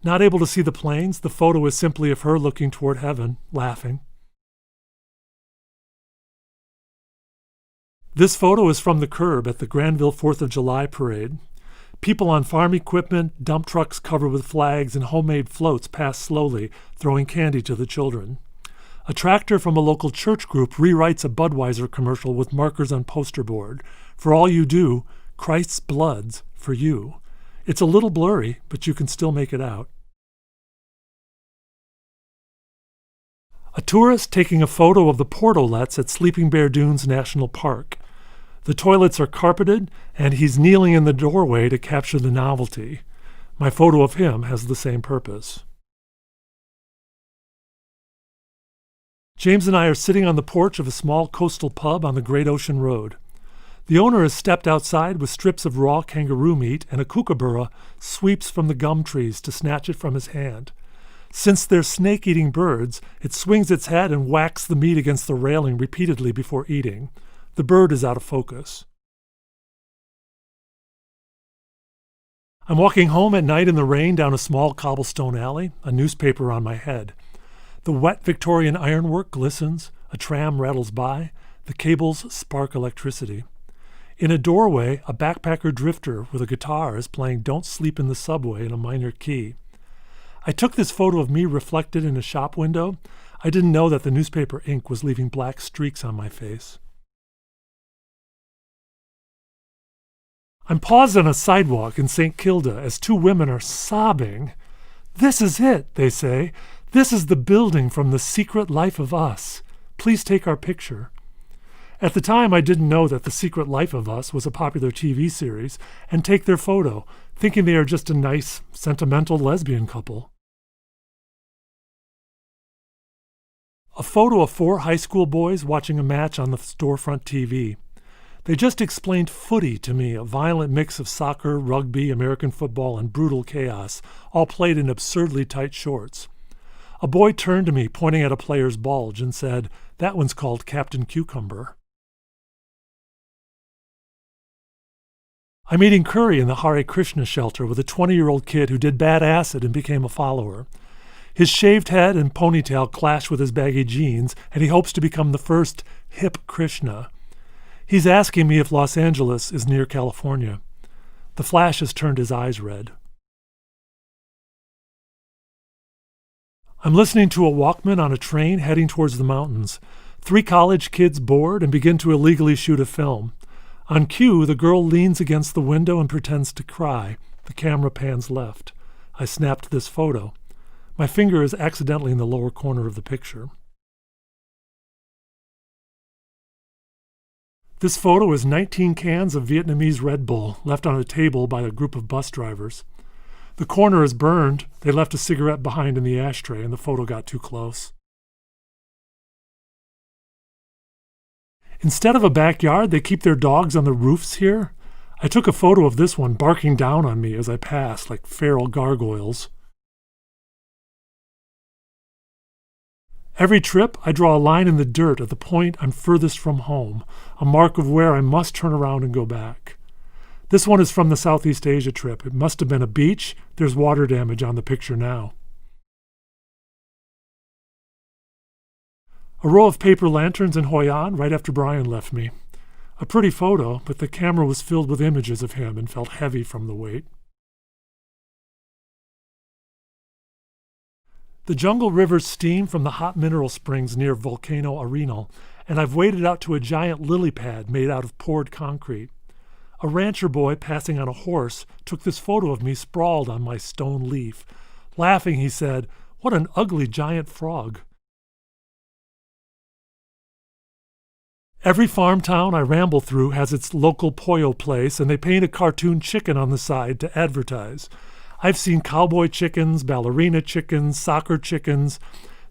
Not able to see the planes, the photo is simply of her looking toward heaven, laughing. This photo is from the curb at the Granville 4th of July parade. People on farm equipment, dump trucks covered with flags, and homemade floats pass slowly, throwing candy to the children. A tractor from a local church group rewrites a Budweiser commercial with markers on poster board. For all you do, Christ's blood's for you. It's a little blurry, but you can still make it out. A tourist taking a photo of the portalets at Sleeping Bear Dunes National Park. The toilets are carpeted, and he's kneeling in the doorway to capture the novelty. My photo of him has the same purpose. James and I are sitting on the porch of a small coastal pub on the Great Ocean Road. The owner has stepped outside with strips of raw kangaroo meat, and a kookaburra sweeps from the gum trees to snatch it from his hand. Since they're snake-eating birds, it swings its head and whacks the meat against the railing repeatedly before eating. The bird is out of focus. I'm walking home at night in the rain down a small cobblestone alley, a newspaper on my head. The wet Victorian ironwork glistens, a tram rattles by, the cables spark electricity. In a doorway, a backpacker drifter with a guitar is playing Don't Sleep in the Subway in a minor key. I took this photo of me reflected in a shop window. I didn't know that the newspaper ink was leaving black streaks on my face. I'm paused on a sidewalk in St. Kilda as 2 women are sobbing. "This is it," they say. "This is the building from The Secret Life of Us. Please take our picture." At the time, I didn't know that The Secret Life of Us was a popular TV series, and take their photo, thinking they are just a nice, sentimental lesbian couple. A photo of 4 high school boys watching a match on the storefront TV. They just explained footy to me, a violent mix of soccer, rugby, American football, and brutal chaos, all played in absurdly tight shorts. A boy turned to me, pointing at a player's bulge, and said, "That one's called Captain Cucumber." I'm eating curry in the Hare Krishna shelter with a 20-year-old kid who did bad acid and became a follower. His shaved head and ponytail clash with his baggy jeans, and he hopes to become the first hip Krishna. He's asking me if Los Angeles is near California. The flash has turned his eyes red. I'm listening to a Walkman on a train heading towards the mountains. 3 college kids board and begin to illegally shoot a film. On cue, the girl leans against the window and pretends to cry. The camera pans left. I snapped this photo. My finger is accidentally in the lower corner of the picture. This photo is 19 cans of Vietnamese Red Bull left on a table by a group of bus drivers. The corner is burned. They left a cigarette behind in the ashtray and the photo got too close. Instead of a backyard, they keep their dogs on the roofs here. I took a photo of this one barking down on me as I passed like feral gargoyles. Every trip, I draw a line in the dirt at the point I'm furthest from home, a mark of where I must turn around and go back. This one is from the Southeast Asia trip. It must have been a beach. There's water damage on the picture now. A row of paper lanterns in Hoi An right after Brian left me. A pretty photo, but the camera was filled with images of him and felt heavy from the weight. The jungle rivers steam from the hot mineral springs near Volcano Arenal, and I've waded out to a giant lily pad made out of poured concrete. A rancher boy passing on a horse took this photo of me sprawled on my stone leaf. Laughing, he said, "What an ugly giant frog." Every farm town I ramble through has its local pollo place, and they paint a cartoon chicken on the side to advertise. I've seen cowboy chickens, ballerina chickens, soccer chickens.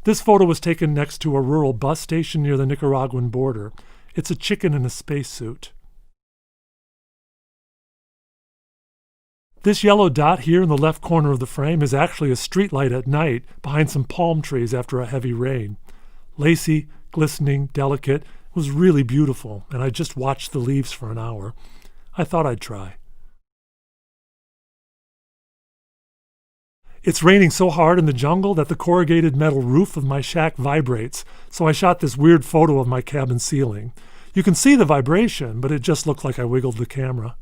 This photo was taken next to a rural bus station near the Nicaraguan border. It's a chicken in a spacesuit. This yellow dot here in the left corner of the frame is actually a streetlight at night behind some palm trees after a heavy rain. Lacy, glistening, delicate. It was really beautiful, and I just watched the leaves for an hour. I thought I'd try. It's raining so hard in the jungle that the corrugated metal roof of my shack vibrates, so I shot this weird photo of my cabin ceiling. You can see the vibration, but it just looked like I wiggled the camera.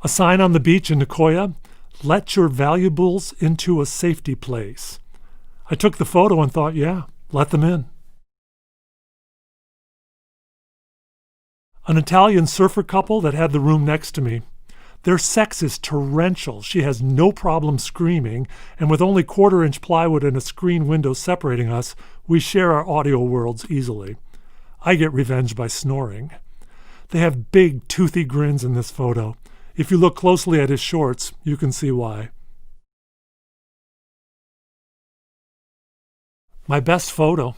A sign on the beach in Nicoya, "Let your valuables into a safety place." I took the photo and thought, yeah, let them in. An Italian surfer couple that had the room next to me. Their sex is torrential. She has no problem screaming, and with only 1/4-inch plywood and a screen window separating us, we share our audio worlds easily. I get revenge by snoring. They have big, toothy grins in this photo. If you look closely at his shorts, you can see why. My best photo.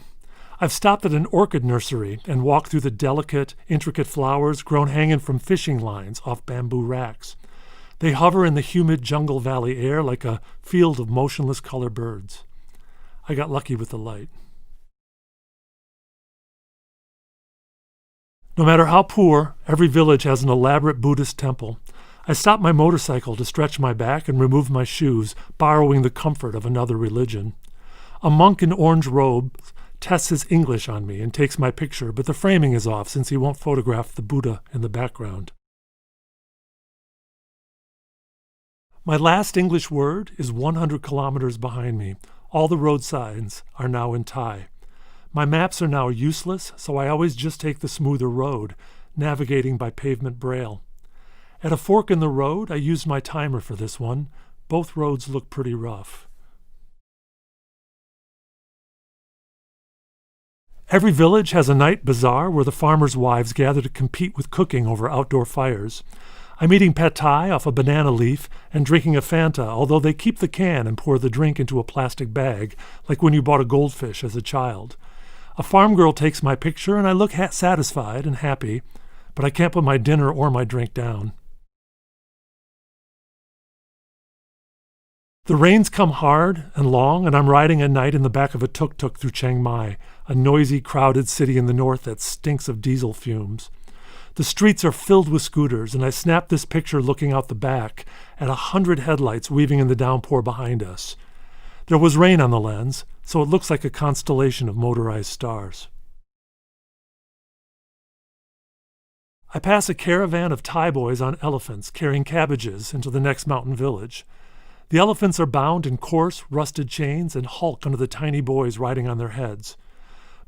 I've stopped at an orchid nursery and walked through the delicate, intricate flowers grown hanging from fishing lines off bamboo racks. They hover in the humid jungle valley air like a field of motionless color birds. I got lucky with the light. No matter how poor, every village has an elaborate Buddhist temple. I stopped my motorcycle to stretch my back and remove my shoes, borrowing the comfort of another religion. A monk in orange robes tests his English on me and takes my picture, but the framing is off since he won't photograph the Buddha in the background. My last English word is 100 kilometers behind me. All the road signs are now in Thai. My maps are now useless, so I always just take the smoother road, navigating by pavement braille. At a fork in the road, I used my timer for this one. Both roads look pretty rough. Every village has a night bazaar where the farmers' wives gather to compete with cooking over outdoor fires. I'm eating pad thai off a banana leaf and drinking a Fanta, although they keep the can and pour the drink into a plastic bag, like when you bought a goldfish as a child. A farm girl takes my picture and I look satisfied and happy, but I can't put my dinner or my drink down. The rains come hard and long, and I'm riding at night in the back of a tuk-tuk through Chiang Mai, a noisy, crowded city in the north that stinks of diesel fumes. The streets are filled with scooters, and I snap this picture looking out the back at 100 headlights weaving in the downpour behind us. There was rain on the lens, so it looks like a constellation of motorized stars. I pass a caravan of Thai boys on elephants carrying cabbages into the next mountain village. The elephants are bound in coarse, rusted chains and hulk under the tiny boys riding on their heads.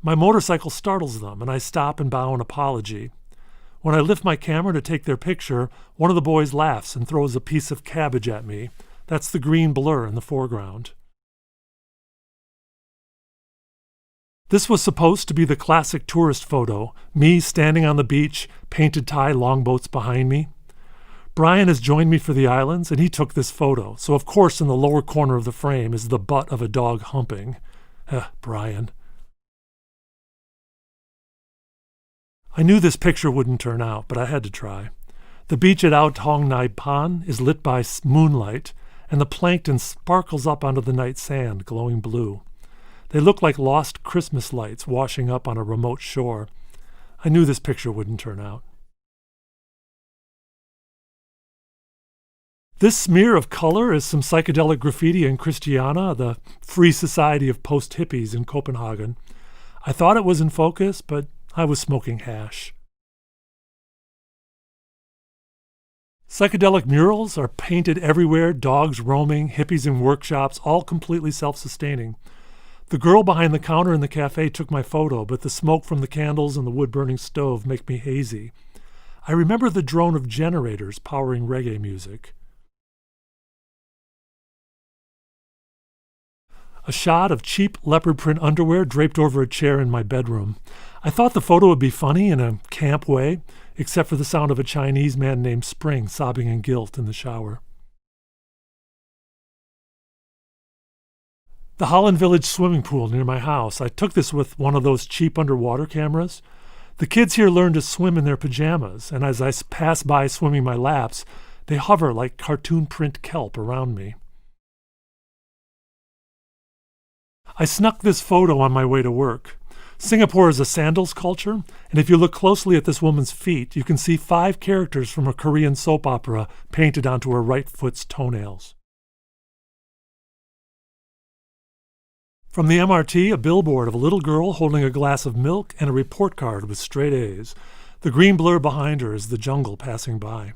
My motorcycle startles them, and I stop and bow an apology. When I lift my camera to take their picture, one of the boys laughs and throws a piece of cabbage at me. That's the green blur in the foreground. This was supposed to be the classic tourist photo, me standing on the beach, painted Thai longboats behind me. Brian has joined me for the islands, and he took this photo, so of course in the lower corner of the frame is the butt of a dog humping. Brian. I knew this picture wouldn't turn out, but I had to try. The beach at Ao Tong Nai Pan is lit by moonlight, and the plankton sparkles up onto the night sand, glowing blue. They look like lost Christmas lights washing up on a remote shore. I knew this picture wouldn't turn out. This smear of color is some psychedelic graffiti in Christiania, the free society of post-hippies in Copenhagen. I thought it was in focus, but I was smoking hash. Psychedelic murals are painted everywhere, dogs roaming, hippies in workshops, all completely self-sustaining. The girl behind the counter in the cafe took my photo, but the smoke from the candles and the wood-burning stove make me hazy. I remember the drone of generators powering reggae music. A shot of cheap leopard print underwear draped over a chair in my bedroom. I thought the photo would be funny in a camp way, except for the sound of a Chinese man named Spring sobbing in guilt in the shower. The Holland Village swimming pool near my house. I took this with one of those cheap underwater cameras. The kids here learn to swim in their pajamas, and as I pass by swimming my laps, they hover like cartoon print kelp around me. I snuck this photo on my way to work. Singapore is a sandals culture, and if you look closely at this woman's feet, you can see 5 characters from a Korean soap opera painted onto her right foot's toenails. From the MRT, a billboard of a little girl holding a glass of milk and a report card with straight A's. The green blur behind her is the jungle passing by.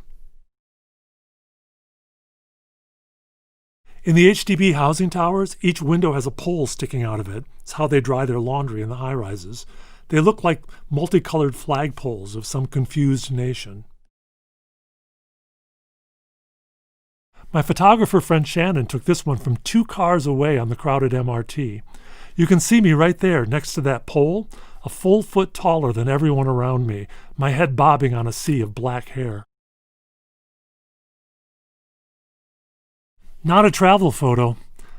In the HDB housing towers, each window has a pole sticking out of it. It's how they dry their laundry in the high-rises. They look like multicolored flagpoles of some confused nation. My photographer friend Shannon took this one from 2 cars away on the crowded MRT. You can see me right there next to that pole, a full foot taller than everyone around me, my head bobbing on a sea of black hair. Not a travel photo.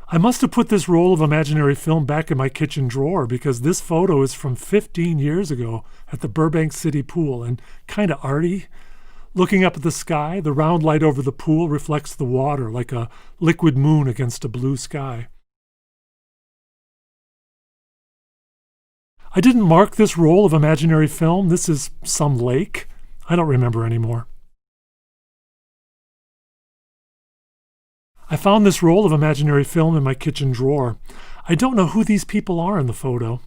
I must have put this roll of imaginary film back in my kitchen drawer because this photo is from 15 years ago at the Burbank City Pool and kind of arty. Looking up at the sky, the round light over the pool reflects the water like a liquid moon against a blue sky. I didn't mark this roll of imaginary film. This is some lake. I don't remember anymore. I found this roll of imaginary film in my kitchen drawer. I don't know who these people are in the photo.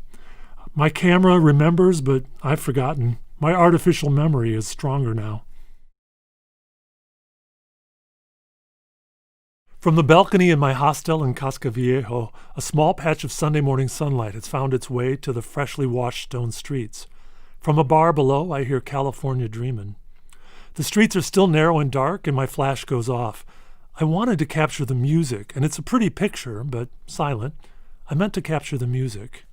My camera remembers, but I've forgotten. My artificial memory is stronger now. From the balcony in my hostel in Cascaviejo, a small patch of Sunday morning sunlight has found its way to the freshly washed stone streets. From a bar below, I hear California Dreamin'. The streets are still narrow and dark, and my flash goes off. I wanted to capture the music, and it's a pretty picture, but silent. I meant to capture the music.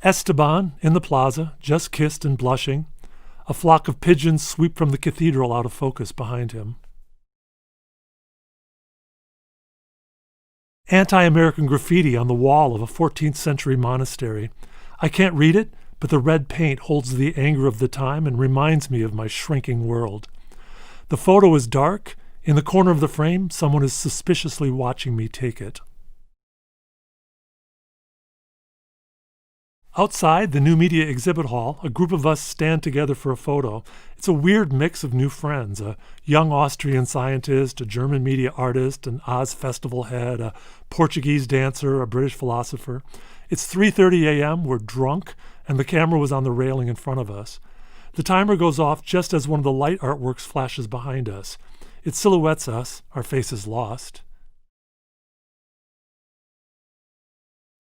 Esteban, in the plaza, just kissed and blushing. A flock of pigeons sweep from the cathedral out of focus behind him. Anti-American graffiti on the wall of a 14th century monastery. I can't read it, but the red paint holds the anger of the time and reminds me of my shrinking world. The photo is dark. In the corner of the frame, someone is suspiciously watching me take it. Outside the New Media exhibit hall, a group of us stand together for a photo. It's a weird mix of new friends, a young Austrian scientist, a German media artist, an Oz festival head, a Portuguese dancer, a British philosopher. It's 3:30 a.m., we're drunk, and the camera was on the railing in front of us. The timer goes off just as one of the light artworks flashes behind us. It silhouettes us, our faces lost.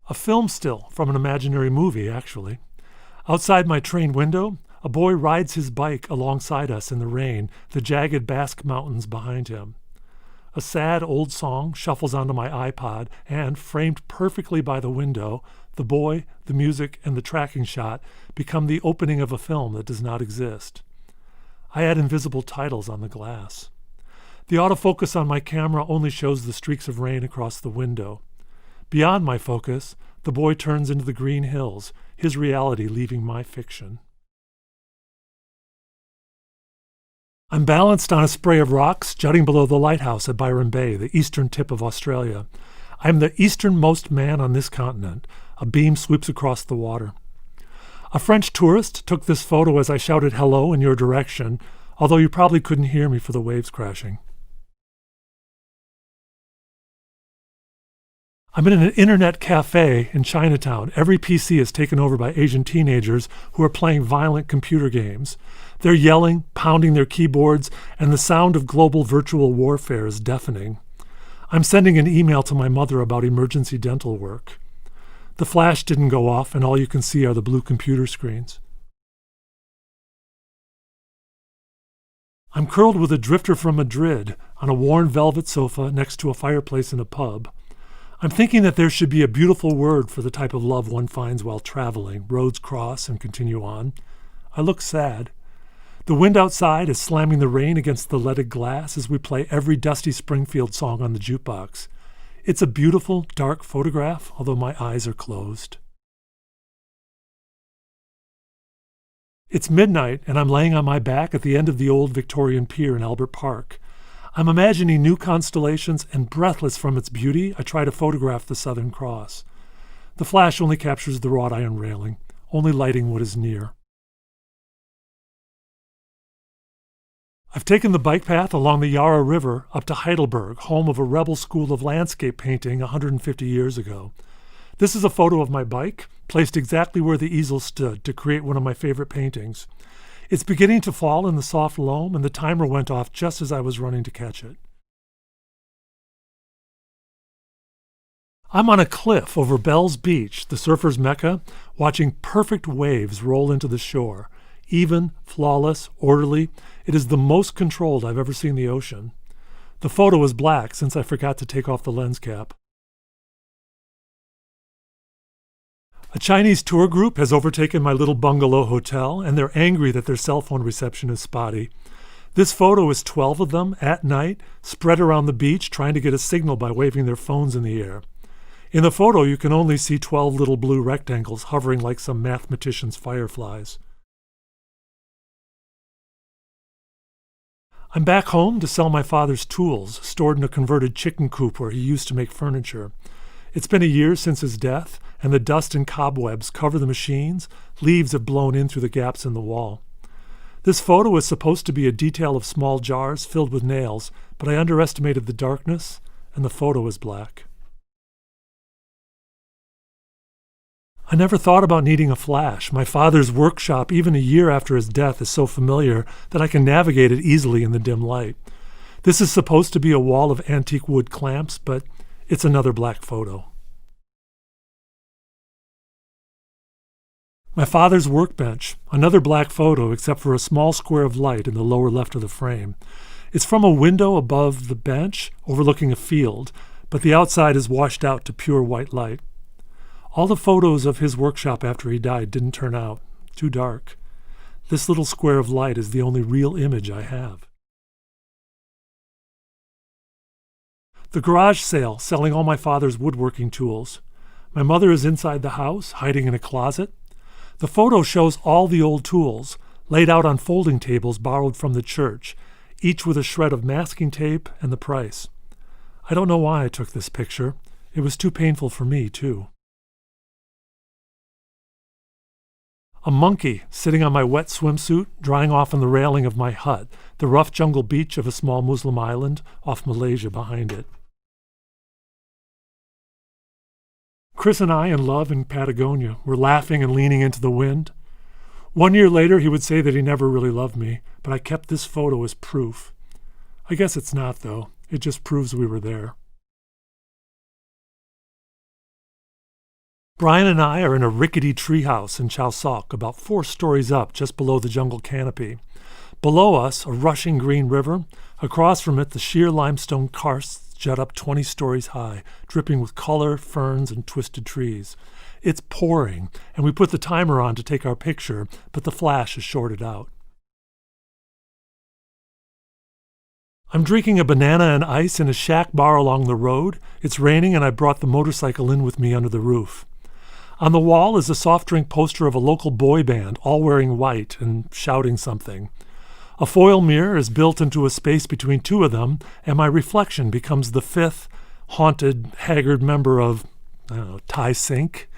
A film still from an imaginary movie, actually. Outside my train window, a boy rides his bike alongside us in the rain, the jagged Basque Mountains behind him. A sad old song shuffles onto my iPod, and, framed perfectly by the window, the boy, the music, and the tracking shot become the opening of a film that does not exist. I add invisible titles on the glass. The autofocus on my camera only shows the streaks of rain across the window. Beyond my focus, the boy turns into the green hills, his reality leaving my fiction. I'm balanced on a spray of rocks jutting below the lighthouse at Byron Bay, the eastern tip of Australia. I am the easternmost man on this continent. A beam sweeps across the water. A French tourist took this photo as I shouted hello in your direction, although you probably couldn't hear me for the waves crashing. I'm in an internet cafe in Chinatown. Every PC is taken over by Asian teenagers who are playing violent computer games. They're yelling, pounding their keyboards, and the sound of global virtual warfare is deafening. I'm sending an email to my mother about emergency dental work. The flash didn't go off, and all you can see are the blue computer screens. I'm curled with a drifter from Madrid on a worn velvet sofa next to a fireplace in a pub. I'm thinking that there should be a beautiful word for the type of love one finds while traveling. Roads cross and continue on. I look sad. The wind outside is slamming the rain against the leaded glass as we play every Dusty Springfield song on the jukebox. It's a beautiful, dark photograph, although my eyes are closed. It's midnight, and I'm laying on my back at the end of the old Victorian pier in Albert Park. I'm imagining new constellations, and breathless from its beauty, I try to photograph the Southern Cross. The flash only captures the wrought iron railing, only lighting what is near. I've taken the bike path along the Yarra River up to Heidelberg, home of a rebel school of landscape painting 150 years ago. This is a photo of my bike, placed exactly where the easel stood to create one of my favorite paintings. It's beginning to fall in the soft loam, and the timer went off just as I was running to catch it. I'm on a cliff over Bell's Beach, the surfer's mecca, watching perfect waves roll into the shore. Even, flawless, orderly, it is the most controlled I've ever seen the ocean. The photo is black since I forgot to take off the lens cap. A Chinese tour group has overtaken my little bungalow hotel, and they're angry that their cell phone reception is spotty. This photo is 12 of them at night, spread around the beach, trying to get a signal by waving their phones in the air. In the photo, you can only see 12 little blue rectangles hovering like some mathematician's fireflies. I'm back home to sell my father's tools, stored in a converted chicken coop where he used to make furniture. It's been a year since his death, and the dust and cobwebs cover the machines. Leaves have blown in through the gaps in the wall. This photo is supposed to be a detail of small jars filled with nails, but I underestimated the darkness, and the photo is black. I never thought about needing a flash. My father's workshop, even a year after his death, is so familiar that I can navigate it easily in the dim light. This is supposed to be a wall of antique wood clamps, but it's another black photo. My father's workbench, another black photo except for a small square of light in the lower left of the frame. It's from a window above the bench overlooking a field, but the outside is washed out to pure white light. All the photos of his workshop after he died didn't turn out. Too dark. This little square of light is the only real image I have. The garage sale, selling all my father's woodworking tools. My mother is inside the house, hiding in a closet. The photo shows all the old tools, laid out on folding tables borrowed from the church, each with a shred of masking tape and the price. I don't know why I took this picture. It was too painful for me, too. A monkey sitting on my wet swimsuit, drying off on the railing of my hut, the rough jungle beach of a small Muslim island off Malaysia behind it. Chris and I, in love in Patagonia, were laughing and leaning into the wind. 1 year later, he would say that he never really loved me, but I kept this photo as proof. I guess it's not, though. It just proves we were there. Brian and I are in a rickety treehouse in Chausok, about 4 stories up, just below the jungle canopy. Below us, a rushing green river. Across from it, the sheer limestone karsts jut up 20 stories high, dripping with color, ferns, and twisted trees. It's pouring, and we put the timer on to take our picture, but the flash is shorted out. I'm drinking a banana and ice in a shack bar along the road. It's raining, and I brought the motorcycle in with me under the roof. On the wall is a soft drink poster of a local boy band, all wearing white and shouting something. A foil mirror is built into a space between 2 of them, and my reflection becomes the 5th haunted, haggard member of, Thai Sink.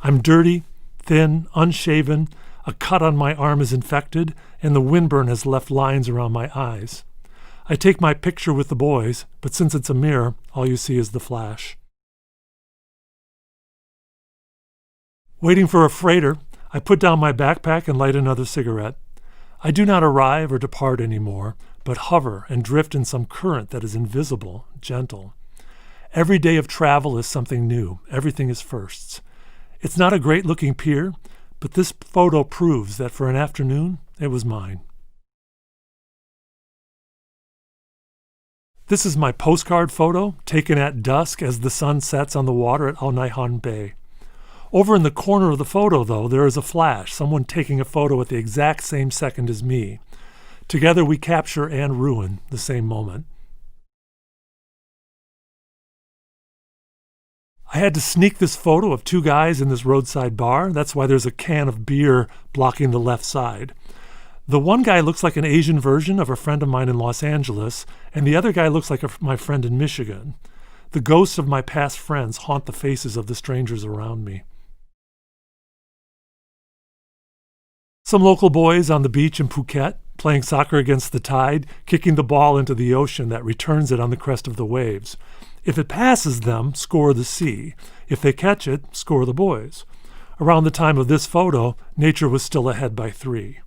I'm dirty, thin, unshaven, a cut on my arm is infected, and the windburn has left lines around my eyes. I take my picture with the boys, but since it's a mirror, all you see is the flash. Waiting for a freighter, I put down my backpack and light another cigarette. I do not arrive or depart anymore, but hover and drift in some current that is invisible, gentle. Every day of travel is something new. Everything is firsts. It's not a great-looking pier, but this photo proves that for an afternoon, it was mine. This is my postcard photo, taken at dusk as the sun sets on the water at Alnaihan Bay. Over in the corner of the photo, though, there is a flash, someone taking a photo at the exact same second as me. Together we capture and ruin the same moment. I had to sneak this photo of 2 guys in this roadside bar. That's why there's a can of beer blocking the left side. The one guy looks like an Asian version of a friend of mine in Los Angeles, and the other guy looks like my friend in Michigan. The ghosts of my past friends haunt the faces of the strangers around me. Some local boys on the beach in Phuket, playing soccer against the tide, kicking the ball into the ocean that returns it on the crest of the waves. If it passes them, score the sea. If they catch it, score the boys. Around the time of this photo, nature was still ahead by 3.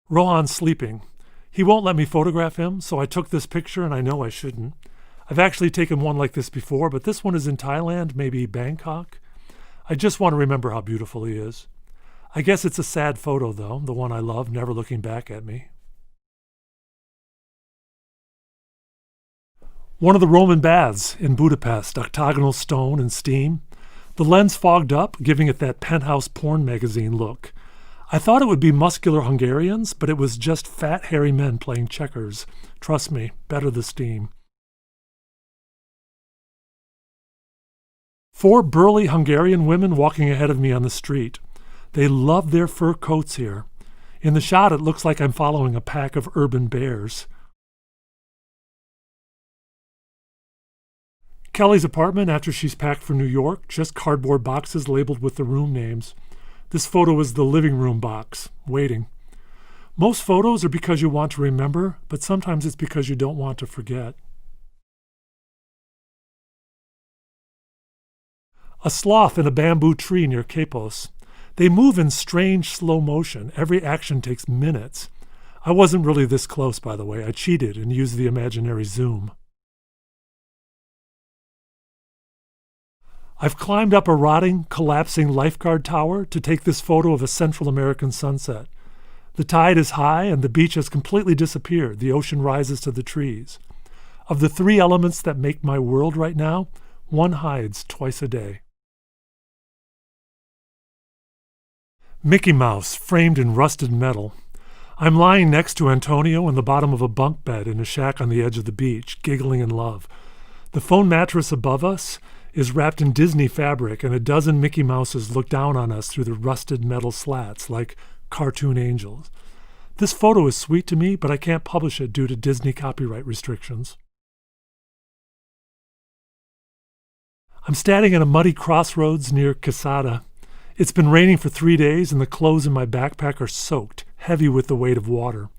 Rohan's sleeping. He won't let me photograph him, so I took this picture, and I know I shouldn't. I've actually taken one like this before, but this one is in Thailand, maybe Bangkok. I just want to remember how beautiful he is. I guess it's a sad photo, though, the one I love, never looking back at me. One of the Roman baths in Budapest, octagonal stone and steam. The lens fogged up, giving it that penthouse porn magazine look. I thought it would be muscular Hungarians, but it was just fat, hairy men playing checkers. Trust me, better the steam. 4 burly Hungarian women walking ahead of me on the street. They love their fur coats here. In the shot, it looks like I'm following a pack of urban bears. Kelly's apartment after she's packed for New York, just cardboard boxes labeled with the room names. This photo is the living room box, waiting. Most photos are because you want to remember, but sometimes it's because you don't want to forget. A sloth in a bamboo tree near Quepos. They move in strange slow motion. Every action takes minutes. I wasn't really this close, by the way. I cheated and used the imaginary zoom. I've climbed up a rotting, collapsing lifeguard tower to take this photo of a Central American sunset. The tide is high and the beach has completely disappeared. The ocean rises to the trees. Of the 3 elements that make my world right now, one hides twice a day. Mickey Mouse, framed in rusted metal. I'm lying next to Antonio in the bottom of a bunk bed in a shack on the edge of the beach, giggling in love. The foam mattress above us is wrapped in Disney fabric, and a dozen Mickey Mouses look down on us through the rusted metal slats like cartoon angels. This photo is sweet to me, but I can't publish it due to Disney copyright restrictions. I'm standing at a muddy crossroads near Quesada. It's been raining for 3 days, and the clothes in my backpack are soaked, heavy with the weight of water.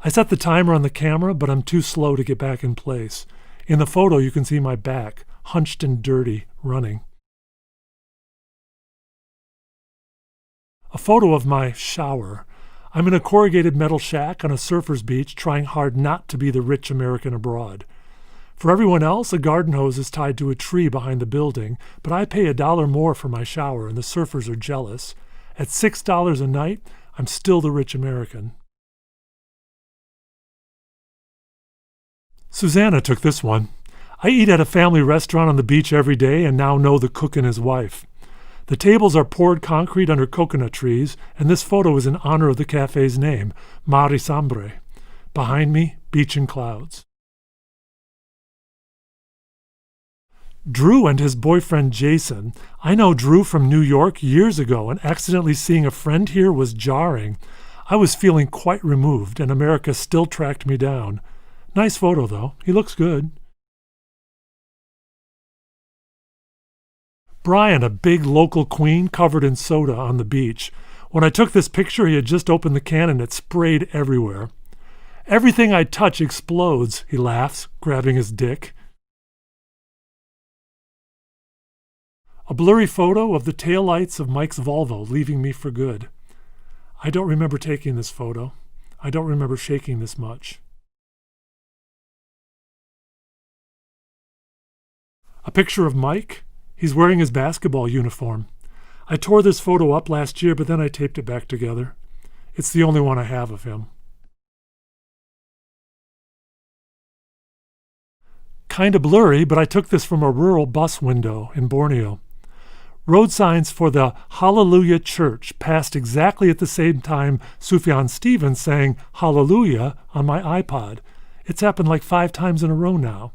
I set the timer on the camera, but I'm too slow to get back in place. In the photo, you can see my back, hunched and dirty, running. A photo of my shower. I'm in a corrugated metal shack on a surfer's beach trying hard not to be the rich American abroad. For everyone else, a garden hose is tied to a tree behind the building, but I pay $1 more for my shower and the surfers are jealous. At $6 a night, I'm still the rich American. Susanna took this one. I eat at a family restaurant on the beach every day and now know the cook and his wife. The tables are poured concrete under coconut trees, and this photo is in honor of the cafe's name, Mare Sambre. Behind me, beach and clouds. Drew and his boyfriend Jason. I know Drew from New York years ago, and accidentally seeing a friend here was jarring. I was feeling quite removed, and America still tracked me down. Nice photo, though. He looks good. Brian, a big local queen covered in soda on the beach. When I took this picture, he had just opened the can and it sprayed everywhere. Everything I touch explodes, he laughs, grabbing his dick. A blurry photo of the taillights of Mike's Volvo leaving me for good. I don't remember taking this photo. I don't remember shaking this much. A picture of Mike. He's wearing his basketball uniform. I tore this photo up last year, but then I taped it back together. It's the only one I have of him. Kinda blurry, but I took this from a rural bus window in Borneo. Road signs for the Hallelujah Church passed exactly at the same time Sufjan Stevens sang Hallelujah on my iPod. It's happened like 5 times in a row now.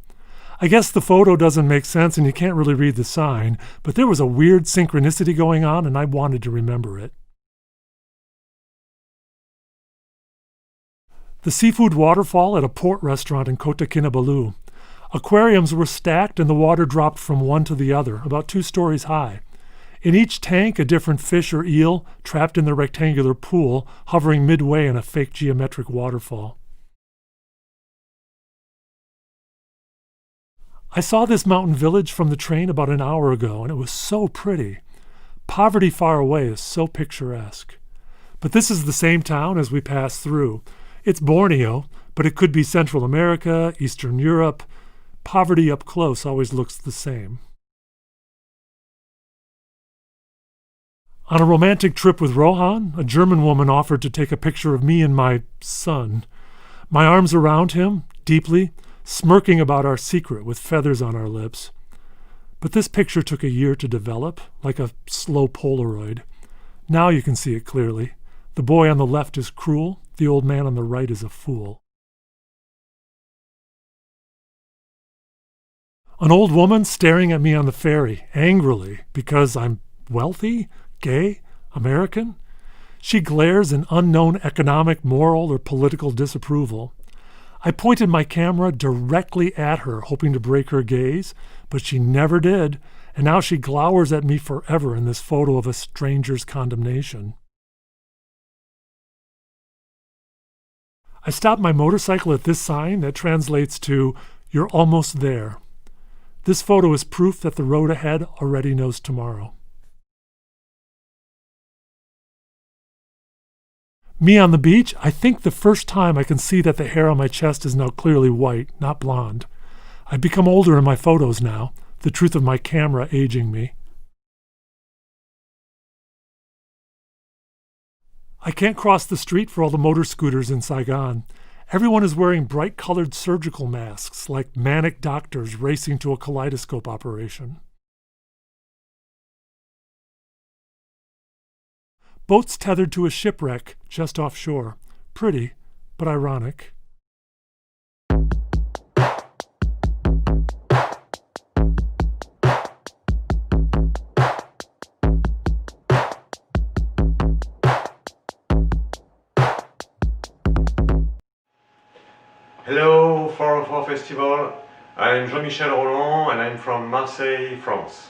I guess the photo doesn't make sense and you can't really read the sign, but there was a weird synchronicity going on and I wanted to remember it. The seafood waterfall at a port restaurant in Kota Kinabalu. Aquariums were stacked and the water dropped from one to the other, about 2 stories high. In each tank, a different fish or eel trapped in the rectangular pool, hovering midway in a fake geometric waterfall. I saw this mountain village from the train about an hour ago, and it was so pretty. Poverty far away is so picturesque. But this is the same town as we passed through. It's Borneo, but it could be Central America, Eastern Europe. Poverty up close always looks the same. On a romantic trip with Rohan, a German woman offered to take a picture of me and my son. My arms around him, deeply, smirking about our secret with feathers on our lips. But this picture took a year to develop, like a slow Polaroid. Now you can see it clearly. The boy on the left is cruel, the old man on the right is a fool. An old woman staring at me on the ferry, angrily, because I'm wealthy, gay, American. She glares in unknown economic, moral, or political disapproval. I pointed my camera directly at her, hoping to break her gaze, but she never did, and now she glowers at me forever in this photo of a stranger's condemnation. I stopped my motorcycle at this sign that translates to, "You're almost there." This photo is proof that the road ahead already knows tomorrow. Me on the beach, I think the first time I can see that the hair on my chest is now clearly white, not blonde. I've become older in my photos now, the truth of my camera aging me. I can't cross the street for all the motor scooters in Saigon. Everyone is wearing bright-colored surgical masks, like manic doctors racing to a kaleidoscope operation. Boats tethered to a shipwreck just offshore. Pretty, but ironic. Hello, 404 Festival. I'm Jean-Michel Roland and I'm from Marseille, France.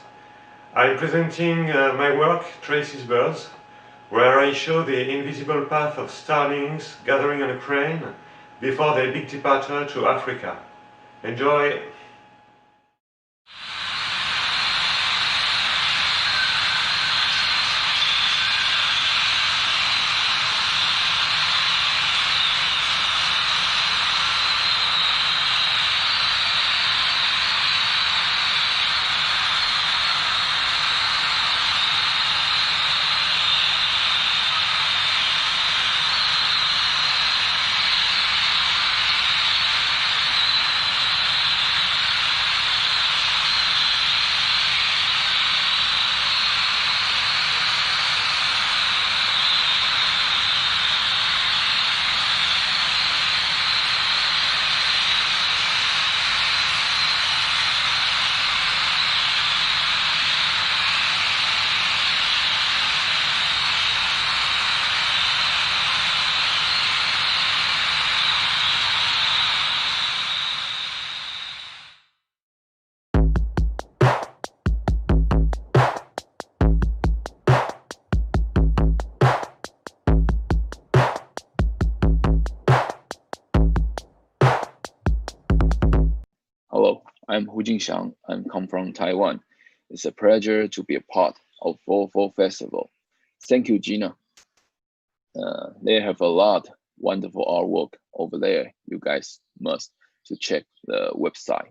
I'm presenting my work, Tracy's Birds, where I show the invisible path of starlings gathering on a crane before their big departure to Africa. Enjoy! I'm Hu Jingxiang and come from Taiwan. It's a pleasure to be a part of 444 Festival. Thank you, Gina. They have a lot wonderful artwork over there. You guys must to check the website.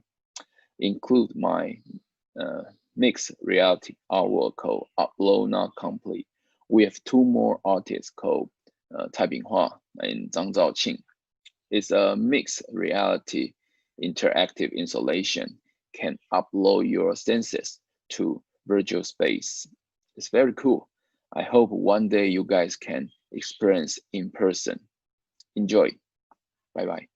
Include my mixed reality artwork called Upload Not Complete. We have two more artists called Tai Binghua and Zhang Zhaoqing. It's a mixed reality interactive installation, can upload your senses to virtual space. It's very cool. I hope one day you guys can experience in person. Enjoy. Bye bye.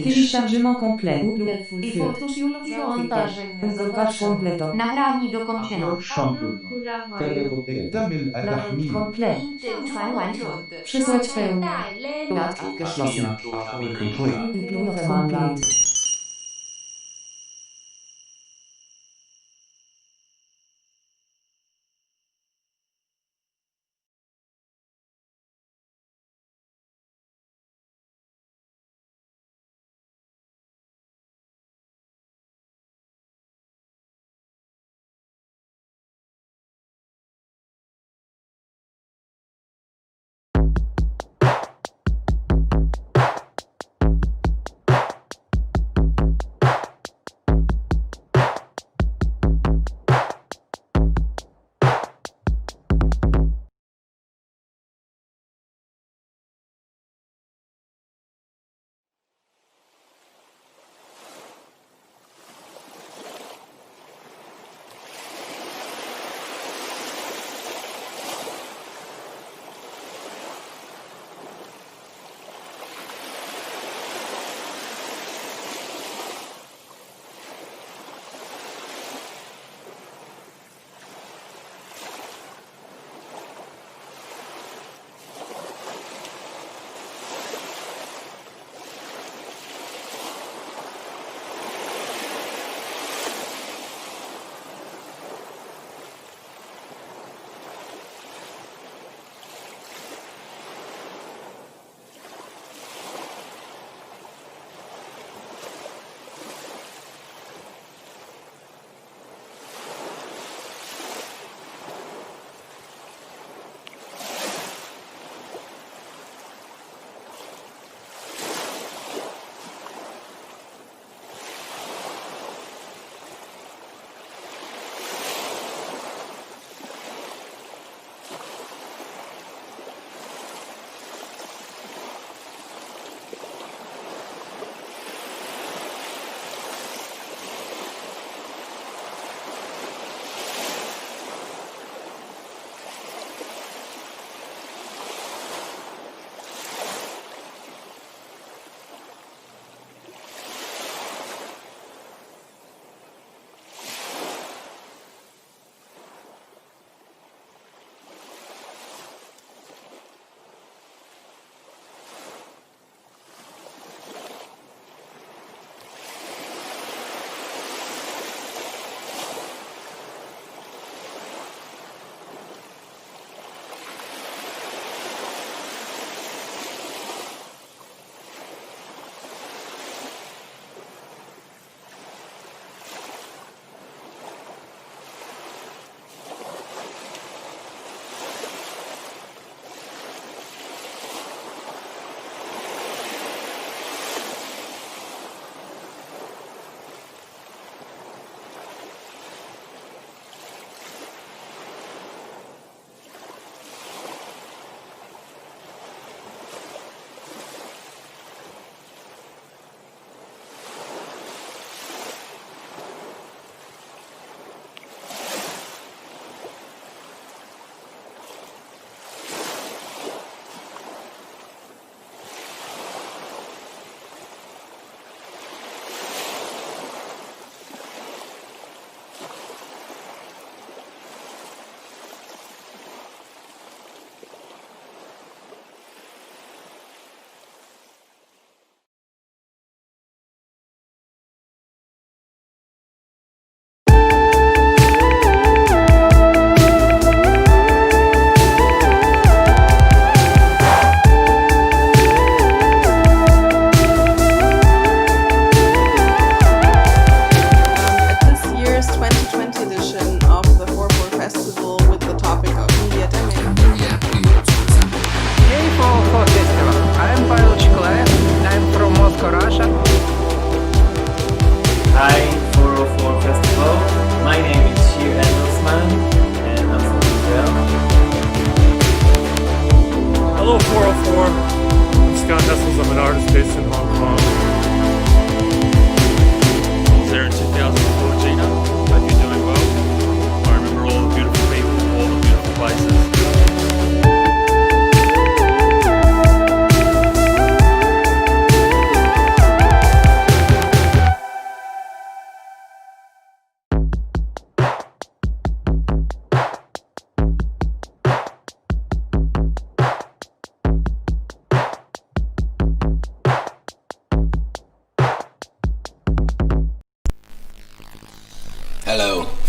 Téléchargement complet. Montaż completo. Nagranie dokończone. Komplet. Przesłać pełny. Geschlossen. Complete.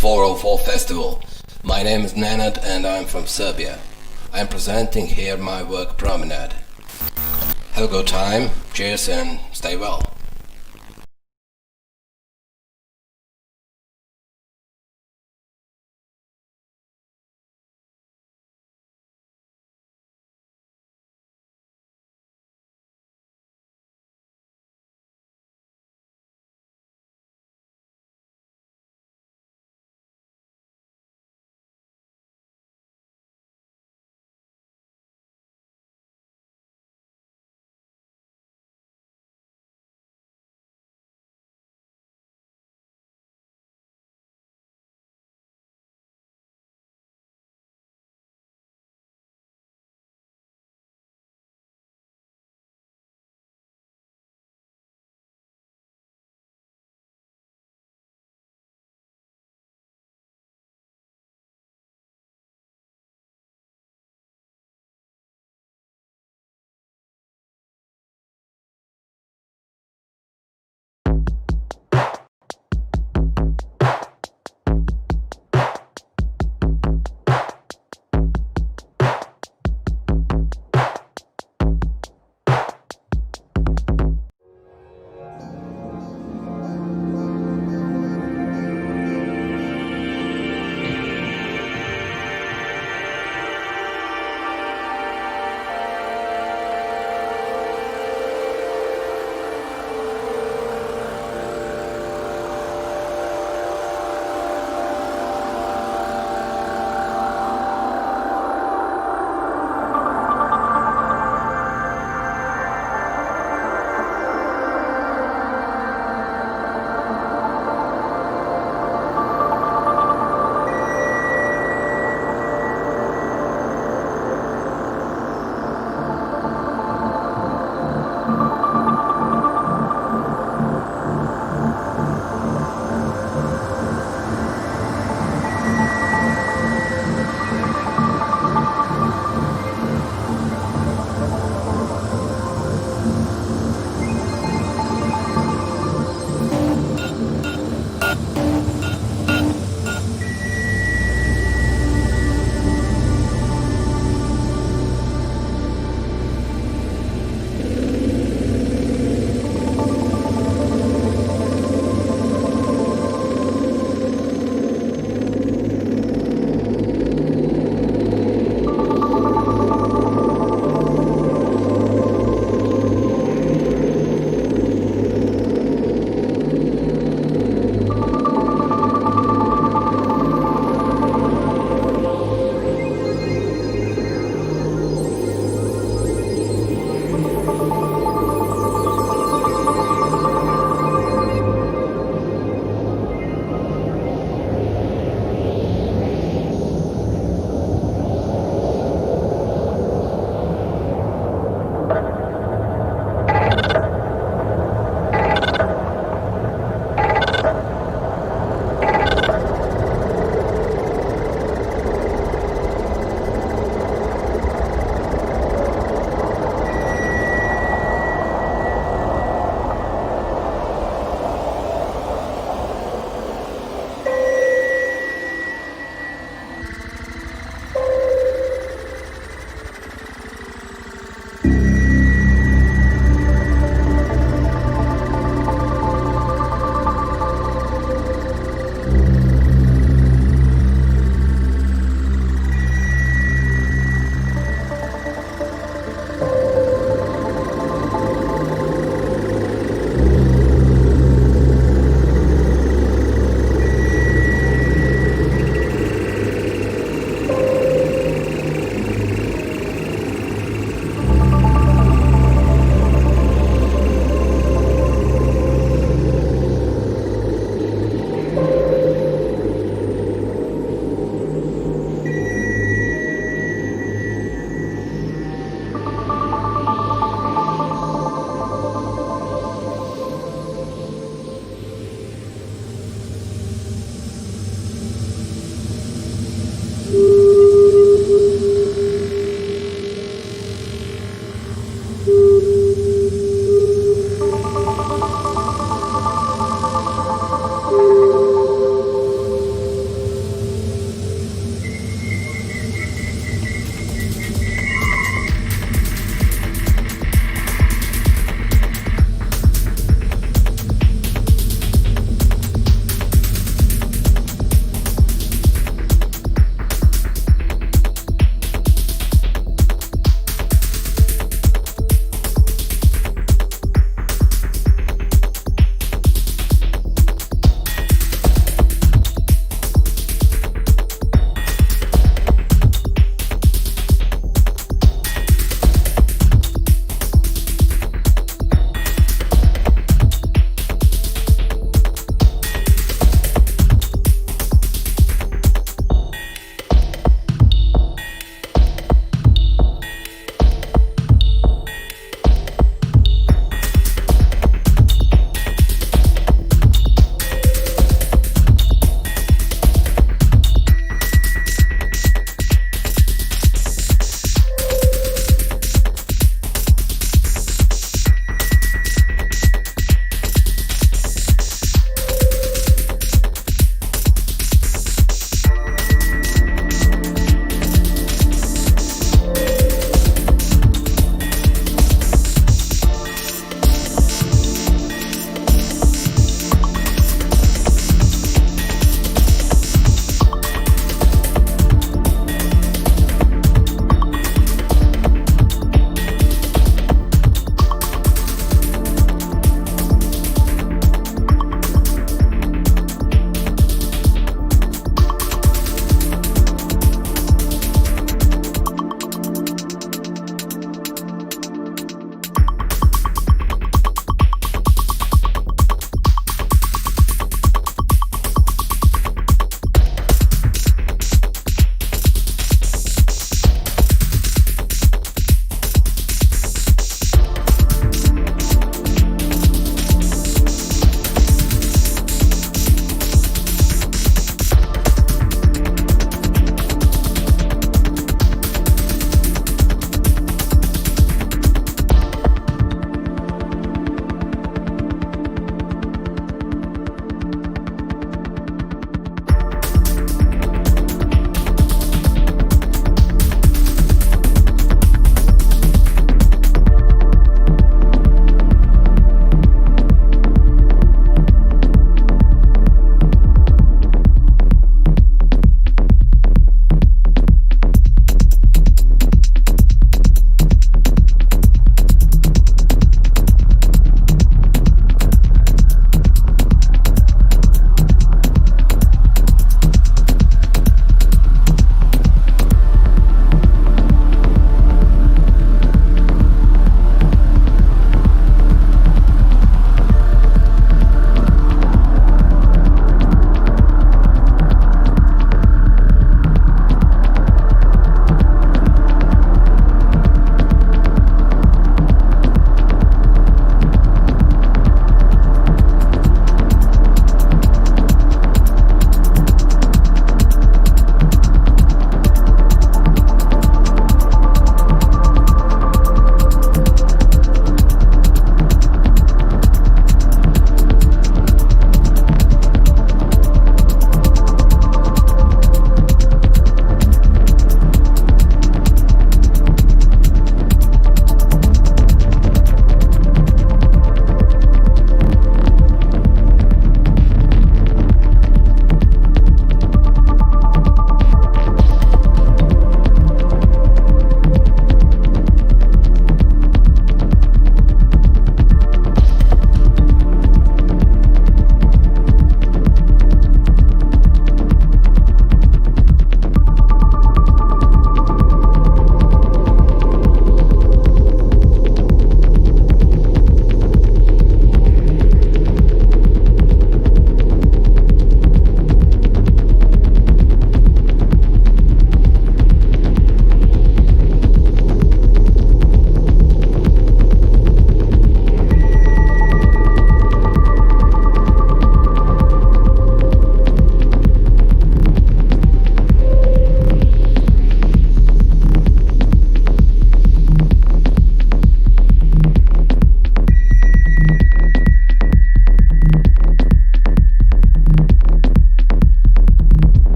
404 Festival. My name is Nenad and I'm from Serbia. I'm presenting here my work Promenade. Have a good time, cheers and stay well.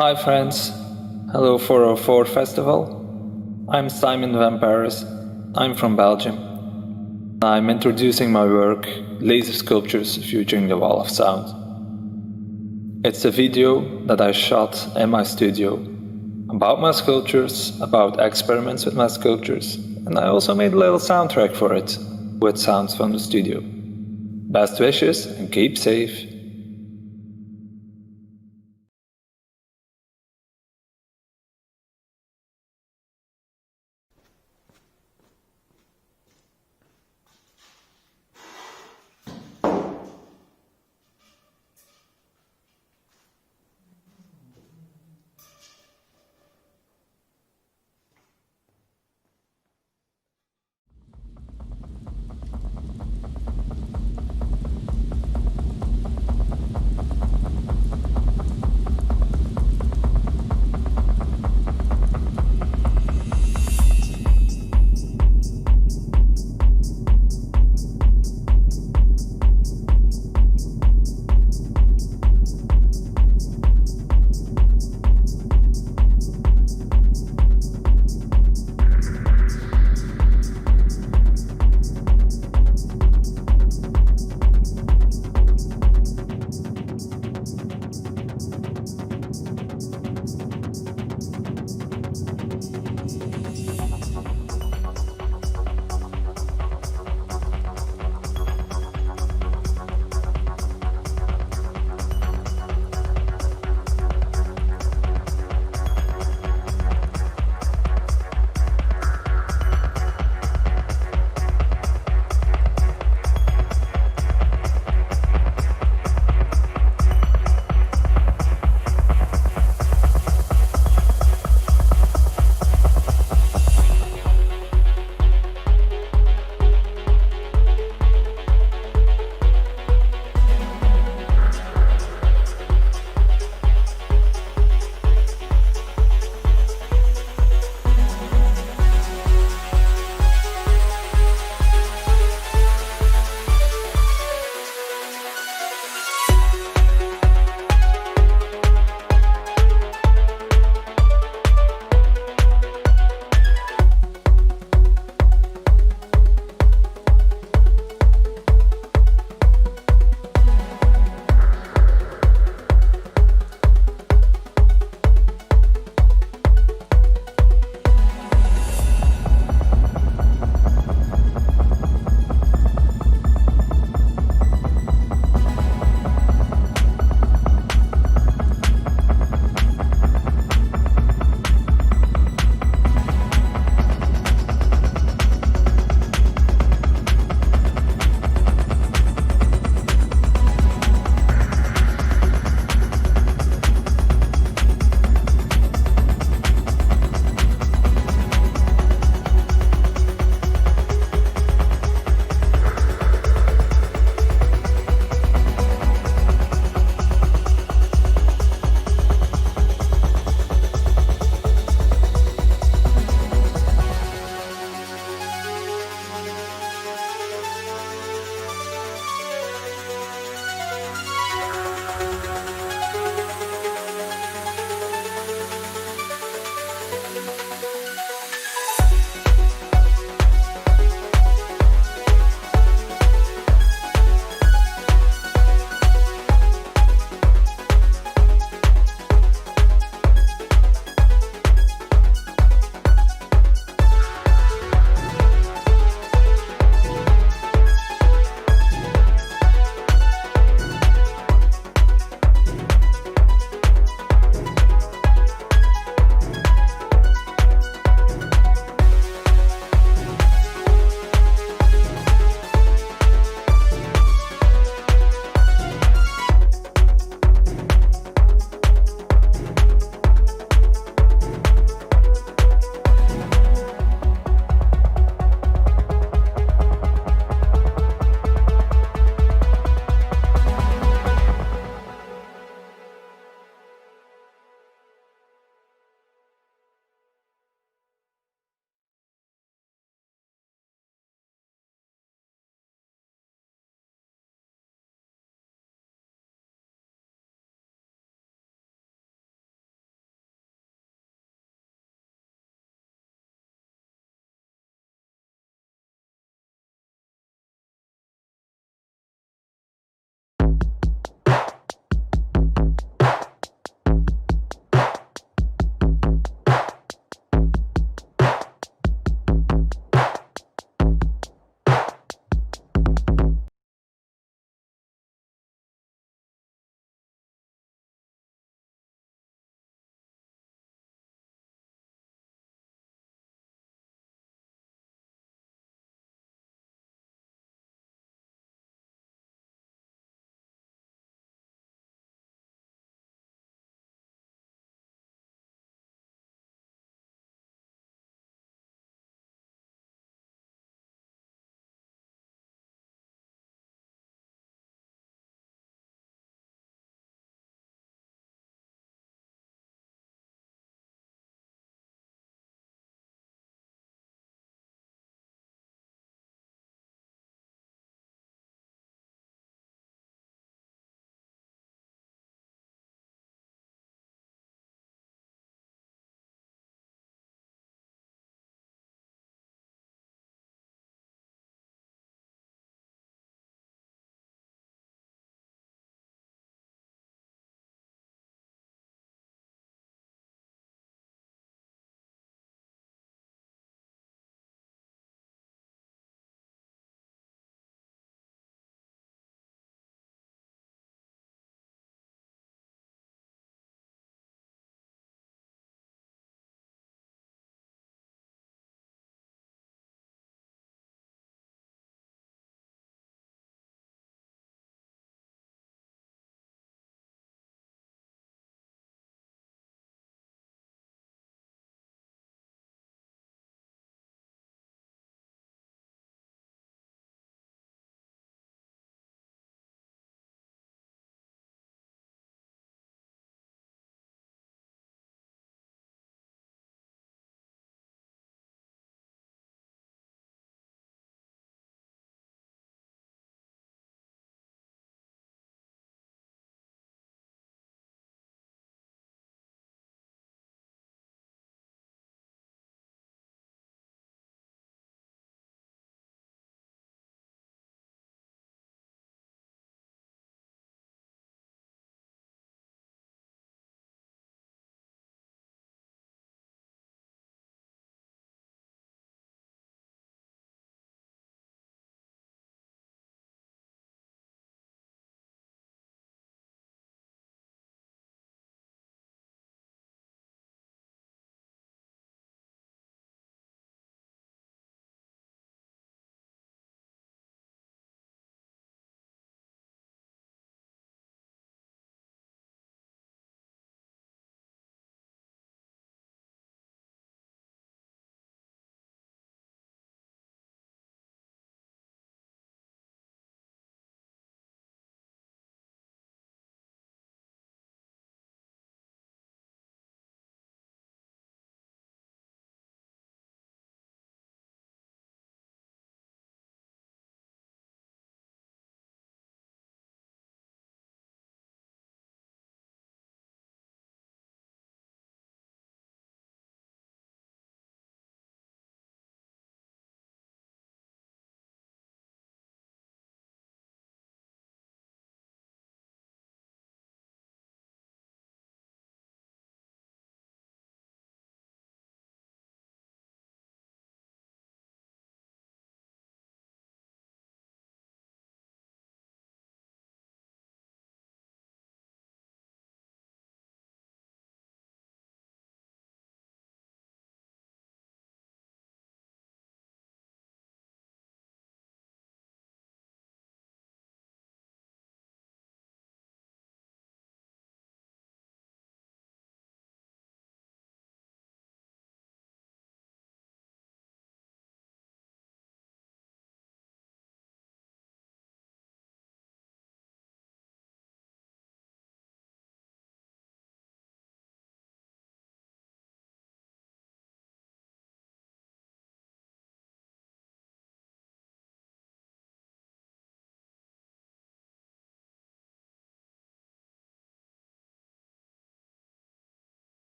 Hi friends, hello 404 Festival. I'm Simon Van Paris, I'm from Belgium. I'm introducing my work, Laser Sculptures Featuring the Wall of Sound. It's a video that I shot in my studio about my sculptures, about experiments with my sculptures, and I also made a little soundtrack for it with sounds from the studio. Best wishes and keep safe.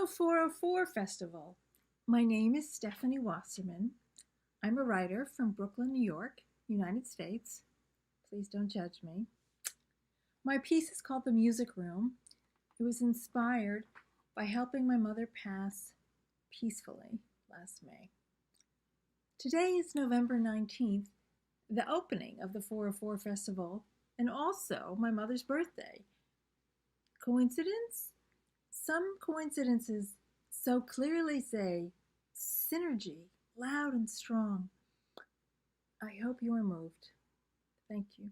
404 Festival. My name is Stephanie Wasserman. I'm a writer from Brooklyn, New York, United States. Please don't judge me. My piece is called The Music Room. It was inspired by helping my mother pass peacefully last May. Today is November 19th, the opening of the 404 Festival, and also my mother's birthday. Coincidence? Some coincidences so clearly say synergy, loud and strong. I hope you are moved. Thank you.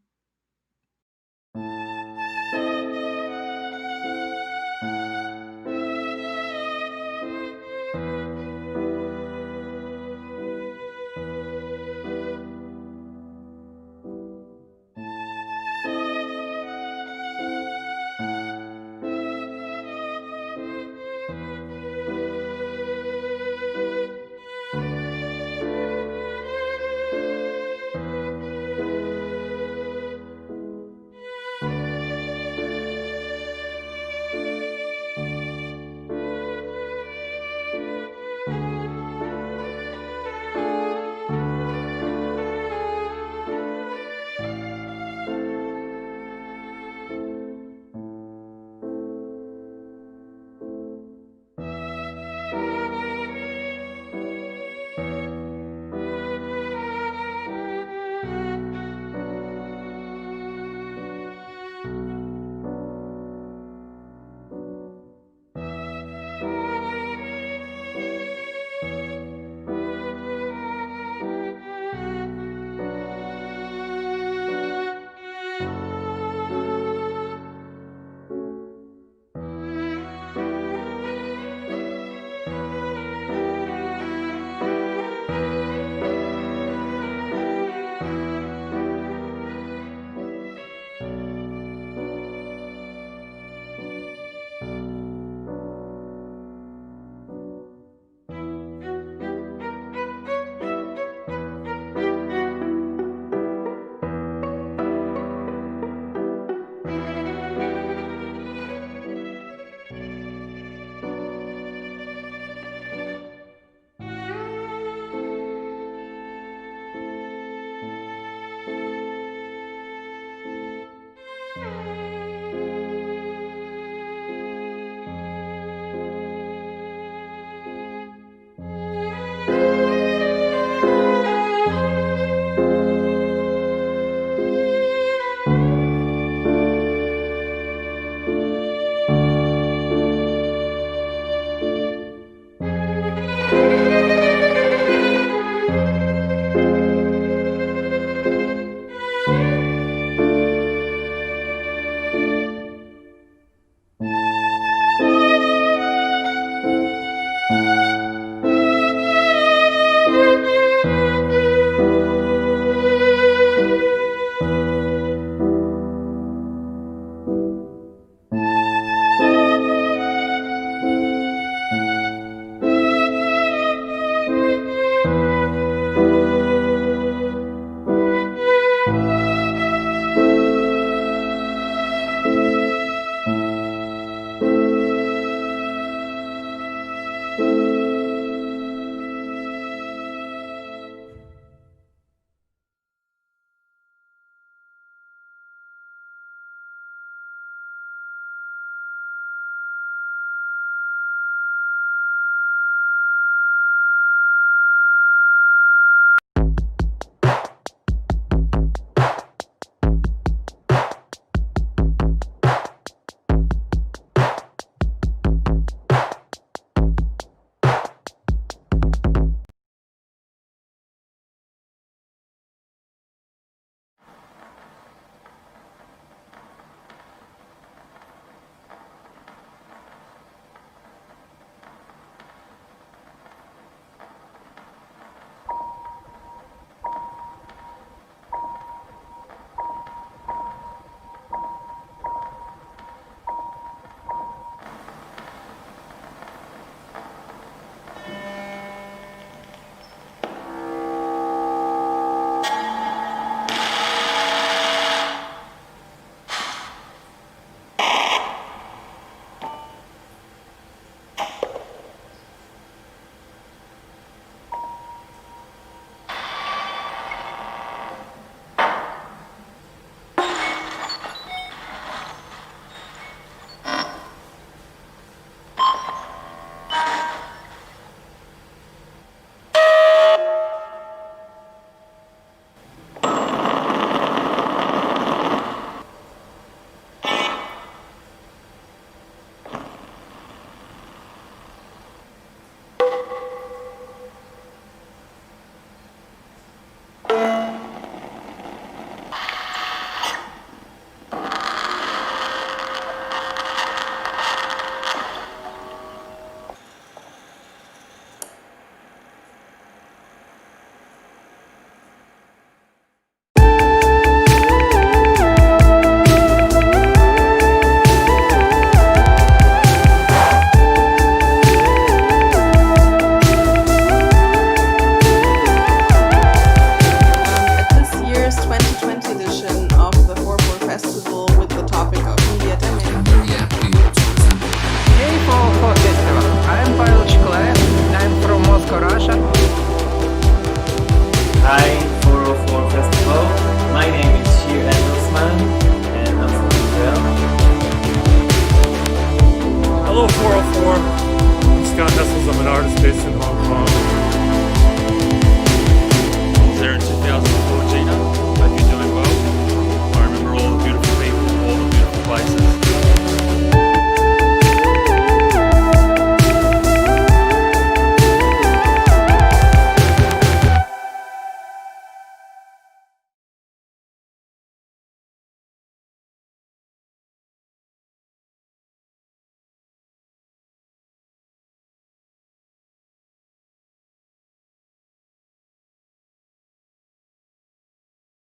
Hello 404. I'm Scott Nessels. I'm an artist based in Hong Kong. I was there in 2014.